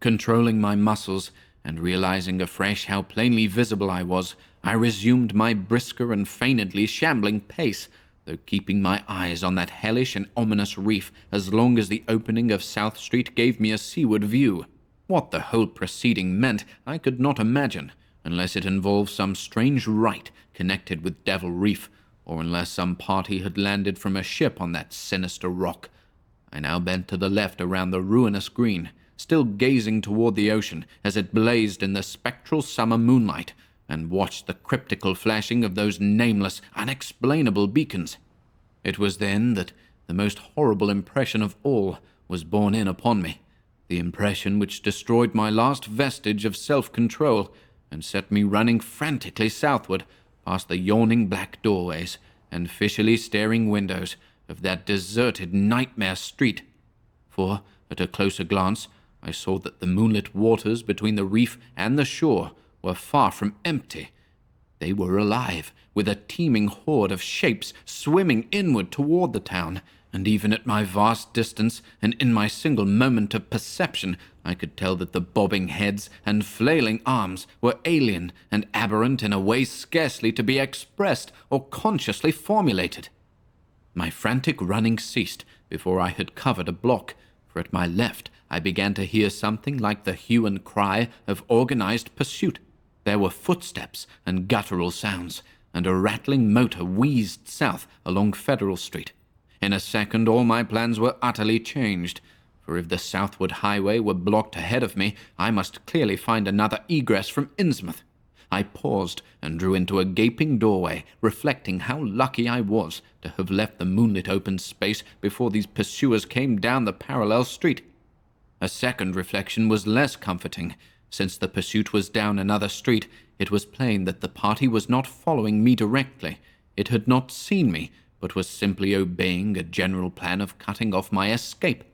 Controlling my muscles, and realizing afresh how plainly visible I was, I resumed my brisker and feignedly shambling pace, though keeping my eyes on that hellish and ominous reef as long as the opening of South Street gave me a seaward view. What the whole proceeding meant I could not imagine, unless it involved some strange rite connected with Devil Reef, or unless some party had landed from a ship on that sinister rock. I now bent to the left around the ruinous green, still gazing toward the ocean as it blazed in the spectral summer moonlight, and watched the cryptical flashing of those nameless, unexplainable beacons. It was then that the most horrible impression of all was borne in upon me, the impression which destroyed my last vestige of self-control and set me running frantically southward past the yawning black doorways and fishily staring windows of that deserted nightmare street. For, at a closer glance, I saw that the moonlit waters between the reef and the shore were far from empty. They were alive, with a teeming horde of shapes swimming inward toward the town, and even at my vast distance and in my single moment of perception, I could tell that the bobbing heads and flailing arms were alien and aberrant in a way scarcely to be expressed or consciously formulated. My frantic running ceased before I had covered a block, for at my left I began to hear something like the hue and cry of organized pursuit. There were footsteps and guttural sounds, and a rattling motor wheezed south along Federal Street. In a second all my plans were utterly changed, for if the southward highway were blocked ahead of me, I must clearly find another egress from Innsmouth. I paused and drew into a gaping doorway, reflecting how lucky I was to have left the moonlit open space before these pursuers came down the parallel street. A second reflection was less comforting. Since the pursuit was down another street, it was plain that the party was not following me directly. It had not seen me, but was simply obeying a general plan of cutting off my escape.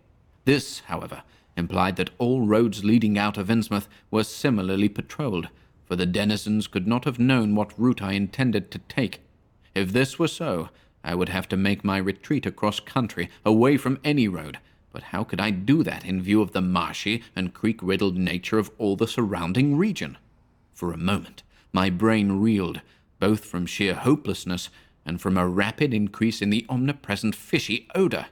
This, however, implied that all roads leading out of Innsmouth were similarly patrolled, for the denizens could not have known what route I intended to take. If this were so, I would have to make my retreat across country, away from any road. But how could I do that in view of the marshy and creek-riddled nature of all the surrounding region? For a moment, my brain reeled, both from sheer hopelessness and from a rapid increase in the omnipresent fishy odor.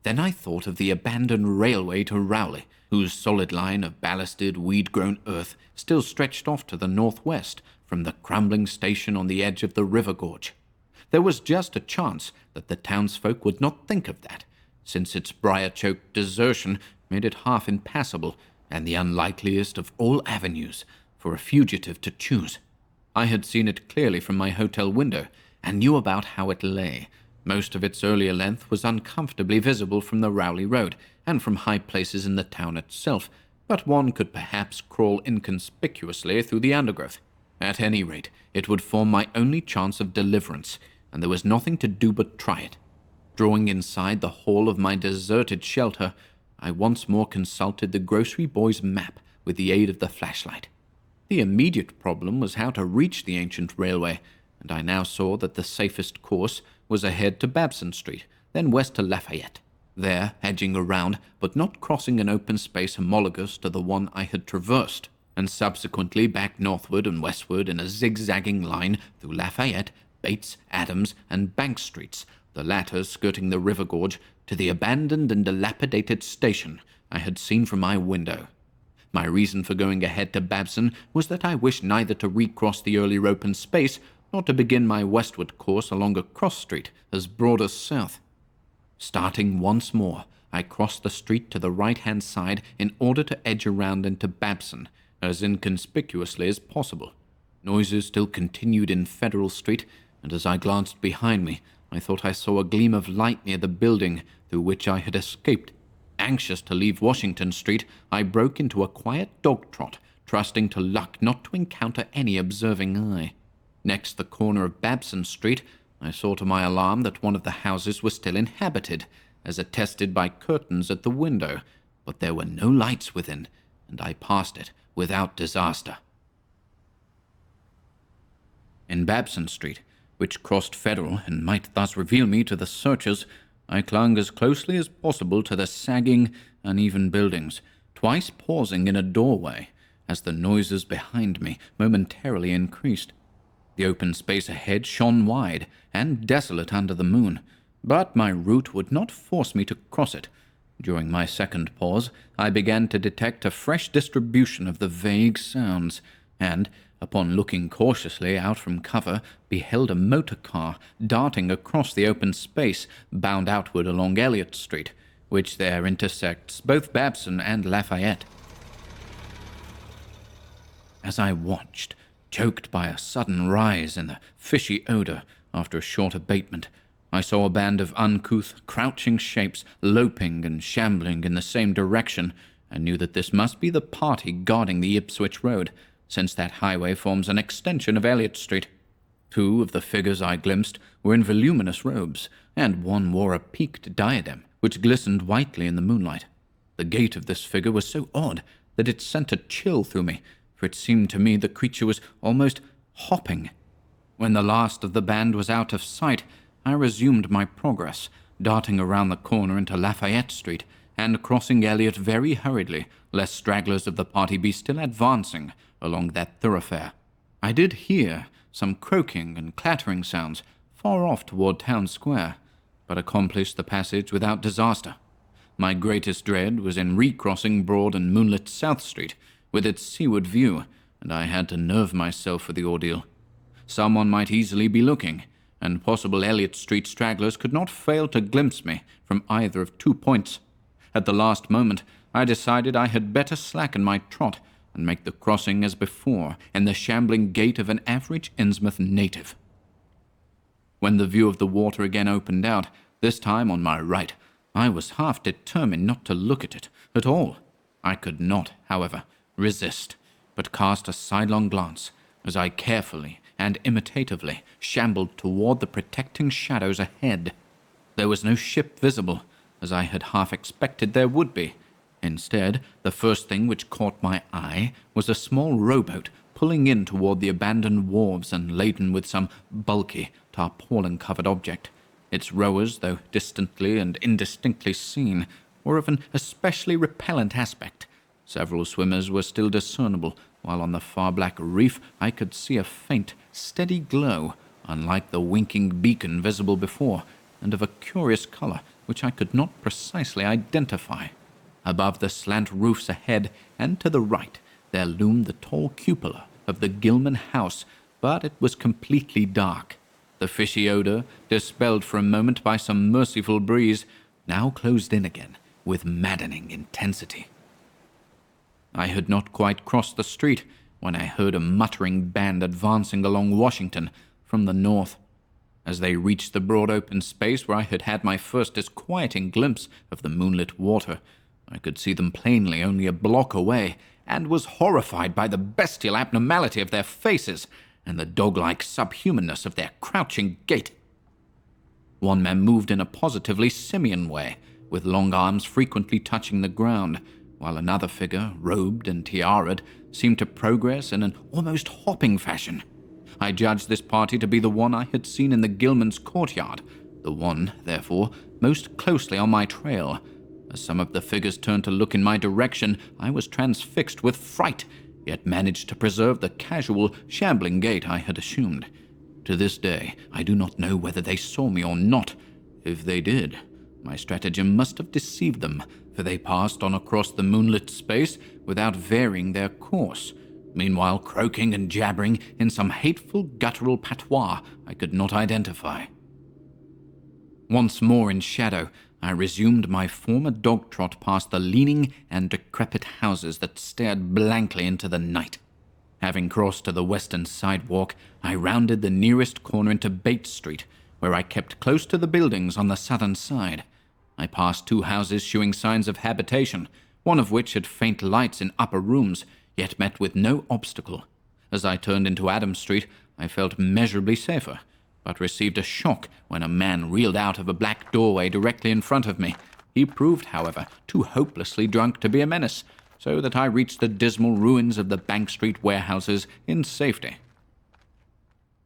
Then I thought of the abandoned railway to Rowley, whose solid line of ballasted, weed-grown earth still stretched off to the northwest from the crumbling station on the edge of the river gorge. There was just a chance that the townsfolk would not think of that, since its briar-choked desertion made it half impassable and the unlikeliest of all avenues for a fugitive to choose. I had seen it clearly from my hotel window and knew about how it lay. Most of its earlier length was uncomfortably visible from the Rowley Road and from high places in the town itself, but one could perhaps crawl inconspicuously through the undergrowth. At any rate, it would form my only chance of deliverance, and there was nothing to do but try it. Drawing inside the hall of my deserted shelter, I once more consulted the grocery boy's map with the aid of the flashlight. The immediate problem was how to reach the ancient railway, and I now saw that the safest course was ahead to Babson Street, then west to Lafayette. There, edging around, but not crossing an open space homologous to the one I had traversed, and subsequently back northward and westward in a zigzagging line through Lafayette, Bates, Adams, and Bank Streets, the latter skirting the river gorge, to the abandoned and dilapidated station I had seen from my window. My reason for going ahead to Babson was that I wished neither to recross the earlier open space nor to begin my westward course along a cross street as broad as south. Starting once more, I crossed the street to the right-hand side in order to edge around into Babson as inconspicuously as possible. Noises still continued in Federal Street, and as I glanced behind me, I thought I saw a gleam of light near the building through which I had escaped. Anxious to leave Washington Street, I broke into a quiet dog trot, trusting to luck not to encounter any observing eye. Next the corner of Babson Street, I saw to my alarm that one of the houses was still inhabited, as attested by curtains at the window, but there were no lights within, and I passed it without disaster. In Babson Street, which crossed Federal and might thus reveal me to the searchers, I clung as closely as possible to the sagging, uneven buildings, twice pausing in a doorway as the noises behind me momentarily increased. The open space ahead shone wide and desolate under the moon, but my route would not force me to cross it. During my second pause, I began to detect a fresh distribution of the vague sounds, and, upon looking cautiously out from cover, beheld a motor car darting across the open space, bound outward along Elliott Street, which there intersects both Babson and Lafayette. As I watched, choked by a sudden rise in the fishy odor after a short abatement, I saw a band of uncouth, crouching shapes loping and shambling in the same direction, and knew that this must be the party guarding the Ipswich Road, since that highway forms an extension of Elliott Street. Two of the figures I glimpsed were in voluminous robes, and one wore a peaked diadem, which glistened whitely in the moonlight. The gait of this figure was so odd that it sent a chill through me, for it seemed to me the creature was almost hopping. When the last of the band was out of sight, I resumed my progress, darting around the corner into Lafayette Street, and crossing Elliot very hurriedly, lest stragglers of the party be still advancing along that thoroughfare. I did hear some croaking and clattering sounds far off toward Town Square, but accomplished the passage without disaster. My greatest dread was in recrossing broad and moonlit South Street, with its seaward view, and I had to nerve myself for the ordeal. Someone might easily be looking, and possible Elliott Street stragglers could not fail to glimpse me from either of 2 points. At the last moment, I decided I had better slacken my trot and make the crossing as before, in the shambling gait of an average Innsmouth native. When the view of the water again opened out, this time on my right, I was half determined not to look at it at all. I could not, however, resist, but cast a sidelong glance as I carefully and imitatively shambled toward the protecting shadows ahead. There was no ship visible, as I had half expected there would be. Instead, the first thing which caught my eye was a small rowboat pulling in toward the abandoned wharves and laden with some bulky, tarpaulin-covered object. Its rowers, though distantly and indistinctly seen, were of an especially repellent aspect. Several swimmers were still discernible, while on the far black reef I could see a faint, steady glow, unlike the winking beacon visible before, and of a curious color which I could not precisely identify. Above the slant roofs ahead and to the right, there loomed the tall cupola of the Gilman house, but it was completely dark. The fishy odor, dispelled for a moment by some merciful breeze, now closed in again with maddening intensity. I had not quite crossed the street when I heard a muttering band advancing along Washington from the north. As they reached the broad open space where I had had my first disquieting glimpse of the moonlit water, I could see them plainly only a block away, and was horrified by the bestial abnormality of their faces and the dog-like subhumanness of their crouching gait. One man moved in a positively simian way, with long arms frequently touching the ground, while another figure, robed and tiaraed, seemed to progress in an almost hopping fashion. I judged this party to be the one I had seen in the Gilman's courtyard, the one, therefore, most closely on my trail. As some of the figures turned to look in my direction, I was transfixed with fright, yet managed to preserve the casual, shambling gait I had assumed. To this day, I do not know whether they saw me or not. If they did, my stratagem must have deceived them, for they passed on across the moonlit space without varying their course, meanwhile croaking and jabbering in some hateful guttural patois I could not identify. Once more in shadow, I resumed my former dog trot past the leaning and decrepit houses that stared blankly into the night. Having crossed to the western sidewalk, I rounded the nearest corner into Bates Street, where I kept close to the buildings on the southern side. I passed 2 houses showing signs of habitation, one of which had faint lights in upper rooms, yet met with no obstacle. As I turned into Adams Street, I felt measurably safer, but received a shock when a man reeled out of a black doorway directly in front of me. He proved, however, too hopelessly drunk to be a menace, so that I reached the dismal ruins of the Bank Street warehouses in safety.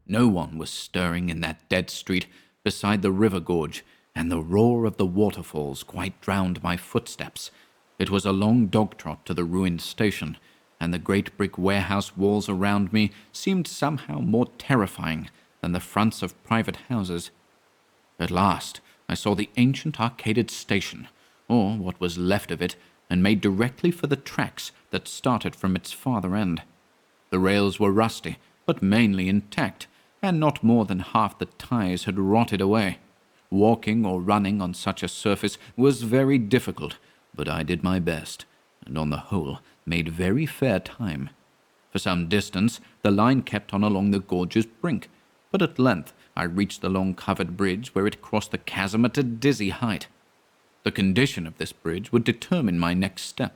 No one was stirring in that dead street beside the river gorge, and the roar of the waterfalls quite drowned my footsteps. It was a long dog trot to the ruined station, and the great brick warehouse walls around me seemed somehow more terrifying than the fronts of private houses. At last, I saw the ancient arcaded station, or what was left of it, and made directly for the tracks that started from its farther end. The rails were rusty, but mainly intact, and not more than half the ties had rotted away. Walking or running on such a surface was very difficult, but I did my best, and on the whole made very fair time. For some distance, the line kept on along the gorge's brink, but at length I reached the long covered bridge where it crossed the chasm at a dizzy height. The condition of this bridge would determine my next step.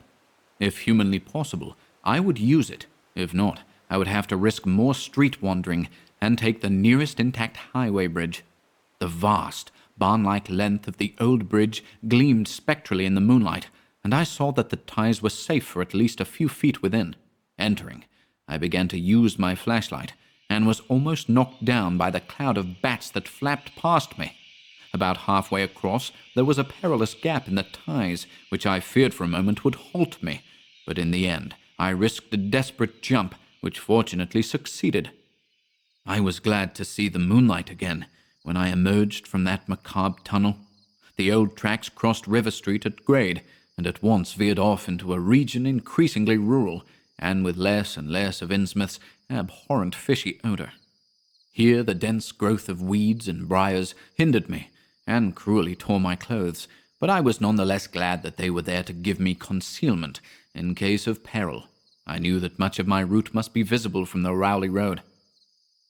If humanly possible, I would use it. If not, I would have to risk more street wandering, and take the nearest intact highway bridge. The vast, barn-like length of the old bridge gleamed spectrally in the moonlight, and I saw that the ties were safe for at least a few feet within. Entering, I began to use my flashlight, and was almost knocked down by the cloud of bats that flapped past me. About halfway across, there was a perilous gap in the ties, which I feared for a moment would halt me, but in the end I risked a desperate jump, which fortunately succeeded. I was glad to see the moonlight again when I emerged from that macabre tunnel. The old tracks crossed River Street at grade, and at once veered off into a region increasingly rural, and with less and less of Innsmouth's abhorrent fishy odor. Here the dense growth of weeds and briars hindered me, and cruelly tore my clothes, but I was none the less glad that they were there to give me concealment in case of peril. I knew that much of my route must be visible from the Rowley Road.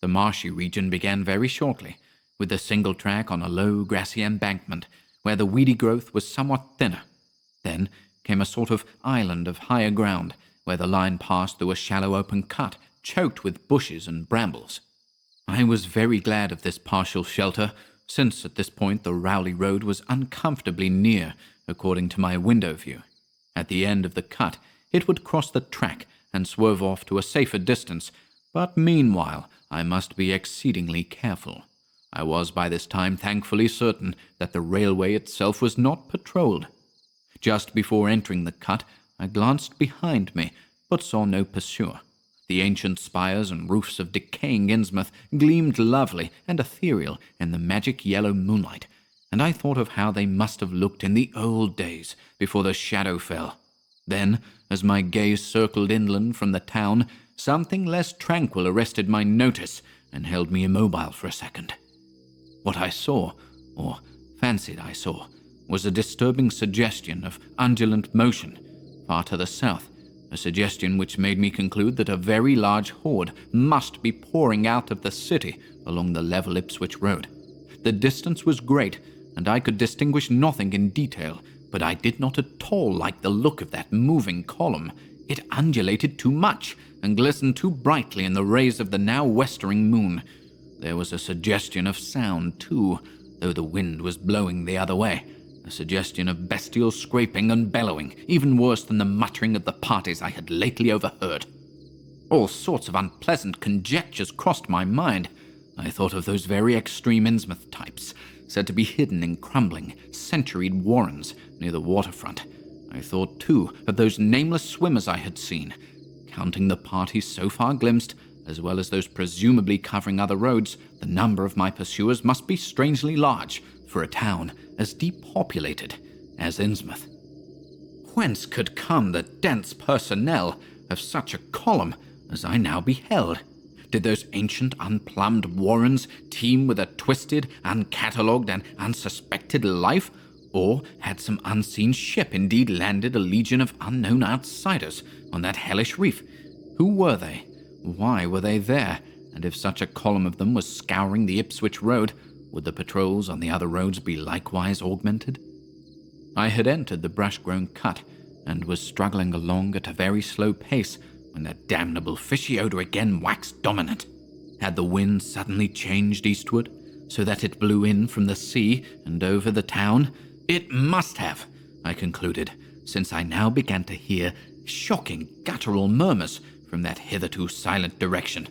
The marshy region began very shortly, with a single track on a low grassy embankment, where the weedy growth was somewhat thinner. Then came a sort of island of higher ground, where the line passed through a shallow open cut, choked with bushes and brambles. I was very glad of this partial shelter, since at this point the Rowley Road was uncomfortably near, according to my window view. At the end of the cut, it would cross the track and swerve off to a safer distance, but meanwhile I must be exceedingly careful. I was by this time thankfully certain that the railway itself was not patrolled. Just before entering the cut, I glanced behind me, but saw no pursuer. The ancient spires and roofs of decaying Innsmouth gleamed lovely and ethereal in the magic yellow moonlight, and I thought of how they must have looked in the old days before the shadow fell. Then, as my gaze circled inland from the town, something less tranquil arrested my notice and held me immobile for a second. What I saw, or fancied I saw, was a disturbing suggestion of undulant motion far to the south, a suggestion which made me conclude that a very large horde must be pouring out of the city along the level Ipswich Road. The distance was great, and I could distinguish nothing in detail, but I did not at all like the look of that moving column. It undulated too much, and glistened too brightly in the rays of the now westering moon. There was a suggestion of sound, too, though the wind was blowing the other way. A suggestion of bestial scraping and bellowing, even worse than the muttering of the parties I had lately overheard. All sorts of unpleasant conjectures crossed my mind. I thought of those very extreme Innsmouth types, said to be hidden in crumbling, centuried warrens near the waterfront. I thought, too, of those nameless swimmers I had seen. Counting the parties so far glimpsed, as well as those presumably covering other roads, the number of my pursuers must be strangely large for a town as depopulated as Innsmouth. Whence could come the dense personnel of such a column as I now beheld? Did those ancient, unplumbed warrens teem with a twisted, uncatalogued, and unsuspected life? Or had some unseen ship indeed landed a legion of unknown outsiders on that hellish reef? Who were they? Why were they there? And if such a column of them was scouring the Ipswich Road, would the patrols on the other roads be likewise augmented? I had entered the brush-grown cut, and was struggling along at a very slow pace when that damnable fishy odor again waxed dominant. Had the wind suddenly changed eastward, so that it blew in from the sea and over the town? It must have, I concluded, since I now began to hear shocking guttural murmurs from that hitherto silent direction.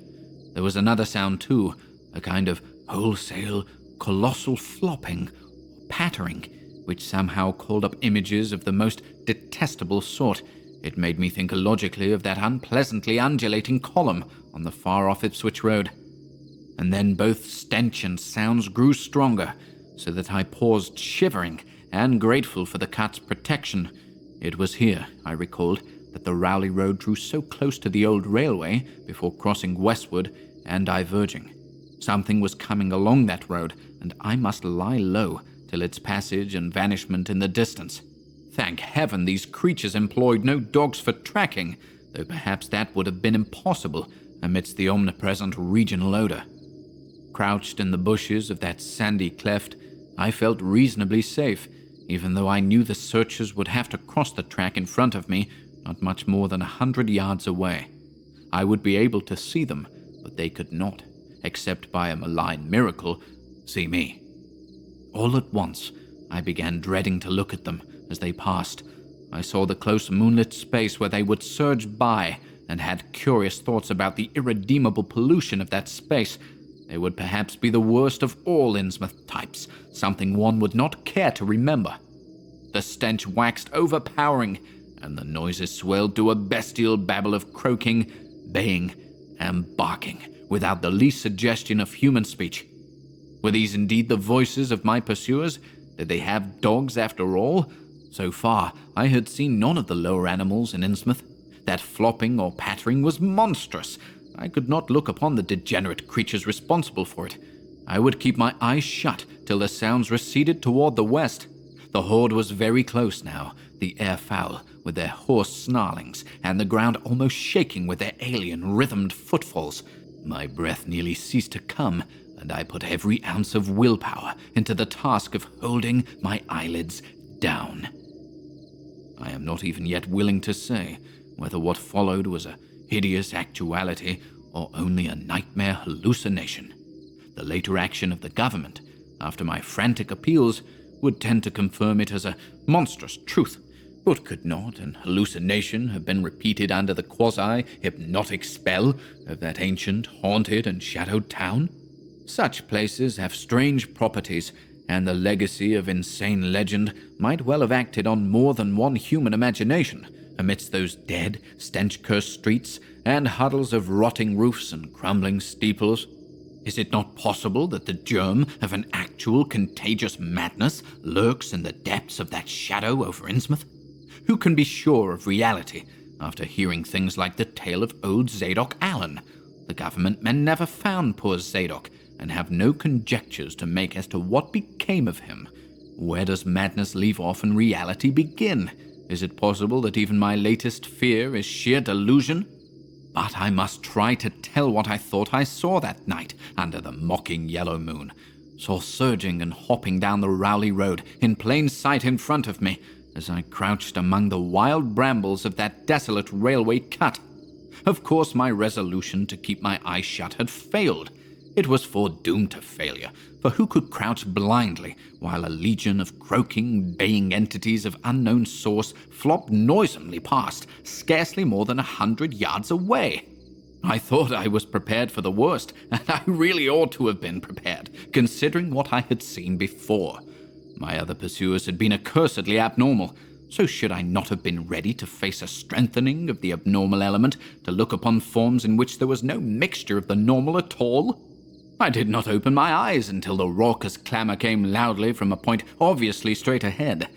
There was another sound, too, a kind of wholesale, colossal flopping, or pattering, which somehow called up images of the most detestable sort. It made me think illogically of that unpleasantly undulating column on the far-off Ipswich Road. And then both stench and sounds grew stronger, so that I paused shivering and grateful for the cut's protection. It was here, I recalled, that the Rowley Road drew so close to the old railway before crossing westward and diverging. Something was coming along that road, and I must lie low till its passage and vanishment in the distance. Thank heaven these creatures employed no dogs for tracking, though perhaps that would have been impossible amidst the omnipresent regional odor. Crouched in the bushes of that sandy cleft, I felt reasonably safe, even though I knew the searchers would have to cross the track in front of me, not much more than 100 yards away. I would be able to see them, but they could not, except by a malign miracle, see me. All at once, I began dreading to look at them as they passed. I saw the close moonlit space where they would surge by, and had curious thoughts about the irredeemable pollution of that space. They would perhaps be the worst of all Innsmouth types, something one would not care to remember. The stench waxed overpowering, and the noises swelled to a bestial babble of croaking, baying, and barking, without the least suggestion of human speech. Were these indeed the voices of my pursuers? Did they have dogs after all? So far, I had seen none of the lower animals in Innsmouth. That flopping or pattering was monstrous. I could not look upon the degenerate creatures responsible for it. I would keep my eyes shut till the sounds receded toward the west. The horde was very close now, the air foul with their hoarse snarlings, and the ground almost shaking with their alien rhythmed footfalls. My breath nearly ceased to come, and I put every ounce of willpower into the task of holding my eyelids down. I am not even yet willing to say whether what followed was a hideous actuality or only a nightmare hallucination. The later action of the government, after my frantic appeals, would tend to confirm it as a monstrous truth. But could not an hallucination have been repeated under the quasi-hypnotic spell of that ancient, haunted and shadowed town? Such places have strange properties, and the legacy of insane legend might well have acted on more than one human imagination amidst those dead, stench-cursed streets and huddles of rotting roofs and crumbling steeples. Is it not possible that the germ of an actual contagious madness lurks in the depths of that shadow over Innsmouth? Who can be sure of reality after hearing things like the tale of old Zadok Allen? The government men never found poor Zadok, and have no conjectures to make as to what became of him. Where does madness leave off and reality begin? Is it possible that even my latest fear is sheer delusion? But I must try to tell what I thought I saw that night under the mocking yellow moon. Saw surging and hopping down the Rowley Road in plain sight in front of me as I crouched among the wild brambles of that desolate railway cut. Of course, my resolution to keep my eyes shut had failed. It was foredoomed to failure, for who could crouch blindly while a legion of croaking, baying entities of unknown source flopped noisomely past, scarcely more than 100 yards away? I thought I was prepared for the worst, and I really ought to have been prepared, considering what I had seen before. My other pursuers had been accursedly abnormal, so should I not have been ready to face a strengthening of the abnormal element, to look upon forms in which there was no mixture of the normal at all? I did not open my eyes until the raucous clamor came loudly from a point obviously straight ahead.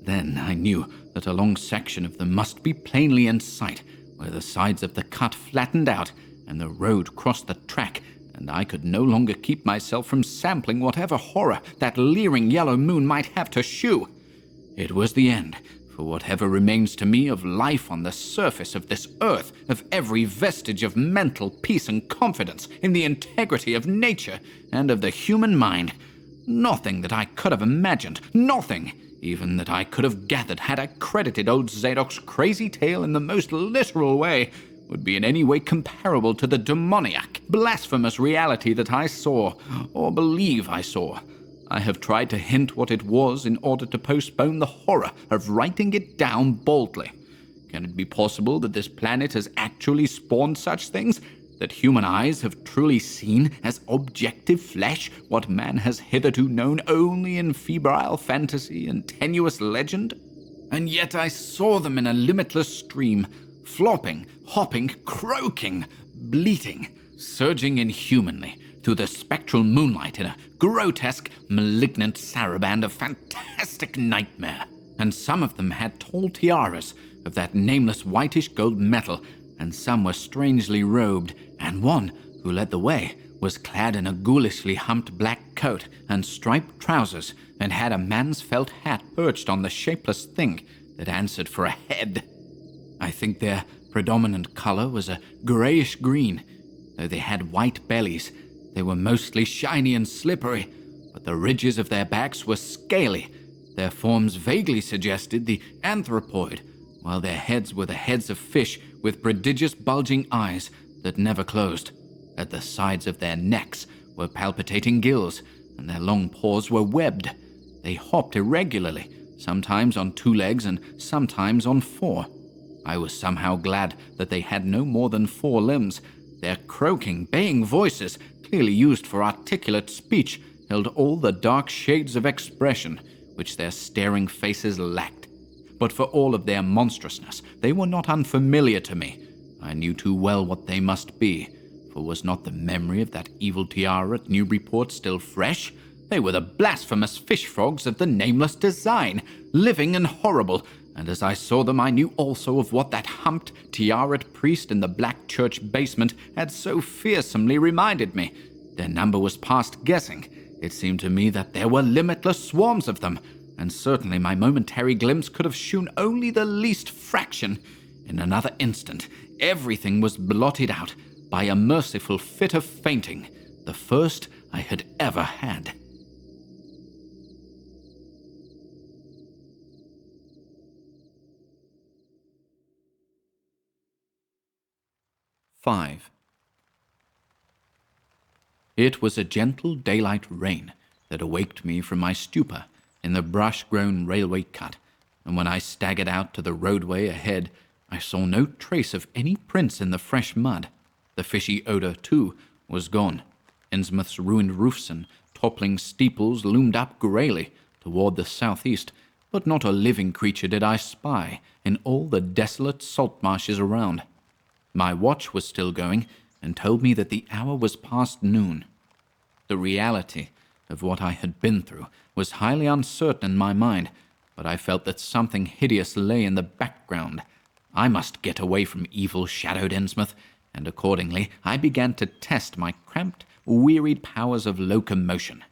Then I knew that a long section of them must be plainly in sight, where the sides of the cut flattened out and the road crossed the track, and I could no longer keep myself from sampling whatever horror that leering yellow moon might have to shew. It was the end, for whatever remains to me of life on the surface of this earth, of every vestige of mental peace and confidence in the integrity of nature and of the human mind. Nothing that I could have imagined, nothing even that I could have gathered had I credited old Zadok's crazy tale in the most literal way, would be in any way comparable to the demoniac, blasphemous reality that I saw, or believe I saw. I have tried to hint what it was in order to postpone the horror of writing it down boldly. Can it be possible that this planet has actually spawned such things? That human eyes have truly seen as objective flesh what man has hitherto known only in febrile fantasy and tenuous legend? And yet I saw them in a limitless stream, flopping, hopping, croaking, bleating, surging inhumanly through the spectral moonlight in a grotesque, malignant saraband of fantastic nightmare. And some of them had tall tiaras of that nameless whitish gold metal, and some were strangely robed, and one, who led the way, was clad in a ghoulishly humped black coat and striped trousers, and had a man's felt hat perched on the shapeless thing that answered for a head. I think their predominant color was a grayish green. Though they had white bellies, they were mostly shiny and slippery, but the ridges of their backs were scaly. Their forms vaguely suggested the anthropoid, while their heads were the heads of fish with prodigious bulging eyes that never closed. At the sides of their necks were palpitating gills, and their long paws were webbed. They hopped irregularly, sometimes on 2 legs and sometimes on 4. I was somehow glad that they had no more than 4 limbs. Their croaking, baying voices, clearly used for articulate speech, held all the dark shades of expression which their staring faces lacked. But for all of their monstrousness, they were not unfamiliar to me. I knew too well what they must be, for was not the memory of that evil tiara at Newburyport still fresh? They were the blasphemous fish-frogs of the nameless design, living and horrible, and as I saw them I knew also of what that humped, tiara'd priest in the black church basement had so fearsomely reminded me. Their number was past guessing. It seemed to me that there were limitless swarms of them, and certainly my momentary glimpse could have shewn only the least fraction. In another instant, everything was blotted out by a merciful fit of fainting, the first I had ever had. "5. It was a gentle daylight rain that awaked me from my stupor in the brush-grown railway cut, and when I staggered out to the roadway ahead, I saw no trace of any prints in the fresh mud. The fishy odor, too, was gone. Innsmouth's ruined roofs and toppling steeples loomed up greyly toward the southeast, but not a living creature did I spy in all the desolate salt marshes around. My watch was still going, and told me that the hour was past noon. The reality of what I had been through was highly uncertain in my mind, but I felt that something hideous lay in the background. I must get away from evil-shadowed Innsmouth, and accordingly I began to test my cramped, wearied powers of locomotion.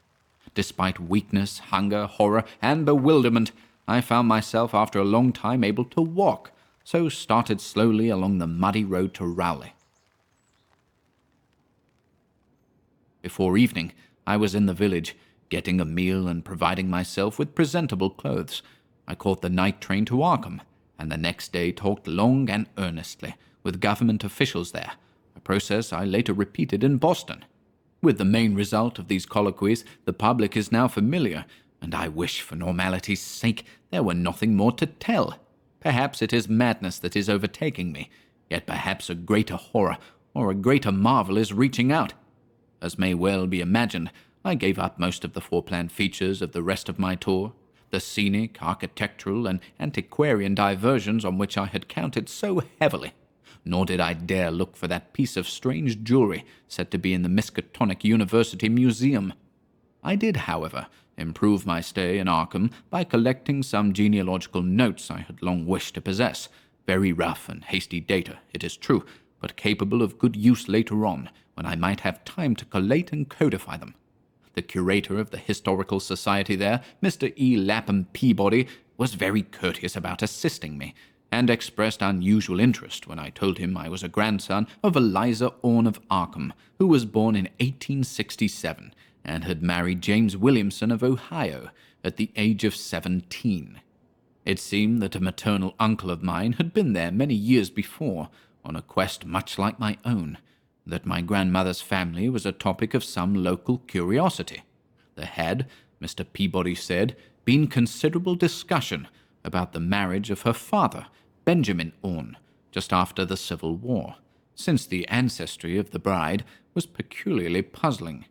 Despite weakness, hunger, horror, and bewilderment, I found myself after a long time able to walk, so started slowly along the muddy road to Rowley. Before evening, I was in the village, getting a meal and providing myself with presentable clothes. I caught the night train to Arkham, and the next day talked long and earnestly with government officials there, a process I later repeated in Boston. With the main result of these colloquies, the public is now familiar, and I wish for normality's sake there were nothing more to tell. Perhaps it is madness that is overtaking me, yet perhaps a greater horror or a greater marvel is reaching out. As may well be imagined, I gave up most of the foreplanned features of the rest of my tour, the scenic, architectural, and antiquarian diversions on which I had counted so heavily, nor did I dare look for that piece of strange jewelry said to be in the Miskatonic University Museum. I did, however, improve my stay in Arkham by collecting some genealogical notes I had long wished to possess, very rough and hasty data, it is true, but capable of good use later on, when I might have time to collate and codify them. The curator of the Historical Society there, Mr. E. Lapham Peabody, was very courteous about assisting me, and expressed unusual interest when I told him I was a grandson of Eliza Orne of Arkham, who was born in 1867, and had married James Williamson of Ohio at the age of 17. It seemed that a maternal uncle of mine had been there many years before, on a quest much like my own, that my grandmother's family was a topic of some local curiosity. There had, Mr. Peabody said, been considerable discussion about the marriage of her father, Benjamin Orne, just after the Civil War, since the ancestry of the bride was peculiarly puzzling.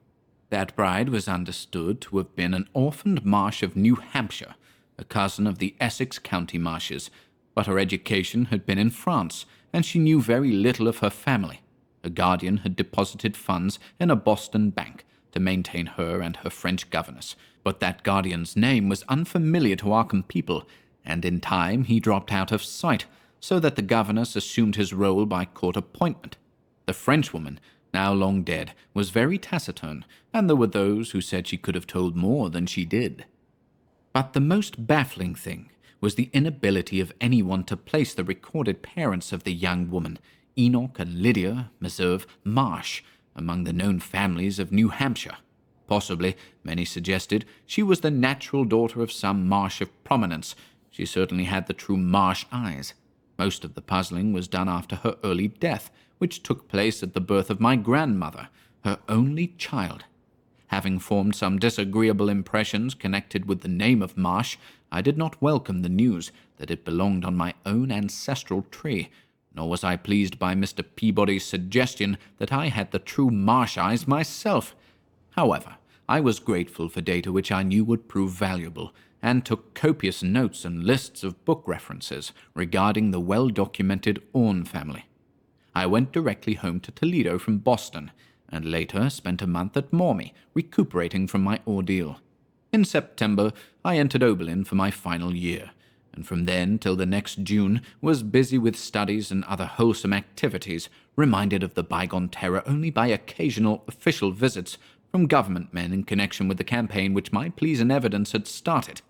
That bride was understood to have been an orphaned Marsh of New Hampshire, a cousin of the Essex County Marshes, but her education had been in France, and she knew very little of her family. A guardian had deposited funds in a Boston bank to maintain her and her French governess, but that guardian's name was unfamiliar to Arkham people, and in time he dropped out of sight, so that the governess assumed his role by court appointment. The Frenchwoman, now long dead, was very taciturn, and there were those who said she could have told more than she did. But the most baffling thing was the inability of anyone to place the recorded parents of the young woman, Enoch and Lydia Meserve Marsh, among the known families of New Hampshire. Possibly, many suggested, she was the natural daughter of some Marsh of prominence. She certainly had the true Marsh eyes. Most of the puzzling was done after her early death, which took place at the birth of my grandmother, her only child. Having formed some disagreeable impressions connected with the name of Marsh, I did not welcome the news that it belonged on my own ancestral tree, nor was I pleased by Mr. Peabody's suggestion that I had the true Marsh eyes myself. However, I was grateful for data which I knew would prove valuable, and took copious notes and lists of book references regarding the well-documented Orne family. I went directly home to Toledo from Boston, and later spent a month at Mormy, recuperating from my ordeal. In September, I entered Oberlin for my final year, and from then till the next June was busy with studies and other wholesome activities, reminded of the bygone terror only by occasional official visits from government men in connection with the campaign which my pleas and evidence had started.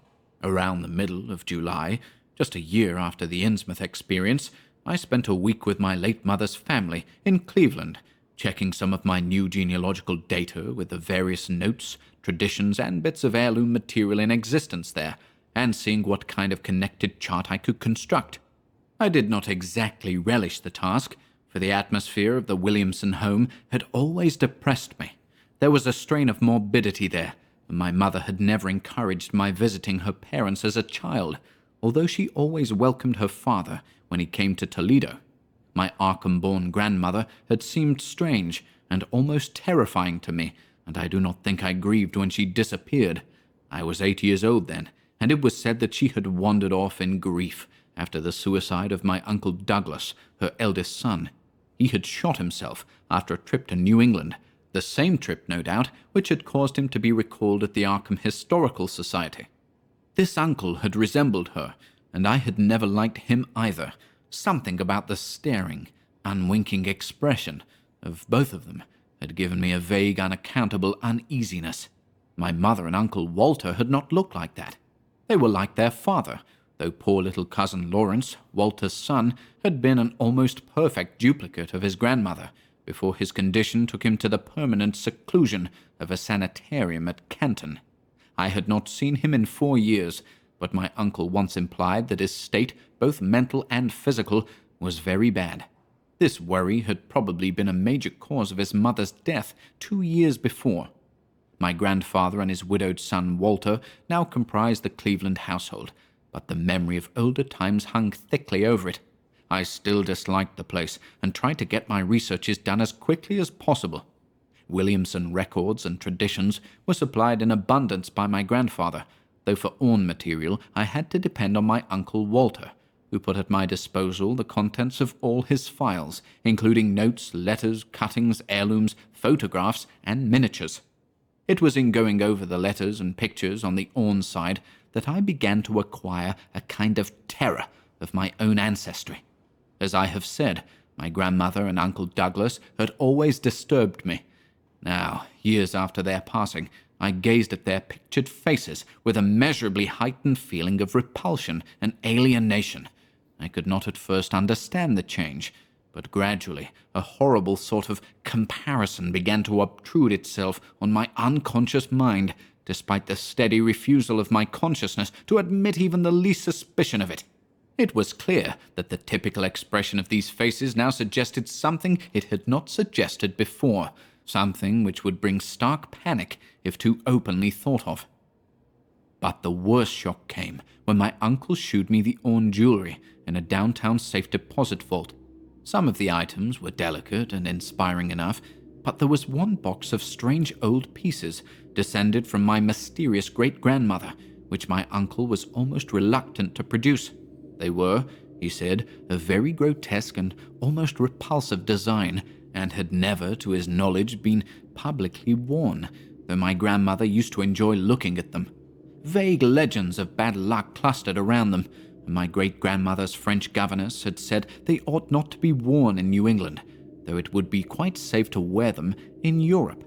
Around the middle of July, just a year after the Innsmouth experience, I spent a week with my late mother's family in Cleveland, checking some of my new genealogical data with the various notes, traditions, and bits of heirloom material in existence there, and seeing what kind of connected chart I could construct. I did not exactly relish the task, for the atmosphere of the Williamson home had always depressed me. There was a strain of morbidity there, and my mother had never encouraged my visiting her parents as a child, although she always welcomed her father when he came to Toledo. My Arkham-born grandmother had seemed strange and almost terrifying to me, and I do not think I grieved when she disappeared. I was 8 years old then, and it was said that she had wandered off in grief after the suicide of my Uncle Douglas, her eldest son. He had shot himself after a trip to New England, the same trip, no doubt, which had caused him to be recalled at the Arkham Historical Society. This uncle had resembled her, and I had never liked him either. Something about the staring, unwinking expression of both of them had given me a vague, unaccountable uneasiness. My mother and Uncle Walter had not looked like that. They were like their father, though poor little cousin Lawrence, Walter's son, had been an almost perfect duplicate of his grandmother before his condition took him to the permanent seclusion of a sanitarium at Canton. I had not seen him in 4 years, but my uncle once implied that his state, both mental and physical, was very bad. This worry had probably been a major cause of his mother's death 2 years before. My grandfather and his widowed son Walter now comprised the Cleveland household, but the memory of older times hung thickly over it. I still disliked the place and tried to get my researches done as quickly as possible. Williamson records and traditions were supplied in abundance by my grandfather, though for Orne material I had to depend on my Uncle Walter, who put at my disposal the contents of all his files, including notes, letters, cuttings, heirlooms, photographs, and miniatures. It was in going over the letters and pictures on the Orne side that I began to acquire a kind of terror of my own ancestry. As I have said, my grandmother and Uncle Douglas had always disturbed me. Now, years after their passing, I gazed at their pictured faces with a measurably heightened feeling of repulsion and alienation. I could not at first understand the change, but gradually a horrible sort of comparison began to obtrude itself on my unconscious mind, despite the steady refusal of my consciousness to admit even the least suspicion of it. It was clear that the typical expression of these faces now suggested something it had not suggested before, something which would bring stark panic if too openly thought of. But the worst shock came when my uncle shewed me the Orne jewelry in a downtown safe deposit vault. Some of the items were delicate and inspiring enough, but there was one box of strange old pieces descended from my mysterious great-grandmother, which my uncle was almost reluctant to produce. They were, he said, a very grotesque and almost repulsive design, and had never, to his knowledge, been publicly worn, though my grandmother used to enjoy looking at them. Vague legends of bad luck clustered around them, and my great-grandmother's French governess had said they ought not to be worn in New England, though it would be quite safe to wear them in Europe.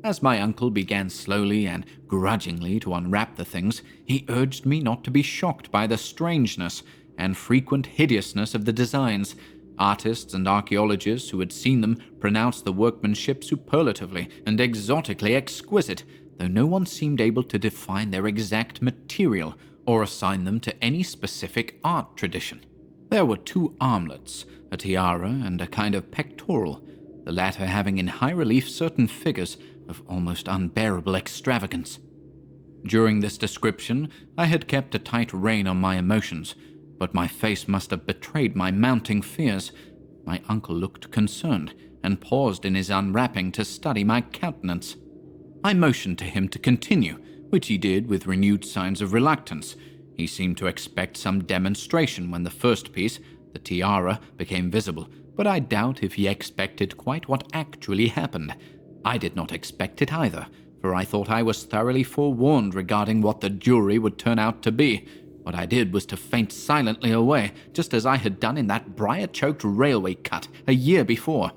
As my uncle began slowly and grudgingly to unwrap the things, he urged me not to be shocked by the strangeness and frequent hideousness of the designs. Artists and archaeologists who had seen them pronounced the workmanship superlatively and exotically exquisite, though no one seemed able to define their exact material or assign them to any specific art tradition. There were 2 armlets, a tiara and a kind of pectoral, the latter having in high relief certain figures of almost unbearable extravagance. During this description, I had kept a tight rein on my emotions, but my face must have betrayed my mounting fears. My uncle looked concerned and paused in his unwrapping to study my countenance. I motioned to him to continue, which he did with renewed signs of reluctance. He seemed to expect some demonstration when the first piece, the tiara, became visible, but I doubt if he expected quite what actually happened. I did not expect it either, for I thought I was thoroughly forewarned regarding what the jury would turn out to be. What I did was to faint silently away, just as I had done in that briar-choked railway cut a year before.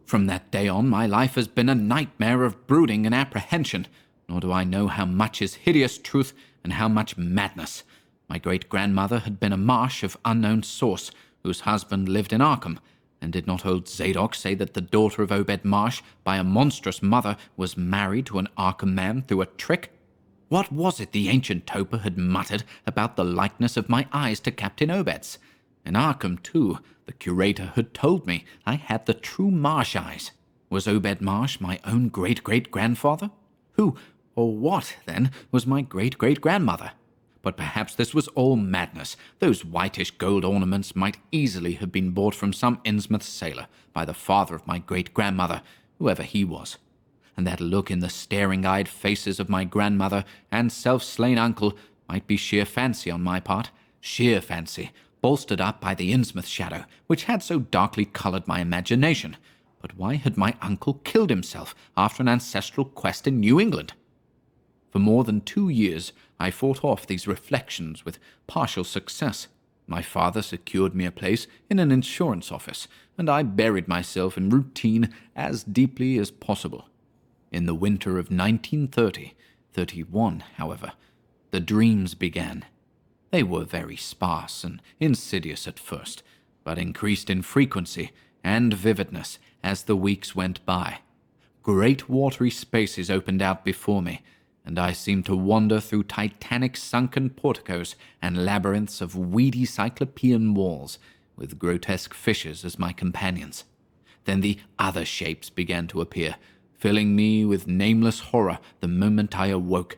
From that day on, my life has been a nightmare of brooding and apprehension, nor do I know how much is hideous truth and how much madness. My great-grandmother had been a Marsh of unknown source, whose husband lived in Arkham, and did not old Zadok say that the daughter of Obed Marsh, by a monstrous mother, was married to an Arkham man through a trick? What was it the ancient toper had muttered about the likeness of my eyes to Captain Obed's? In Arkham, too, the curator had told me I had the true Marsh eyes. Was Obed Marsh my own great-great-grandfather? Who, or what, then, was my great-great-grandmother? But perhaps this was all madness. Those whitish gold ornaments might easily have been bought from some Innsmouth sailor by the father of my great-grandmother, whoever he was. And that look in the staring-eyed faces of my grandmother and self-slain uncle might be sheer fancy on my part, sheer fancy, bolstered up by the Innsmouth shadow, which had so darkly coloured my imagination. But why had my uncle killed himself after an ancestral quest in New England? For more than 2 years, I fought off these reflections with partial success. My father secured me a place in an insurance office, and I buried myself in routine as deeply as possible. In the winter of 1930-31, however, the dreams began. They were very sparse and insidious at first, but increased in frequency and vividness as the weeks went by. Great watery spaces opened out before me, and I seemed to wander through titanic sunken porticos and labyrinths of weedy cyclopean walls, with grotesque fishes as my companions. Then the other shapes began to appear, filling me with nameless horror the moment I awoke.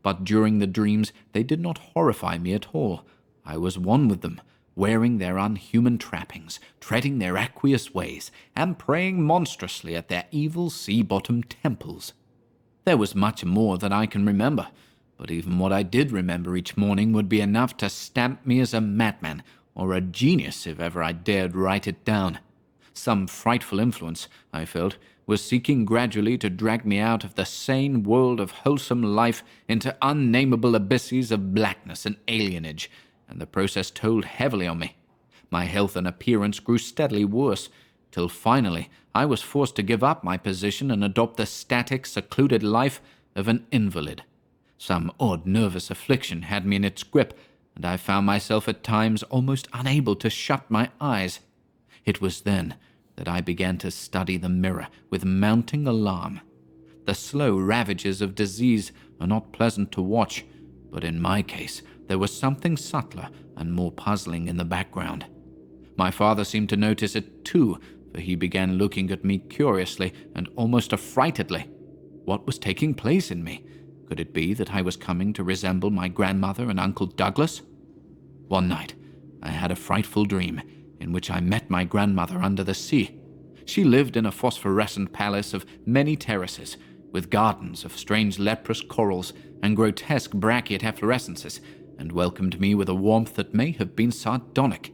But during the dreams they did not horrify me at all. I was one with them, wearing their unhuman trappings, treading their aqueous ways, and praying monstrously at their evil sea-bottom temples. There was much more than I can remember, but even what I did remember each morning would be enough to stamp me as a madman, or a genius if ever I dared write it down. Some frightful influence, I felt, was seeking gradually to drag me out of the sane world of wholesome life into unnameable abysses of blackness and alienage, and the process told heavily on me. My health and appearance grew steadily worse, till finally I was forced to give up my position and adopt the static, secluded life of an invalid. Some odd nervous affliction had me in its grip, and I found myself at times almost unable to shut my eyes. It was then that I began to study the mirror with mounting alarm. The slow ravages of disease are not pleasant to watch, but in my case there was something subtler and more puzzling in the background. My father seemed to notice it too, for he began looking at me curiously and almost affrightedly. What was taking place in me? Could it be that I was coming to resemble my grandmother and Uncle Douglas? One night I had a frightful dream in which I met my grandmother under the sea. She lived in a phosphorescent palace of many terraces, with gardens of strange leprous corals and grotesque brachiate efflorescences, and welcomed me with a warmth that may have been sardonic.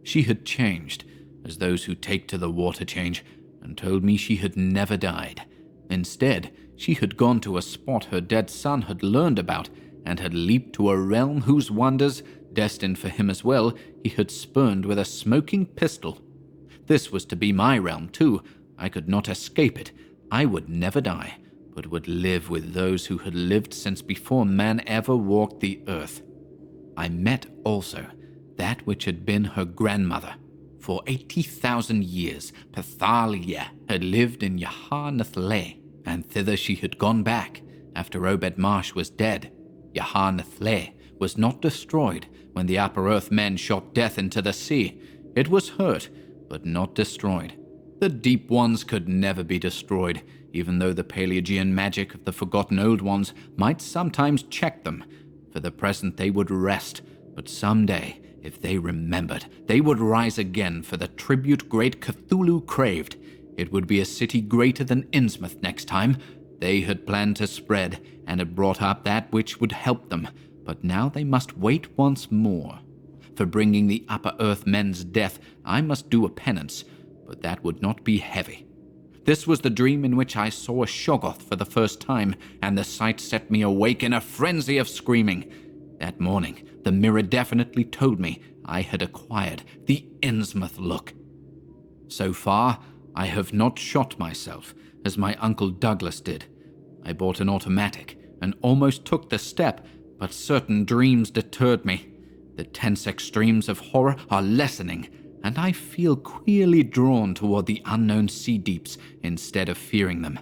She had changed, as those who take to the water change, and told me she had never died. Instead, she had gone to a spot her dead son had learned about, and had leaped to a realm whose wonders, destined for him as well, he had spurned with a smoking pistol. This was to be my realm, too. I could not escape it. I would never die, but would live with those who had lived since before man ever walked the earth. I met also that which had been her grandmother. For 80,000 years, Pethalia had lived in Yaharnathle, and thither she had gone back after Obed Marsh was dead. Yaharnathle was not destroyed when the Upper Earth men shot death into the sea. It was hurt, but not destroyed. The Deep Ones could never be destroyed, even though the Paleogean magic of the Forgotten Old Ones might sometimes check them. For the present they would rest, but someday, if they remembered, they would rise again for the tribute great Cthulhu craved. It would be a city greater than Innsmouth next time. They had planned to spread, and had brought up that which would help them, but now they must wait once more. For bringing the Upper Earth men's death, I must do a penance, but that would not be heavy. This was the dream in which I saw a Shoggoth for the first time, and the sight set me awake in a frenzy of screaming. That morning, the mirror definitely told me I had acquired the Innsmouth look. So far, I have not shot myself, as my Uncle Douglas did. I bought an automatic, and almost took the step, but certain dreams deterred me. The tense extremes of horror are lessening, and I feel queerly drawn toward the unknown sea deeps instead of fearing them.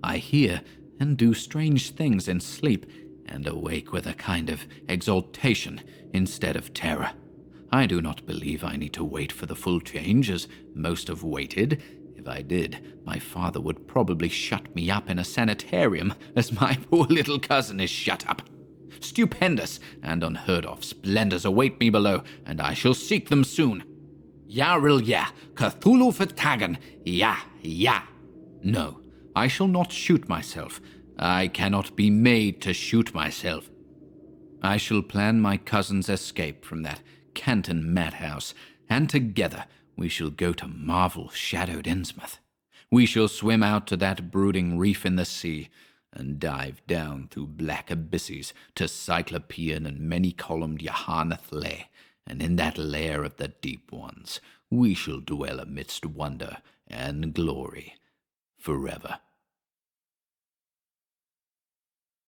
I hear and do strange things in sleep, and awake with a kind of exaltation instead of terror. I do not believe I need to wait for the full change, as most have waited. If I did, my father would probably shut me up in a sanitarium, as my poor little cousin is shut up. Stupendous and unheard of splendors await me below, and I shall seek them soon. Yaril ya, Cthulhu Vertagen, ya, ya. No, I shall not shoot myself. I cannot be made to shoot myself. I shall plan my cousin's escape from that Canton madhouse, and together we shall go to marvel-shadowed Innsmouth. We shall swim out to that brooding reef in the sea, and dive down through black abysses to Cyclopean and many-columned Johanneth Lay, and in that lair of the Deep Ones we shall dwell amidst wonder and glory forever.